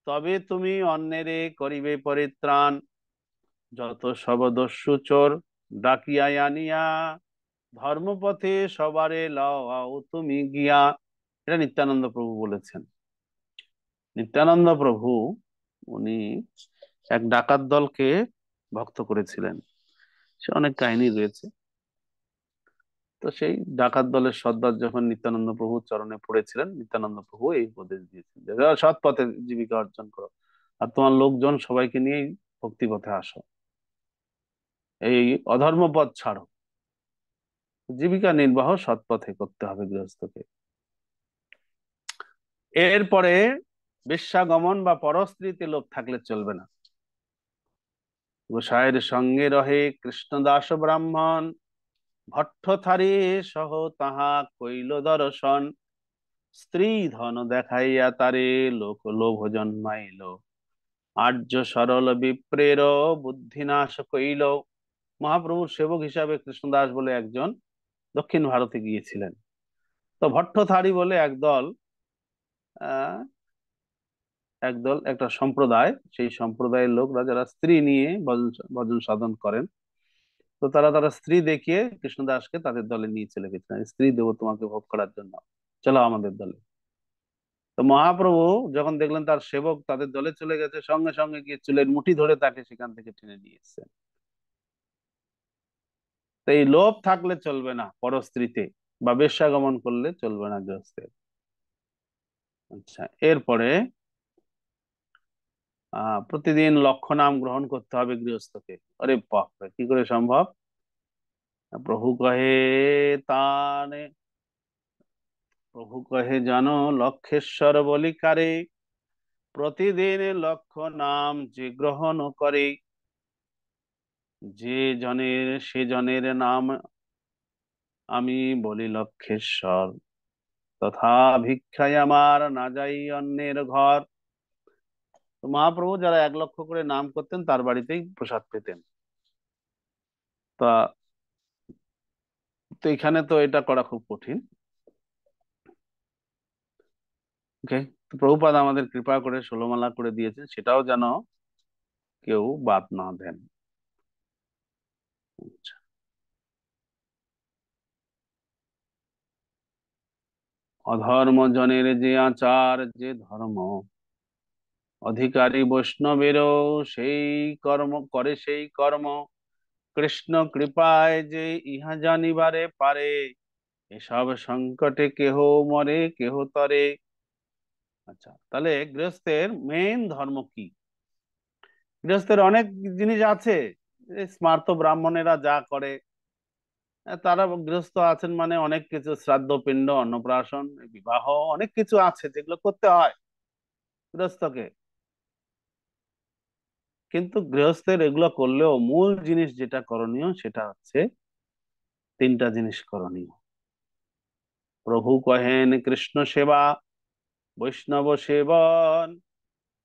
তবে তুমি অন্যেরে করিবে পরিত্রাণ, যত সব দস্যু চোর ডাকিয়া আনিয়া। ধর্মপথে সবারে লও তুমি গিয়া। এটা নিত্যানন্দ প্রভু বলেছেন। নিত্যানন্দ প্রভু উনি এক ডাকাত দলকে ভক্ত করেছিলেন। সে অনেক কাহিনী রয়েছে। তো সেই ডাকাত দলের সর্দার যখন নিত্যানন্দ প্রভুর চরণে পড়েছিলেন, নিত্যানন্দ প্রভু এই উপদেশ দিয়েছেন যে সৎ পথে জীবিকা অর্জন করো, আর তোমার লোকজন সবাইকে নিয়েই ভক্তি পথে আসো, এই অধর্ম পথ ছাড়ো। জীবিকা নির্বাহ সৎ পথে করতে হবে গৃহস্থকে। এরপরে বেশ্যাগমন বা পরস্ত্রীতে লোভ থাকলে চলবে না। গোসাইয়ের সঙ্গে রহে কৃষ্ণদাস ব্রাহ্মণ, ভট্টথারী সহ তাহা কইল দর্শন। স্ত্রী ধন দেখাইয়া তারে লোক লোভ জন্মাইল, আর্য সরল বিপ্রের বুদ্ধিনাশ কইল। মহাপ্রভুর সেবক হিসাবে কৃষ্ণদাস বলে একজন দক্ষিণ ভারতে গিয়েছিলেন। তো ভট্টথারী বলে আহ একদল একটা সম্প্রদায়, সেই সম্প্রদায়ের লোকরা যারা স্ত্রী নিয়ে ভজন সাধন করেন, তো তারা স্ত্রী দেখিয়ে কৃষ্ণদাসকে তাদের দলে নিয়ে চলে গেছিলেন। স্ত্রী দেবো তোমাকে ভোগ করার জন্য, চলো আমাদের দলে। তো মহাপ্রভু যখন দেখলেন তার সেবক তাদের দলে চলে গেছে, সঙ্গে সঙ্গে গিয়ে চুলের মুঠি ধরে তাকে সেখান থেকে টেনে নিয়ে এসেছেন। তো এই লোভ থাকলে চলবে না পরস্ত্রীতে, বা বেশ্যাগমন করলে চলবে না গৃহস্থের। আচ্ছা, এরপরে প্রতিদিন লক্ষ্য নাম গ্রহণ করতে হবে গৃহস্থকে। আরে বাপ রে, কি করে সম্ভব? প্রভু কহে তানে, প্রভু কহে জানো লক্ষেশ্বর বলি কারে, প্রতিদিন লক্ষ্য নাম যে গ্রহণ করে, যে জনের সে জনের নাম আমি বলি লক্ষেশ্বর, তথা ভিক্ষায় আমার না যাই অন্যের ঘর। তো মহাপ্রভু যারা 1 লক্ষ করে নাম করতেন তার বাড়িতেই প্রসাদ পেতেন। তা তো এখানে তো এটা করা খুব কঠিন। ওকে, তো প্রভুপাদ আমাদের কৃপা করে 16 মালা করে দিয়েছেন, সেটাও যেন কেউ বাদ না দেন। আচ্ছা, অধর্ম জনের যে আচার যে ধর্ম, অধিকারী বৈষ্ণবেরও সেই কর্ম করে সেই কর্ম। কৃষ্ণ কৃপায় যে ইহা জানিবারে পারে, এসব সংকটে কেহ মরে কেহ তরে। আচ্ছা, তাহলে গৃহস্থের মেইন ধর্ম কি? গৃহস্থের অনেক জিনিস আছে। স্মার্ত ব্রাহ্মণেরা যা করে, তারা গৃহস্থ আছেন মানে অনেক কিছু, শ্রাদ্ধ পিণ্ড অন্নপ্রাশন বিবাহ অনেক কিছু আছে যেগুলো করতে হয় গৃহস্থকে। কিন্তু গৃহস্থের এগুলো করলেও মূল জিনিস যেটা করণীয় সেটা হচ্ছে 3টা জিনিস করণীয়। প্রভু কহেন কৃষ্ণ সেবা, বৈষ্ণব সেবন,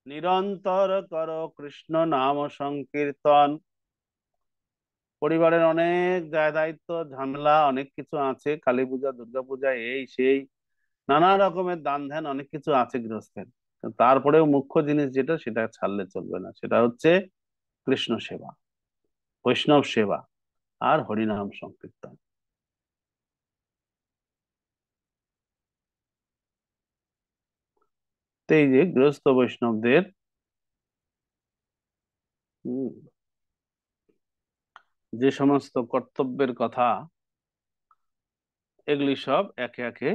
নিরন্তর কর কৃষ্ণ নাম সংকীর্তন। পরিবারের অনেক দায়িত্ব ঝামেলা অনেক কিছু আছে, কালী পূজা দুর্গা পূজা এই সেই নানা রকমের দান ধ্যান অনেক কিছু আছে গৃহস্থের। তারপরেও মুখ্য জিনিস যেটা, সেটা ছাড়লে চলবে না, সেটা হচ্ছে কৃষ্ণ সেবা, বৈষ্ণব সেবা আর হরিনাম সংকীর্তন। তো এই যে গৃহস্থ বৈষ্ণবদের যে সমস্ত কর্তব্যের কথা, এগুলি সব একে একে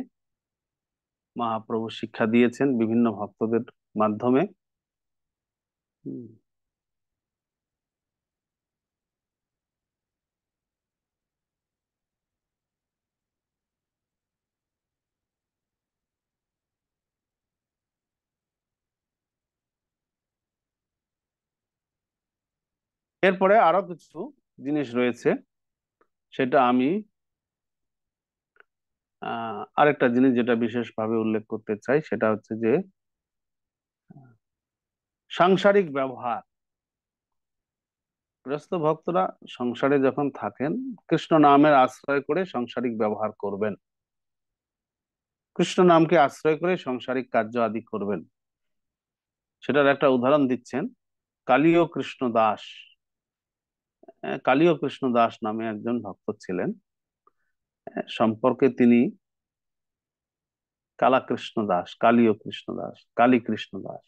মহাপ্রভু শিক্ষা দিয়েছেন বিভিন্ন ভক্তদের মাধ্যমে। এরপরে আরো কিছু জিনিস রয়েছে, সেটা আমি আরেকটা জিনিস যেটা বিশেষভাবে উল্লেখ করতে চাই, সেটা হচ্ছে যে সাংসারিক ব্যবহার। গৃহস্থ ভক্তরা সংসারে যখন থাকেন কৃষ্ণ নামের আশ্রয় করে সাংসারিক ব্যবহার করবেন, কৃষ্ণ নামকে আশ্রয় করে সাংসারিক কার্য আদি করবেন। সেটার একটা উদাহরণ দিচ্ছেন কালীয় কৃষ্ণ দাস। কালীয় কৃষ্ণ দাস নামে একজন ভক্ত ছিলেন। সম্পর্কে তিনি কালাকৃষ্ণ দাস, কালীয় কৃষ্ণ দাস, কালী কৃষ্ণ দাস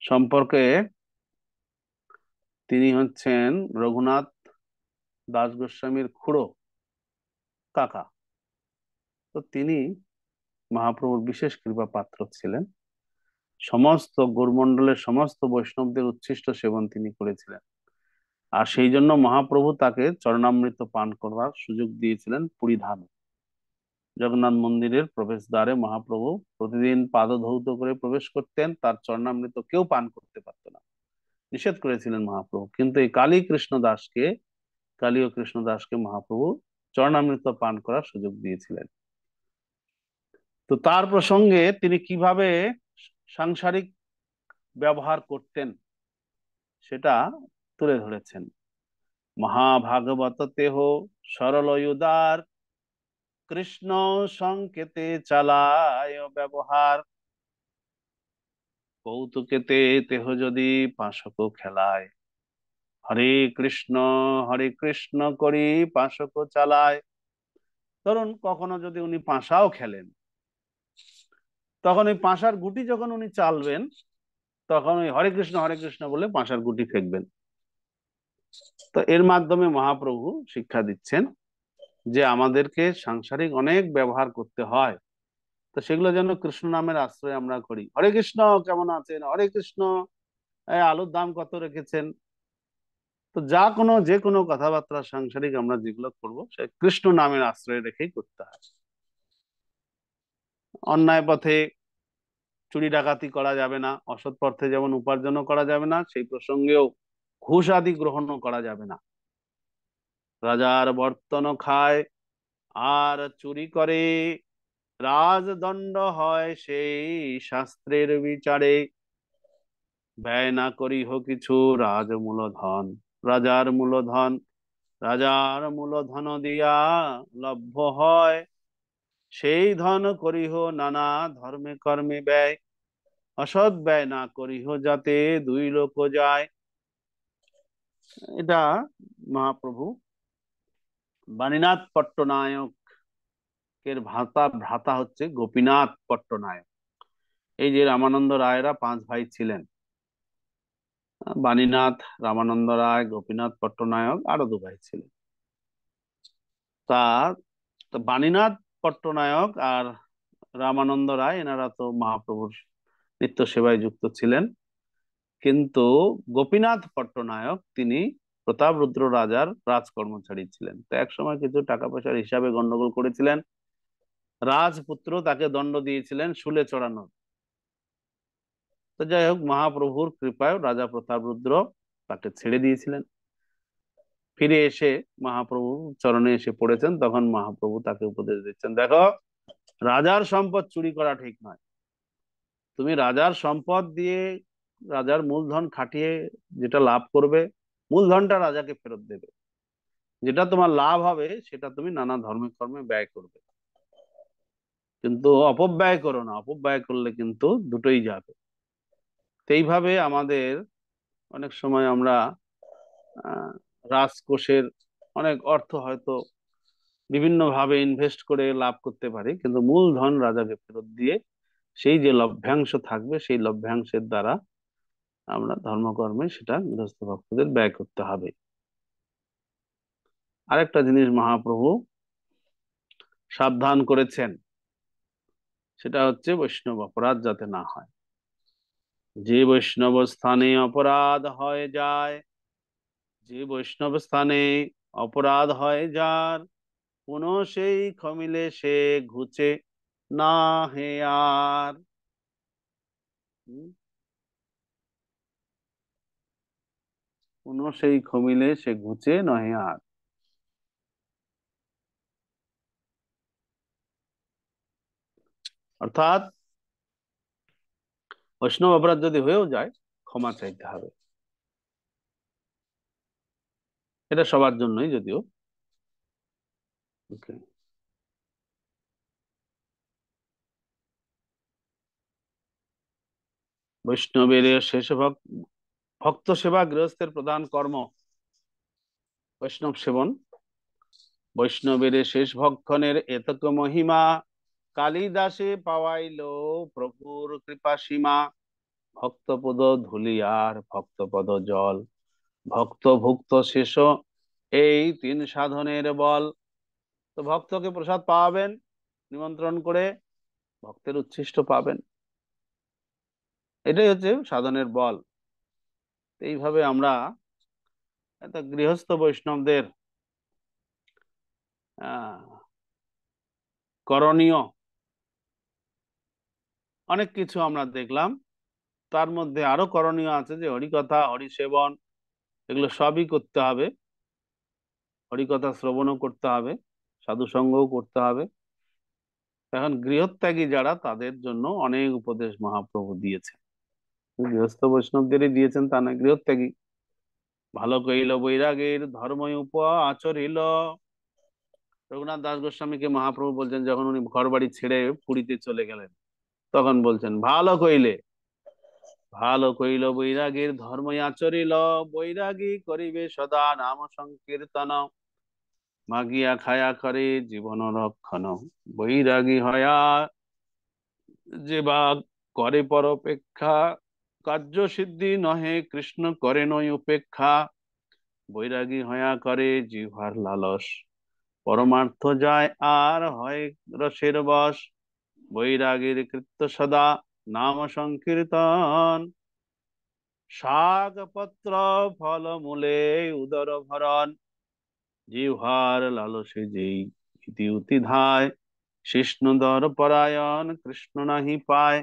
সম্পর্কে তিনি হচ্ছেন রঘুনাথ দাস গোস্বামীর খুড়ো কাকা। তো তিনি মহাপ্রভুর বিশেষ কৃপা পাত্র ছিলেন। সমস্ত গৌরমণ্ডলের সমস্ত বৈষ্ণবদের উচ্ছিষ্ট সেবন তিনি করেছিলেন। আর সেই জন্য মহাপ্রভু তাকে চরণামৃত পান করার সুযোগ দিয়েছিলেন পুরী ধামে। জগন্নাথ মন্দিরের প্রবেশদ্বারে মহাপ্রভু প্রতিদিন পাদধৌত করে প্রবেশ করতেন, তার চরণামৃত কেউ পান করতে পারত না, নিষেধ করেছিলেন মহাপ্রভু। কিন্তু এই কালী কৃষ্ণ দাসকে, কালীয় কৃষ্ণ দাসকে মহাপ্রভু চরণামৃত পান করার সুযোগ দিয়েছিলেন। তো তার প্রসঙ্গে তিনি কিভাবে সাংসারিক ব্যবহার করতেন সেটা তুলে ধরেছেন। মহাভাগবত তেহ সরল উদার, কৃষ্ণ সংকেতে চালায় ব্যবহার, কৌতুকেতে তেহ যদি পাশক খেলায়, হরে কৃষ্ণ করি পাশক চালায়। ধরুন কখনো যদি উনি পাশাও খেলেন, তখন ওই পাশার গুটি যখন উনি চালবেন তখন ওই হরে কৃষ্ণ বলে পাশার গুটি ফেকবেন। তো এর মাধ্যমে মহাপ্রভু শিক্ষা দিচ্ছেন যে আমাদেরকে সাংসারিক অনেক ব্যবহার করতে হয়, তো সেগুলো যেন কৃষ্ণ নামের আশ্রয় আমরা করি। হরে কৃষ্ণ কেমন আছেন, হরে কৃষ্ণ আলুর দাম কত রেখেছেন। তো যে কোনো কথাবার্তা সাংসারিক আমরা যেগুলো করবো সে কৃষ্ণ নামের আশ্রয় রেখেই করতে হয়। অন্যায় পথে চুরি ডাকাতি করা যাবে না, অসৎ পথে যেমন উপার্জনও করা যাবে না, সেই প্রসঙ্গেও ঘুষ আদি গ্রহণও করা যাবে না। রাজার বর্তন খায় আর চুরি করে, রাজদণ্ড হয় সেই শাস্ত্রের বিচারে, ব্যয় না করিহ কিছু রাজমূলধন, রাজার মূলধন, রাজার মূলধন দিয়া লভ্য হয়, সেই ধন করিহ নানা ধর্মে কর্মে ব্যয়, অসৎ ব্যয় না করিহ যাতে দুই লোক যায়। এটা মহাপ্রভু বাণীনাথ পট্টনায়ক এর ভ্রাতা হচ্ছে গোপীনাথ পট্টনায়ক। এই যে রামানন্দ রায়রা 5 ভাই ছিলেন, বাণীনাথ, রামানন্দ রায়, গোপীনাথ পট্টনায়ক, আরো 2 ভাই ছিলেন। তার বাণীনাথ পট্টনায়ক আর রামানন্দ রায় এনারা তো মহাপ্রভুর নিত্য সেবায় যুক্ত ছিলেন, কিন্তু গোপীনাথ পট্টনায়ক তিনি প্রতাপরুদ্র রাজার রাজকর্মচারী ছিলেন। তো এক সময় কিছু টাকা পয়সার হিসাবে গন্ডগোল করেছিলেন, রাজপুত্র তাকে দণ্ড দিয়েছিলেন শুলে চড়ানোর। তো যাই হোক, মহাপ্রভুর কৃপায় রাজা প্রতাপরুদ্র তাকে ছেড়ে দিয়েছিলেন। ফিরে এসে মহাপ্রভু চরণে এসে পড়েছেন, তখন মহাপ্রভু তাকে উপদেশ দিচ্ছেন, দেখো রাজার সম্পদ চুরি করা ঠিক নয়। তুমি রাজার সম্পদ দিয়ে রাজার মূলধন খাটিয়ে যেটা লাভ করবে, মূলধনটা রাজাকে ফেরত দেবে, যেটা তোমার লাভ হবে সেটা তুমি নানা ধর্মে কর্মে ব্যয় করবে, কিন্তু অপব্যয় করো না, অপব্যয় করলে কিন্তু দুটোই যাবে। তো এইভাবে আমাদের অনেক সময় আমরা রাজকোষের অনেক অর্থ হয়তো বিভিন্ন ভাবে ইনভেস্ট করে লাভ করতে পারি, কিন্তু মূলধন রাজাকে ফেরত দিয়ে সেই যে লভ্যাংশ থাকবে সেই লভ্যাংশের দ্বারা আমরা ধর্মকর্মে সেটা গৃহস্থ ভক্তদের ব্যয় করতে হবে। আরেকটা জিনিস মহাপ্রভু সাবধান করেছেন, সেটা হচ্ছে বৈষ্ণব অপরাধ যাতে না হয়। যে বৈষ্ণব স্থানে অপরাধ হয়ে যায়, যে বৈষ্ণব স্থানে অপরাধ হয়ে যার, পুনঃ সেই ক্ষমিলে সে ঘুচে না হে আর। পুনঃ সেই ক্ষমিলে সে ঘুচে নহে আর। অর্থাৎ বৈষ্ণব অপরাধ যদি হয়েও যায় ক্ষমা চাইতে হবে, এটা সবার জন্যই যদিও। ওকে, বৈষ্ণবের শেষ ভক্ত সেবা গৃহস্থের প্রধান কর্ম। বৈষ্ণব সেবন, বৈষ্ণবের শেষ ভক্ষণের এতক মহিমা, কালিদাসে পাওয়াইল প্রভুর কৃপা সীমা। ভক্তপদ ধুলি আর ভক্তপদ জল, ভক্ত ভুক্ত শেষ এই তিন সাধনের বল। তো ভক্তকে প্রসাদ পাওয়াবেন নিমন্ত্রণ করে, ভক্তের উচ্ছিষ্ট পাবেন, এটাই হচ্ছে সাধনের বল। এইভাবে আমরা গৃহস্থ বৈষ্ণবদের করণীয় অনেক কিছু আমরা দেখলাম। তার মধ্যে আরো করণীয় আছে যে হরিকথা, হরিসেবন, এগুলো সবই করতে হবে। হরিকথা শ্রবণও করতে হবে, সাধু সঙ্গও করতে হবে। এখন গৃহত্যাগী যারা, তাদের জন্য অনেক উপদেশ মহাপ্রভু দিয়েছেন। গৃহস্থ বৈষ্ণবদেরই দিয়েছেন তা না, গৃহত্যাগী ভালো কইল বৈরাগীর ধর্ম উপ আচরিল। রঘুনাথ দাস গোস্বামীকে মহাপ্রভু বলছেন, যখন উনি ঘর বাড়ি ছেড়ে পুরীতে চলে গেলেন, তখন বলছেন ভালো কইলে, ভালো কইল বৈরাগীর ধর্ম আচরিল, বৈরাগী করিবে সদা নাম সংকীর্তন, মাগিয়া খায়া করে জীবন রক্ষণ, বৈরাগী হয়া যে বা করে পরপেক্ষা, কার্য সিদ্ধি নহে কৃষ্ণ করে নয় উপেক্ষা, বৈরাগী হয়া করে জিহ্বার লালস, পরমার্থ যায় আর হয় রসের বশ, বৈরাগীর কৃত্য সদা নাম সংকীর্তন, শাক পত্র ফল মূলে উদর ভরণ, জিহ্বার লালসে যেই ইতি উতি ধায়, শিষ্ণুদর পরায়ণ কৃষ্ণ নাহি পায়,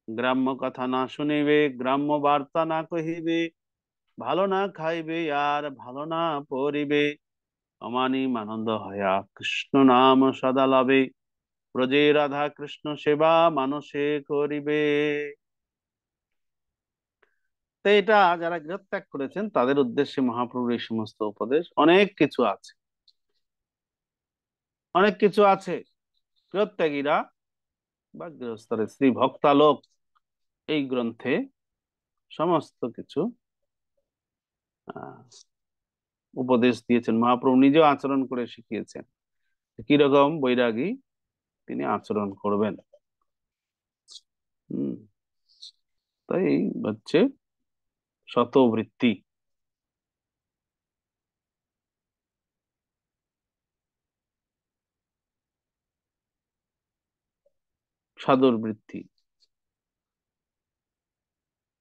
গ্রাম্য কথা না শুনিবে গ্রাম্য বার্তা না কহিবে, ভালো না খাইবে আর ভালো না পড়িবে, অমানিম আনন্দ হয়া কৃষ্ণ নাম সদা লাভে, ব্রজে রাধা কৃষ্ণ সেবা মানসে করিবে। তো এটা যারা গৃহত্যাগ করেছেন তাদের উদ্দেশ্যে মহাপ্রভুর এই সমস্ত উপদেশ। অনেক কিছু আছে, অনেক কিছু আছে। গৃহত্যাগীরা বা গৃহস্থরের শ্রী ভক্তালোক এই গ্রন্থে সমস্ত কিছু উপদেশ দিয়েছেন। মহাপ্রভু নিজেও আচরণ করে শিখিয়েছেন কিরকম বৈরাগী তিনি আচরণ করবেন। তাই হচ্ছে শতবৃত্তি। সাধুর বৃত্তি।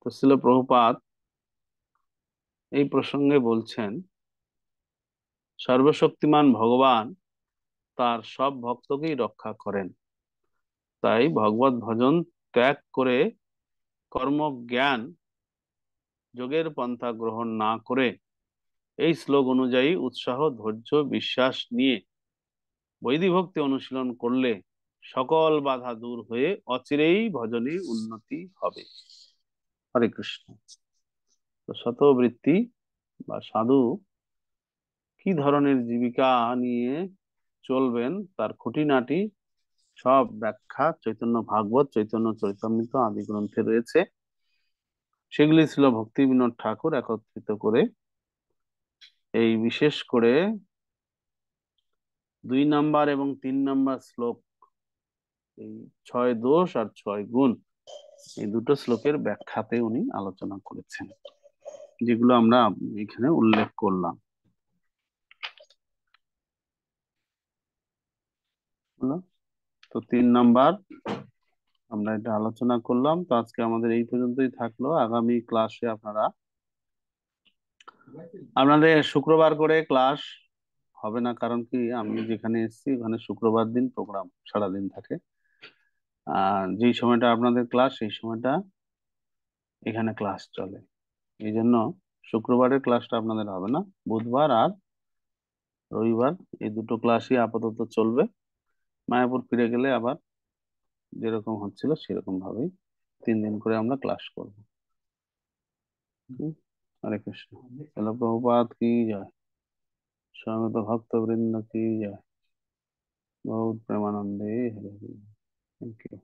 তো শ্রীল প্রভুপাদ এই প্রসঙ্গে বলছেন, সর্বশক্তিমান ভগবান তার সব ভক্তকেই রক্ষা করেন, তাই ভগবত ভজন ত্যাগ করে কর্মজ্ঞান যোগের পন্থা গ্রহণ না করে এই শ্লোক অনুযায়ী উৎসাহ, ধৈর্য, বিশ্বাস নিয়ে বৈদিক ভক্তি অনুশীলন করলে সকল বাধা দূর হয়ে অচিরেই ভজনে উন্নতি হবে। হরে কৃষ্ণ। তো শতবৃত্তি বা সাধু কি ধরনের জীবিকা নিয়ে চলবেন তার খুঁটিনাটি সব ব্যাখ্যা চৈতন্য ভাগবত, চৈতন্য চরিতামৃত আদি গ্রন্থে রয়েছে। সেগুলি ছিল ভক্তি বিনোদ ঠাকুর একত্রিত করে এই বিশেষ করে 2 নাম্বার এবং 3 নাম্বার শ্লোক, এই 6 দোষ আর 6 গুণ, এই দুটো শ্লোকের ব্যাখ্যাতে উনি আলোচনা করেছেন, যেগুলো আমরা এখানে উল্লেখ করলাম। তো 3 নাম্বার আমরা এটা আলোচনা করলাম। তো আজকে আমাদের এই পর্যন্তই থাকলো। আগামী ক্লাসে আপনাদের শুক্রবার করে ক্লাস হবে না, কারণ কি আমি যেখানে এসেছি ওখানে শুক্রবার দিন প্রোগ্রাম সারাদিন থাকে, আর যেই সময়টা আপনাদের ক্লাস সেই সময়টা এখানে ক্লাস চলে। এই জন্য শুক্রবারের ক্লাসটা আপনাদের হবে না। বুধবার আর রবিবার এই দুটো ক্লাসই আপাতত চলবে। মায়াপুর ফিরে গেলে আবার যেরকম হচ্ছিল সেরকম ভাবেই 3 দিন করে আমরা ক্লাস করব। হরে কৃষ্ণ। চলো, প্রভুপাদ কি জয়, স্বাগত ভক্তবৃন্দ কি জয়, বহুত প্রেমানন্দে হরে হরে। Thank you.